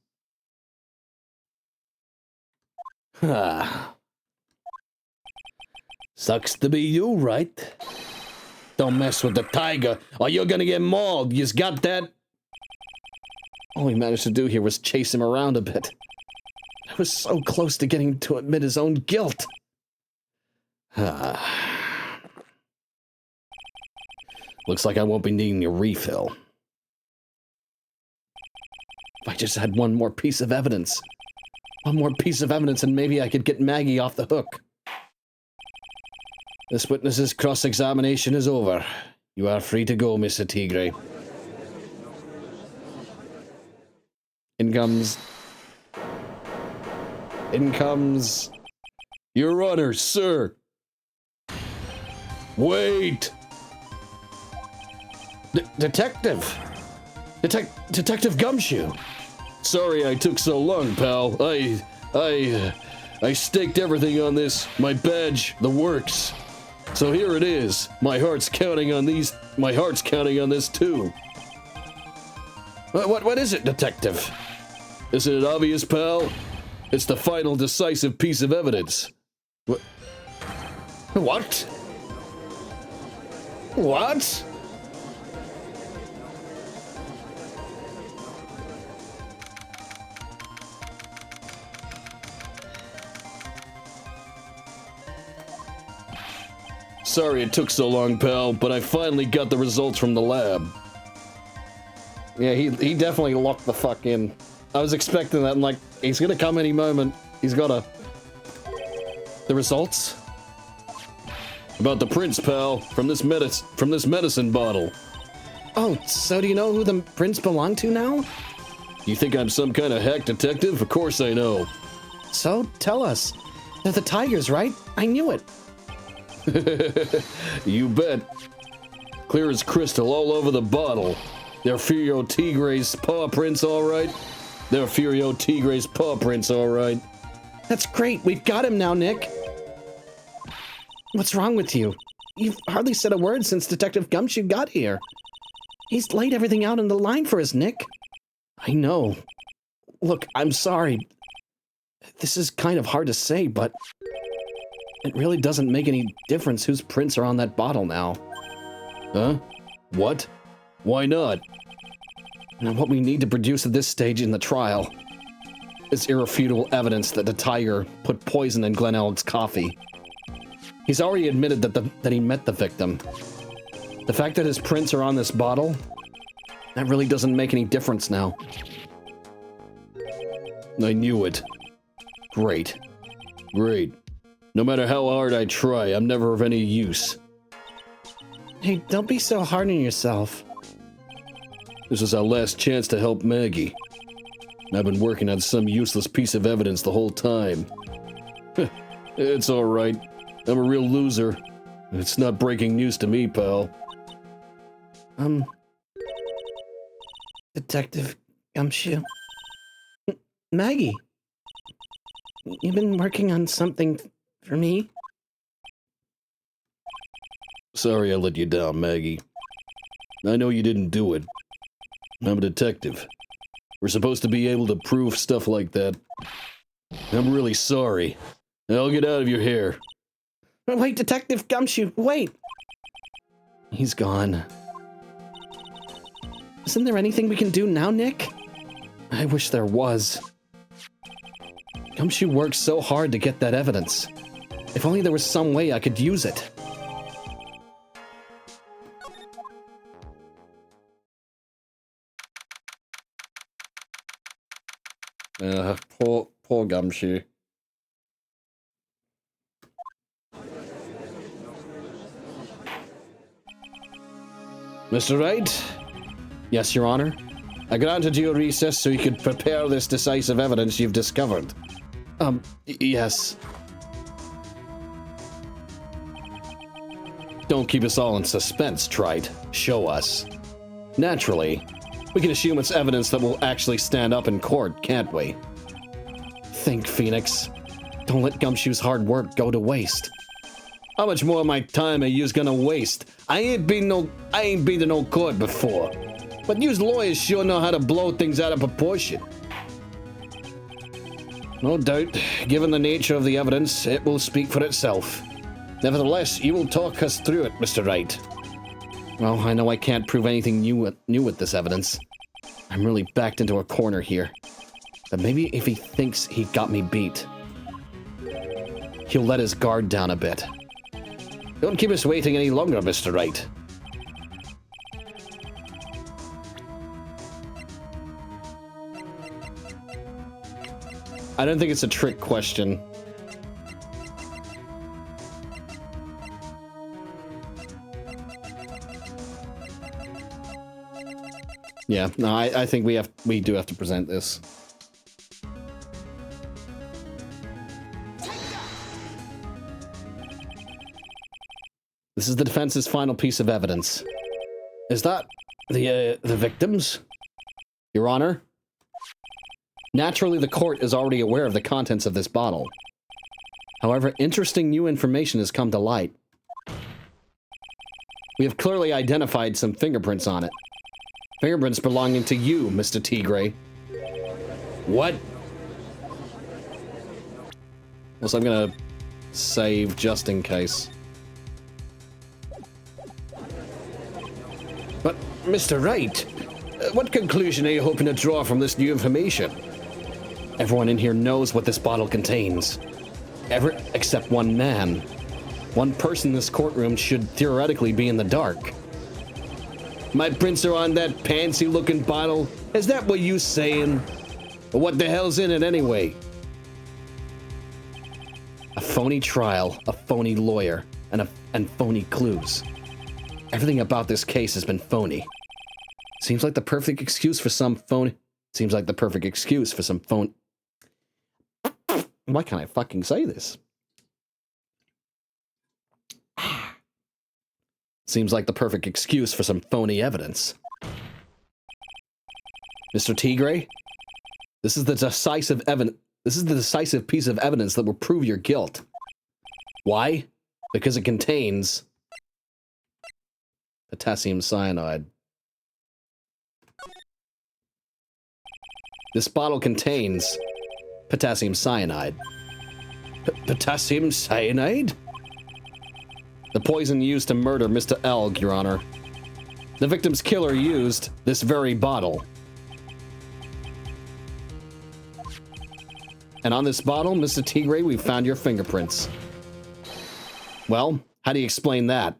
Sucks to be you, right? Don't mess with the tiger, or you're gonna get mauled. You got that? All he managed to do here was chase him around a bit. I was so close to getting him to admit his own guilt. Looks like I won't be needing a refill. If I just had one more piece of evidence. One more piece of evidence and maybe I could get Maggie off the hook. This witness's cross-examination is over. You are free to go, Mr. Tigre. In comes... Your Honor, sir. Wait! Detective Gumshoe. Sorry I took so long, pal. I staked everything on this. My badge, the works. So here it is. My heart's counting on this too. What is it, Detective? Isn't it obvious, pal? It's the final decisive piece of evidence. What? What? Sorry it took so long, pal, but I finally got the results from the lab. Yeah, he definitely locked the fuck in. I was expecting that. I'm like, he's gonna come any moment. He's gotta... The results? About the prints, pal, from this medicine bottle. Oh, so do you know who the prints belong to now? You think I'm some kind of hack detective? Of course I know. So, tell us. They're the tigers, right? I knew it. You bet. Clear as crystal all over the bottle. They're Furio Tigre's paw prints, all right? They're Furio Tigre's paw prints, all right? That's great. We've got him now, Nick. What's wrong with you? You've hardly said a word since Detective Gumshoe got here. He's laid everything out on the line for us, Nick. I know. Look, I'm sorry. This is kind of hard to say, but It really doesn't make any difference whose prints are on that bottle now. Huh? What? Why not? And what we need to produce at this stage in the trial is irrefutable evidence that the tiger put poison in Glen Elg's coffee. He's already admitted that he met the victim. The fact that his prints are on this bottle, that really doesn't make any difference now. I knew it. Great. Great. No matter how hard I try, I'm never of any use. Hey, don't be so hard on yourself. This is our last chance to help Maggie. I've been working on some useless piece of evidence the whole time. It's alright. I'm a real loser. It's not breaking news to me, pal. Detective Gumshoe. Maggie. You've been working on something for me? Sorry I let you down, Maggie. I know you didn't do it. I'm a detective. We're supposed to be able to prove stuff like that. I'm really sorry. I'll get out of your hair. Wait, Detective Gumshoe, wait! He's gone. Isn't there anything we can do now, Nick? I wish there was. Gumshoe worked so hard to get that evidence. If only there was some way I could use it. Poor Gumshoe. Mr. Wright? Yes, Your Honor. I granted you a recess so you could prepare this decisive evidence you've discovered. Yes. Don't keep us all in suspense, Trilogy. Show us. Naturally, we can assume it's evidence that will actually stand up in court, can't we? Think, Phoenix. Don't let Gumshoe's hard work go to waste. How much more of my time are yous gonna waste? I ain't been to no court before. But yous lawyers sure know how to blow things out of proportion. No doubt, given the nature of the evidence, it will speak for itself. Nevertheless, you will talk us through it, Mr. Wright. Well, I know I can't prove anything new with this evidence. I'm really backed into a corner here. But maybe if he thinks he got me beat, he'll let his guard down a bit. Don't keep us waiting any longer, Mr. Wright. I don't think it's a trick question. Yeah, no, I think we do have to present this. This is the defense's final piece of evidence. Is that the victims? Your Honor? Naturally, the court is already aware of the contents of this bottle. However, interesting new information has come to light. We have clearly identified some fingerprints on it. Fingerprints belonging to you, Mr. Tigre. What? Well, so I'm gonna save just in case. But, Mr. Wright, what conclusion are you hoping to draw from this new information? Everyone in here knows what this bottle contains. Except one man. One person in this courtroom should theoretically be in the dark. My prints are on that pantsy-looking bottle? Is that what you saying? But what the hell's in it anyway? A phony trial, a phony lawyer, and phony clues. Everything about this case has been phony. Seems like the perfect excuse for some phony... Seems like the perfect excuse for some phone... Why can't I fucking say this? Seems like the perfect excuse for some phony evidence. Mr. Tigre, this is the decisive piece of evidence that will prove your guilt. Why? Because it contains potassium cyanide. This bottle contains potassium cyanide. Potassium cyanide? The poison used to murder Mr. Elg, Your Honor. The victim's killer used this very bottle. And on this bottle, Mr. Tigre, we found your fingerprints. Well, how do you explain that?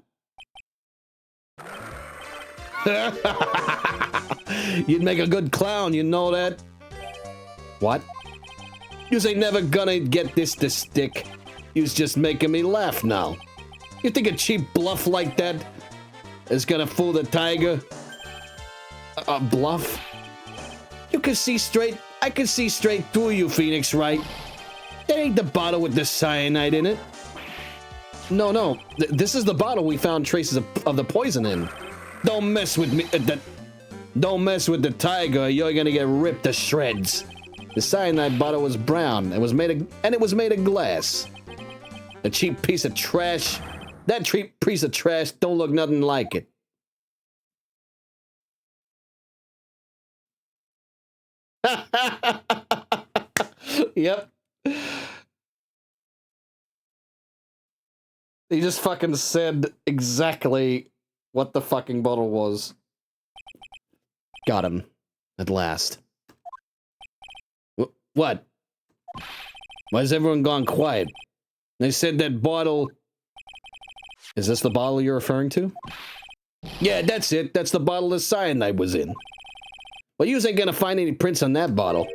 You'd make a good clown, you know that? What? Yous ain't never gonna get this to stick. Yous just making me laugh now. You think a cheap bluff like that is gonna fool the tiger? A bluff? You can see straight. I can see straight through you, Phoenix, right? That ain't the bottle with the cyanide in it. No. This is the bottle we found traces of the poison in. Don't mess with me. Don't mess with the tiger, or you're gonna get ripped to shreds. The cyanide bottle was brown. It was made of glass. A cheap piece of trash. That cheap piece of trash don't look nothing like it. Yep. He just fucking said exactly what the fucking bottle was. Got him. At last. What? Why has everyone gone quiet? They said that bottle... Is this the bottle you're referring to? Yeah, that's it. That's the bottle the cyanide was in. Well, you ain't gonna find any prints on that bottle.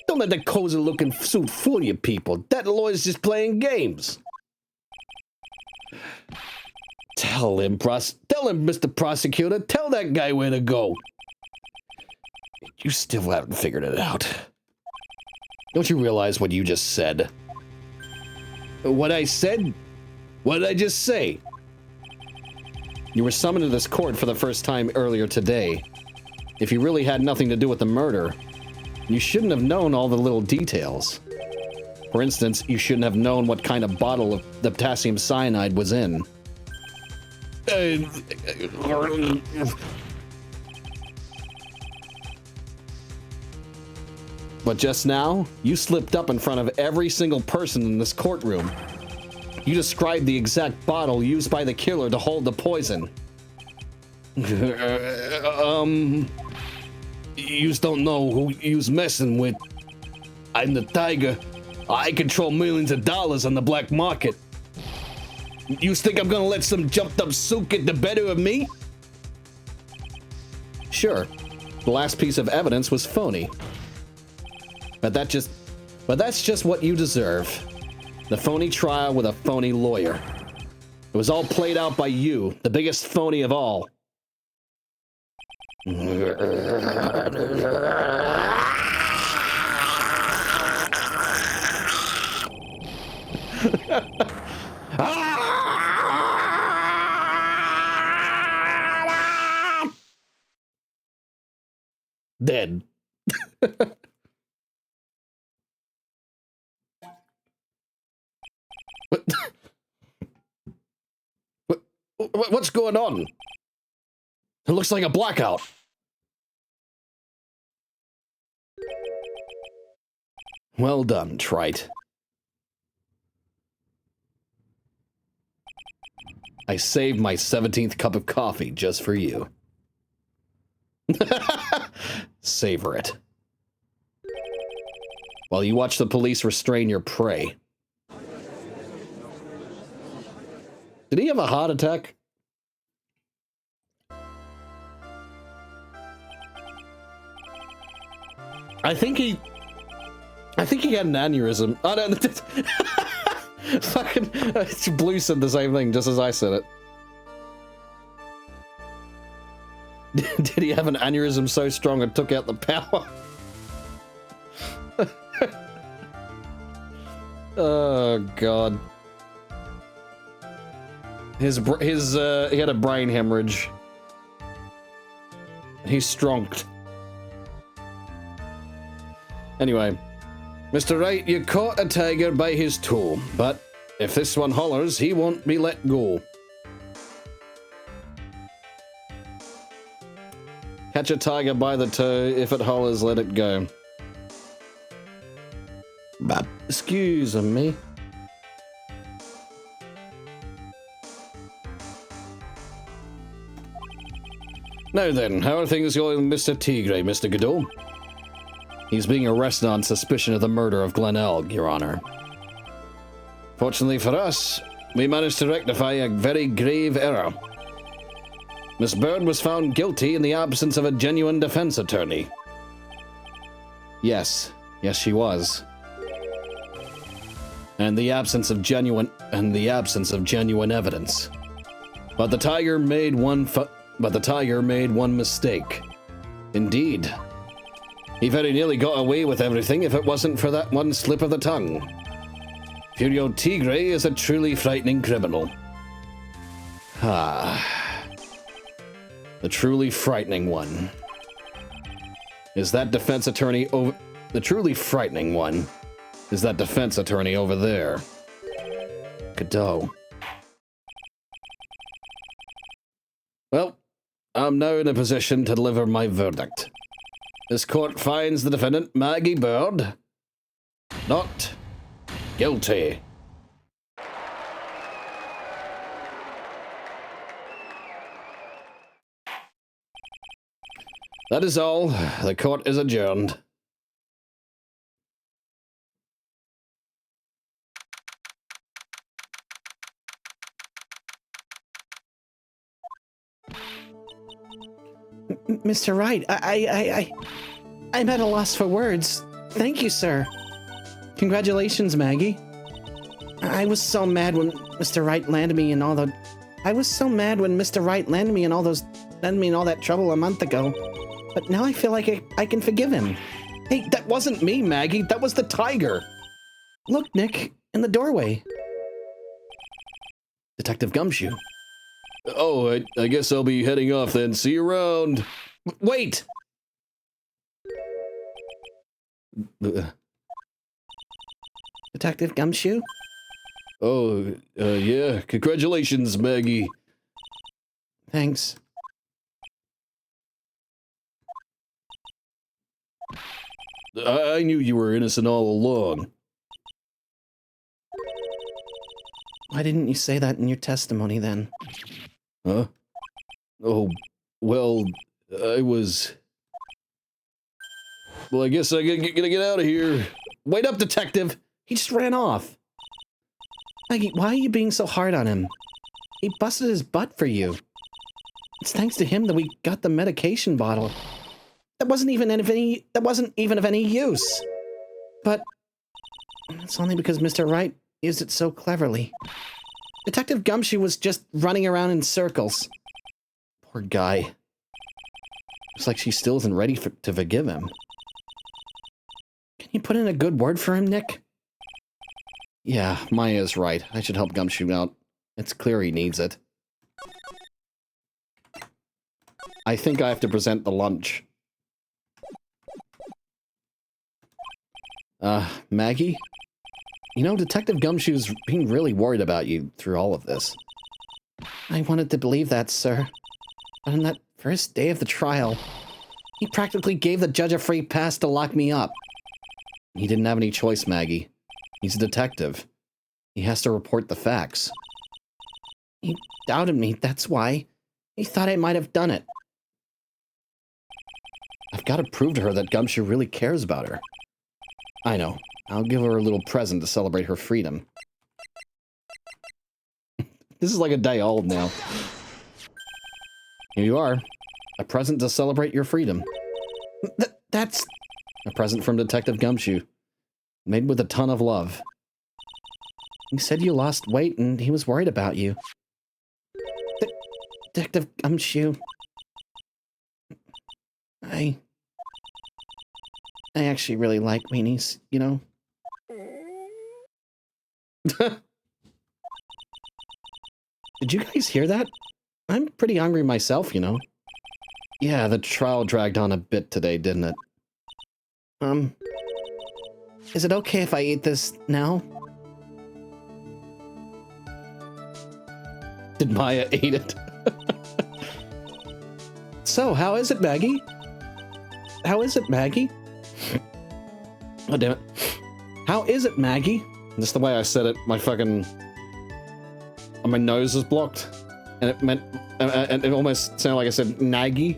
Don't let that cozy-looking suit fool you people. That lawyer's just playing games. Tell him, Mr. Prosecutor. Tell that guy where to go. You still haven't figured it out. Don't you realize what you just said? What I said? What did I just say? You were summoned to this court for the first time earlier today. If you really had nothing to do with the murder, you shouldn't have known all the little details. For instance, you shouldn't have known what kind of bottle of the potassium cyanide was in. But just now, you slipped up in front of every single person in this courtroom. You described the exact bottle used by the killer to hold the poison. Yous don't know who yous messing with. I'm the tiger. I control millions of dollars on the black market. You think I'm gonna let some jumped-up sook get the better of me? Sure, the last piece of evidence was phony. But that's just what you deserve. The phony trial with a phony lawyer. It was all played out by you, the biggest phony of all. Dead. What's going on? It looks like a blackout. Well done, Wright. I saved my 17th cup of coffee just for you. Savor it. While you watch the police restrain your prey. Did he have a heart attack? I think he had an aneurysm. Oh no, fucking Blue said the same thing just as I said it. Did he have an aneurysm so strong it took out the power? Oh god. He had a brain hemorrhage. He's strunked. Anyway, Mr. Wright, you caught a tiger by his toe, but if this one hollers, he won't be let go. Catch a tiger by the toe, if it hollers, let it go. But, excuse me. Now then, how are things going with Mr. Tigre, Mr. Godot? He's being arrested on suspicion of the murder of Glenelg, Your Honor. Fortunately for us, we managed to rectify a very grave error. Miss Bird was found guilty in the absence of a genuine defense attorney. Yes, she was. And the absence of genuine evidence. But the tiger made one mistake. Indeed. He very nearly got away with everything if it wasn't for that one slip of the tongue. Furio Tigre is a truly frightening criminal. The truly frightening one. Is that defense attorney over... The truly frightening one is that defense attorney over there. Godot. Well, I'm now in a position to deliver my verdict. This court finds the defendant, Maggie Bird, not guilty. That is all. The court is adjourned. Mr. Wright, I'm at a loss for words. Thank you, sir. Congratulations, Maggie. I was so mad when Mr. Wright landed me in all the... landed me in all that trouble a month ago. But now I feel like I can forgive him. Hey, that wasn't me, Maggie. That was the tiger. Look, Nick, in the doorway. Detective Gumshoe. Oh, I guess I'll be heading off then. See you around. Wait! Detective Gumshoe? Oh, yeah. Congratulations, Maggie. Thanks. I knew you were innocent all along. Why didn't you say that in your testimony, then? Huh? Oh, well, I was... Well, I guess I gotta get out of here. Wait up, detective! He just ran off. Maggie, why are you being so hard on him? He busted his butt for you. It's thanks to him that we got the medication bottle. That wasn't even of any use. But it's only because Mr. Wright used it so cleverly. Detective Gumshoe was just running around in circles. Poor guy. Looks like she still isn't ready to forgive him. Can you put in a good word for him, Nick? Yeah, Maya's right. I should help Gumshoe out. It's clear he needs it. I think I have to present the lunch. Maggie? You know, Detective Gumshoe's being really worried about you through all of this. I wanted to believe that, sir. But on that first day of the trial, he practically gave the judge a free pass to lock me up. He didn't have any choice, Maggie. He's a detective. He has to report the facts. He doubted me, that's why. He thought I might have done it. I've got to prove to her that Gumshoe really cares about her. I know. I'll give her a little present to celebrate her freedom. This is like a day old now. Here you are. A present to celebrate your freedom. That's... A present from Detective Gumshoe. Made with a ton of love. He said you lost weight and he was worried about you. Detective Gumshoe. I actually really like weenies, you know? Did you guys hear that? I'm pretty hungry myself, you know. Yeah, the trial dragged on a bit today, didn't it? Is it okay if I eat this now? Did Maya eat it? So, how is it, Maggie? How is it, Maggie? Oh, damn it. How is it, Maggie? Just the way I said it, my fucking... My nose was blocked. And it meant And it almost sounded like I said Naggy.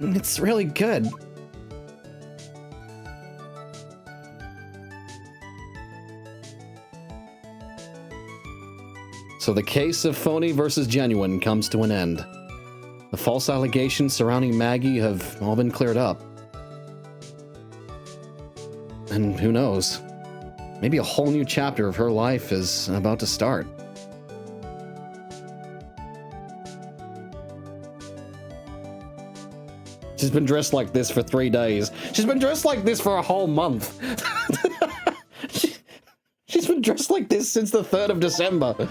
It's really good. So the case of phony versus genuine comes to an end. The false allegations surrounding Maggie have all been cleared up. And who knows? Maybe a whole new chapter of her life is about to start. She's been dressed like this for 3 days. She's been dressed like this for a whole month. She's been dressed like this since the 3rd of December.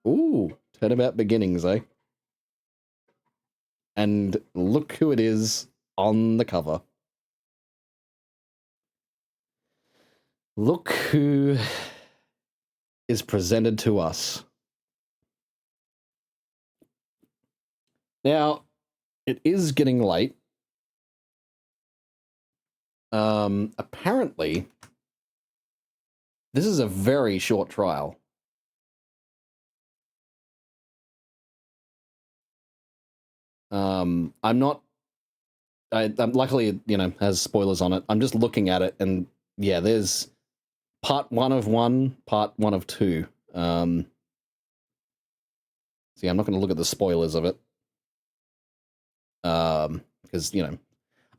Ooh, Turnabout Beginnings, eh? And look who it is on the cover. Look who is presented to us. Now, it is getting late. Apparently, this is a very short trial. I'm luckily, you know, has spoilers on it. I'm just looking at it, and yeah, there's part 1 of 1, part 1 of 2. See, I'm not going to look at the spoilers of it. Because, you know,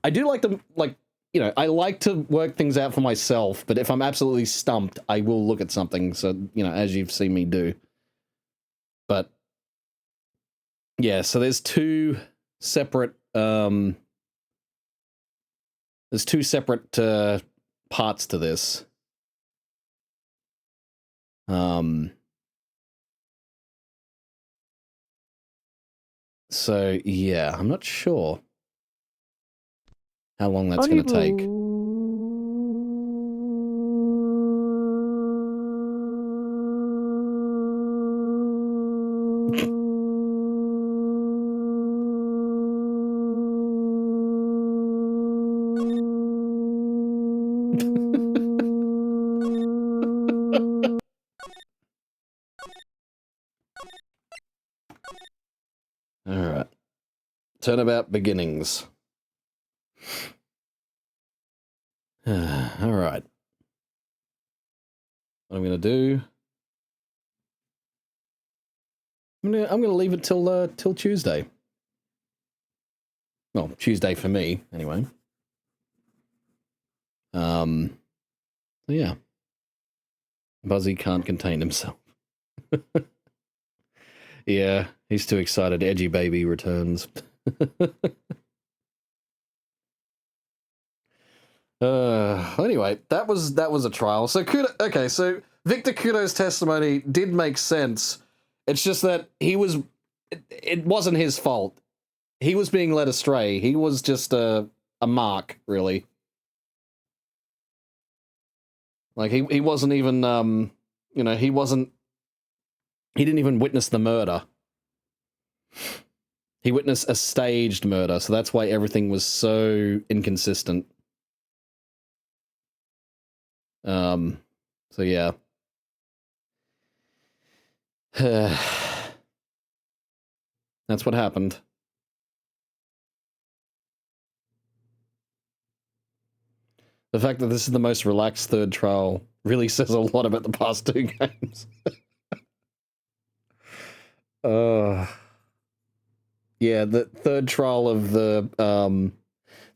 I do like to, like, you know, I like to work things out for myself, but if I'm absolutely stumped, I will look at something, so, you know, as you've seen me do. But, yeah, so there's two separate, parts to this. So, yeah, I'm not sure how long that's going to take. All right. Turnabout Beginnings. All right. What I'm going to do... I'm gonna leave it till Tuesday. Well, Tuesday for me, anyway. So yeah. Buzzy can't contain himself. Yeah, he's too excited. Edgy Baby returns. Anyway, that was a trial. So okay, so Victor Kudo's testimony did make sense. It's just that it wasn't his fault. He was being led astray. He was just a mark, really. Like he wasn't even you know, he didn't even witness the murder. He witnessed a staged murder, so that's why everything was so inconsistent. So yeah. That's what happened. The fact that this is the most relaxed third trial really says a lot about the past 2 games. Yeah, the third trial of the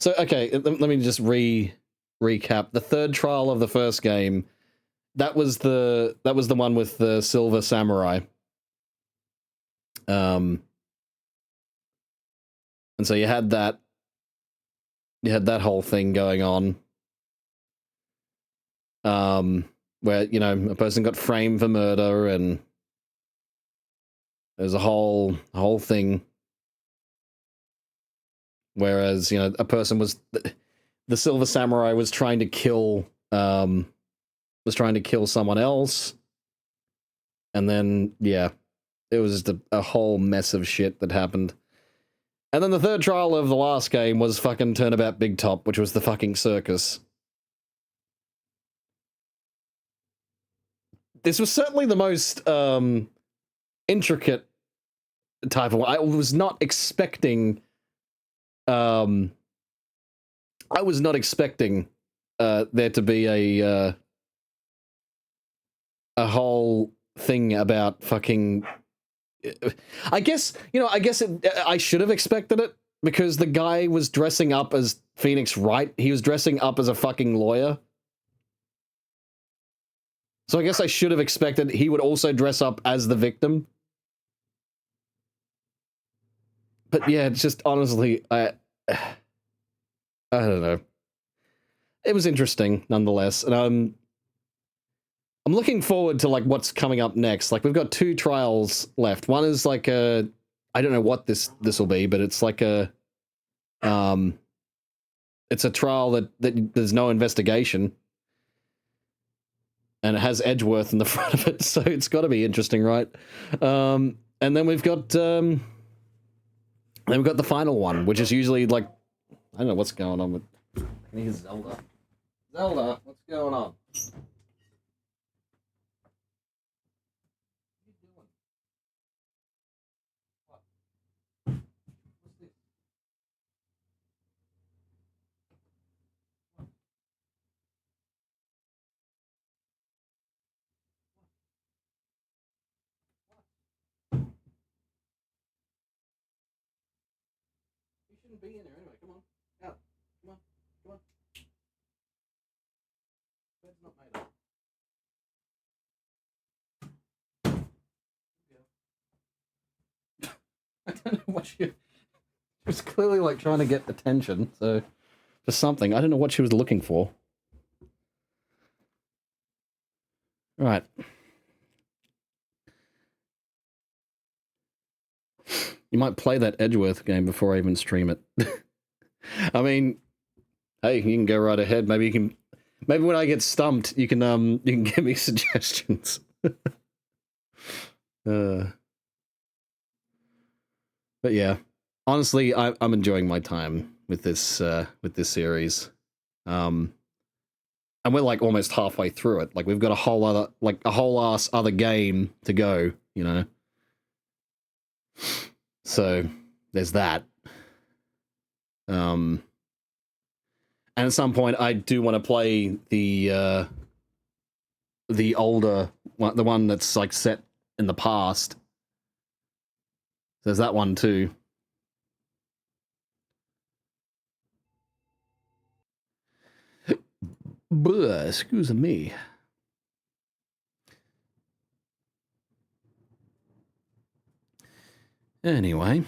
so okay, let me just recap. The third trial of the first game, that was the one with the Silver Samurai. And so you had that whole thing going on. Where, you know, a person got framed for murder, and there's a whole thing. Whereas, you know, a person the Silver Samurai was trying to kill someone else. And then, yeah, it was just a whole mess of shit that happened. And then the third trial of the last game was fucking Turnabout Big Top, which was the fucking circus. this was certainly the most intricate type of one. I was not expecting there to be a whole thing about fucking. I guess I should have expected it because the guy was dressing up as Phoenix Wright. He was dressing up as a fucking lawyer. So I guess I should have expected he would also dress up as the victim. But yeah, it's just honestly, I don't know. It was interesting nonetheless, and I'm looking forward to like what's coming up next. Like we've got 2 trials left. One is like I don't know what this will be, but it's like it's a trial that there's no investigation. And it has Edgeworth in the front of it, so it's got to be interesting, right? And then we've got the final one, which is usually like I don't know what's going on with. Can you hear Zelda? Zelda, what's going on? Be in there anyway. Come on. Out. Come on. Come on. Bed's not made up. I don't know what she was clearly like trying to get attention, so for something. I don't know what she was looking for. Right. You might play that Edgeworth game before I even stream it. I mean, hey, you can go right ahead. Maybe when I get stumped, you can give me suggestions. But yeah, honestly, I'm enjoying my time with this series. And we're like almost halfway through it. Like we've got a whole ass other game to go, you know. So there's that. And at some point, I do want to play the older one, the one that's like set in the past. There's that one too. Excuse me. Anyway.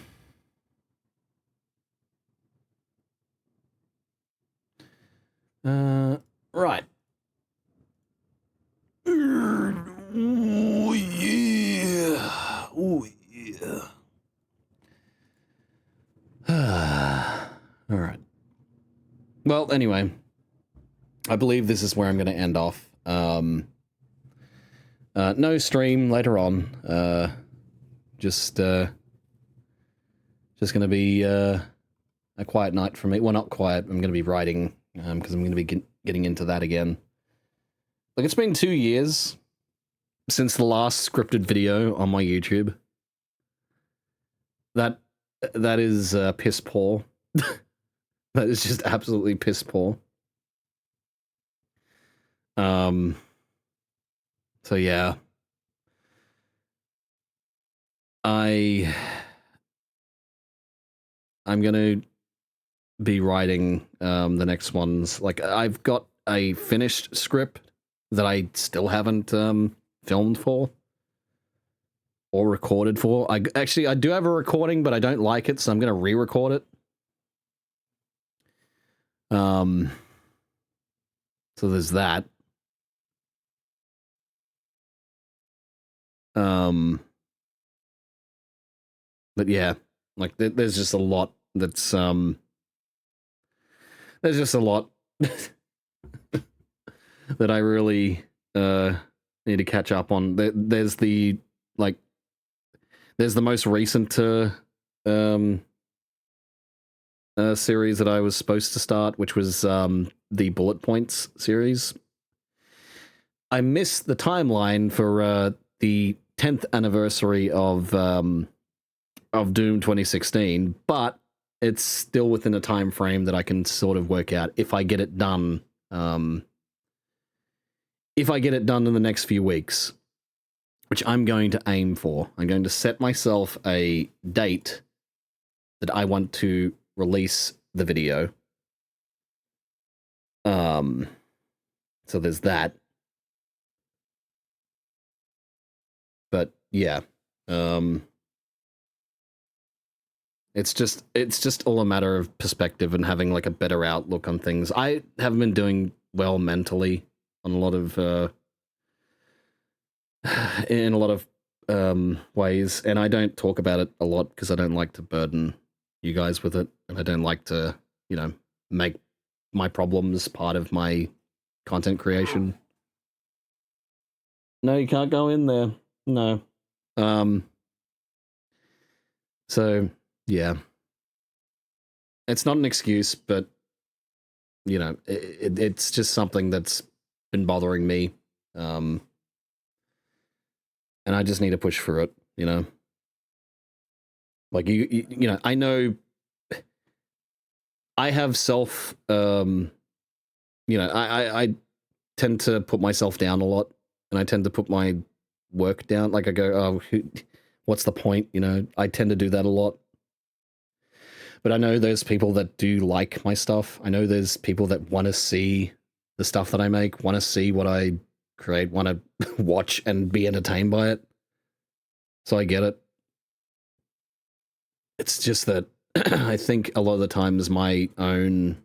Right. Oh, yeah. Oh, yeah. All right. Well, anyway, I believe this is where I'm going to end off. No stream later on. Just going to be a quiet night for me. Well, not quiet. I'm going to be writing because I'm going to be getting into that again. Like, it's been 2 years since the last scripted video on my YouTube. That is piss poor. That is just absolutely piss poor. So yeah. I'm gonna be writing the next ones. Like, I've got a finished script that I still haven't filmed for or recorded for. I do have a recording, but I don't like it, so I'm gonna re-record it. So there's that. But yeah, like there's just a lot that's there's just a lot that I really need to catch up on. There's the most recent series that I was supposed to start, which was the Bullet Points series. I missed the timeline for the 10th anniversary of Doom 2016, but it's still within a time frame that I can sort of work out if I get it done. If I get it done in the next few weeks, which I'm going to aim for. I'm going to set myself a date that I want to release the video. So there's that. But yeah, it's just all a matter of perspective and having like a better outlook on things. I haven't been doing well mentally on a lot of in a lot of ways, and I don't talk about it a lot because I don't like to burden you guys with it, and I don't like to, you know, make my problems part of my content creation. No, you can't go in there. No. So yeah, it's not an excuse, but you know, it's just something that's been bothering me. And I just need to push through it, you know? Like, you know, I know I have self, you know, I tend to put myself down a lot, and I tend to put my work down. Like, I go, oh, what's the point? You know, I tend to do that a lot. But I know there's people that do like my stuff. I know there's people that want to see the stuff that I make, want to see what I create, want to watch and be entertained by it. So I get it. It's just that I think a lot of the times my own,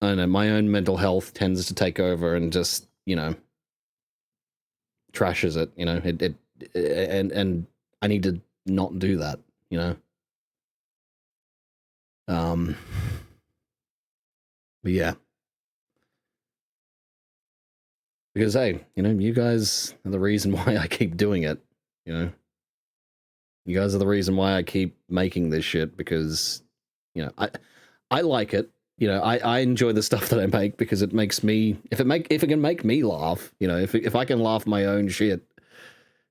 I don't know, my own mental health tends to take over and just, you know, trashes it, you know, and I need to not do that, you know. But yeah. Because, hey, you know, you guys are the reason why I keep doing it, you know? You guys are the reason why I keep making this shit, because, you know, I like it. You know, I enjoy the stuff that I make because it makes me, if it can make me laugh, you know, if I can laugh my own shit,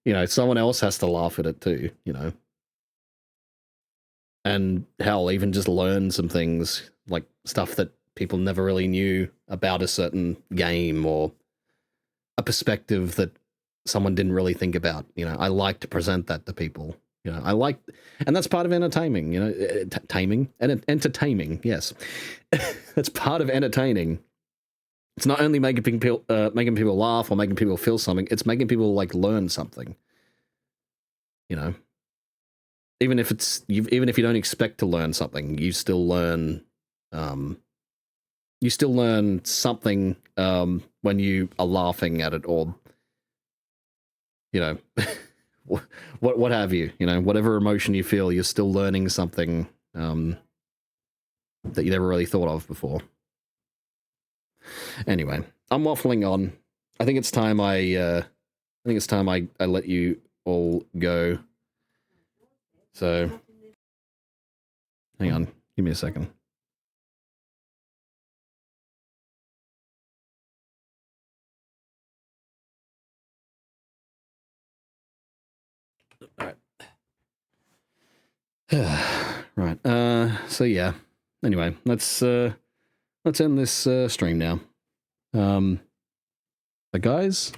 you know, someone else has to laugh at it too, you know? And hell, even just learn some things, like stuff that people never really knew about a certain game, or a perspective that someone didn't really think about. You know, I like to present that to people. You know, I like, and that's part of entertaining, you know, entertaining, yes. That's part of entertaining. It's not only making people laugh or making people feel something, it's making people like learn something. You know, even if you don't expect to learn something, you still learn something when you are laughing at it, or, you know, what have you, you know, whatever emotion you feel, you're still learning something that you never really thought of before. Anyway, I'm waffling on. I think it's time I let you all go. So, hang on, give me a second. All right. Right. So yeah. Anyway, let's end this stream now. But guys,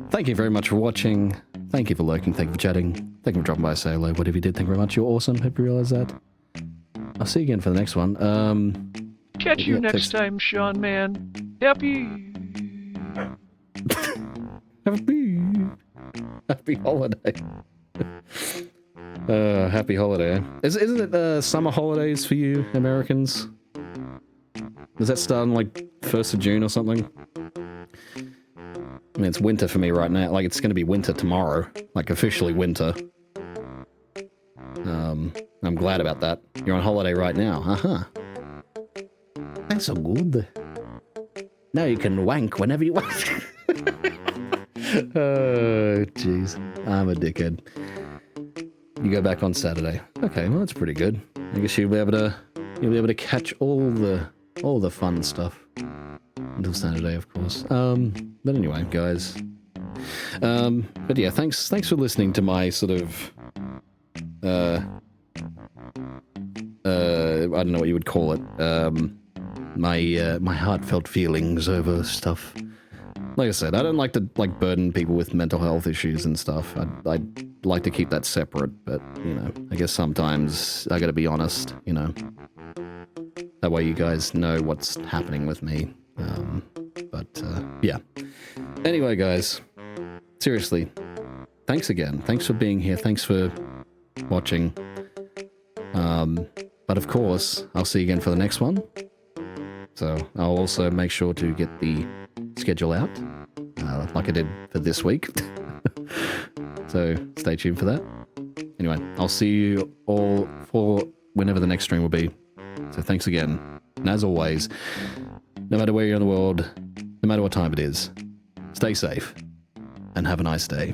thank you very much for watching. Thank you for lurking. Thank you for chatting. Thank you for dropping by, say hello. Whatever you did, thank you very much. You're awesome. Hope you realize that. I'll see you again for the next one. Catch you next time, Sean, man. Happy holiday. Happy holiday. Isn't it summer holidays for you Americans? Does that start on like 1st of June or something? I mean, it's winter for me right now. Like, it's going to be winter tomorrow. Like, officially winter. I'm glad about that. You're on holiday right now. Uh-huh. That's so good. Now you can wank whenever you want. Oh, jeez. I'm a dickhead. You go back on Saturday. Okay, well, that's pretty good. I guess you'll be able to catch all the fun stuff. until Saturday, of course. But anyway, guys. But yeah, thanks for listening to my sort of I don't know what you would call it. My heartfelt feelings over stuff. Like I said, I don't like to burden people with mental health issues and stuff. I'd like to keep that separate, but you know, I guess sometimes I gotta be honest, you know. That way you guys know what's happening with me. Yeah. Anyway, guys, seriously, thanks again. Thanks for being here. Thanks for watching. But of course, I'll see you again for the next one. So I'll also make sure to get the schedule out, like I did for this week. So stay tuned for that. Anyway, I'll see you all for whenever the next stream will be. So thanks again. And as always, no matter where you're in the world, no matter what time it is, stay safe and have a nice day.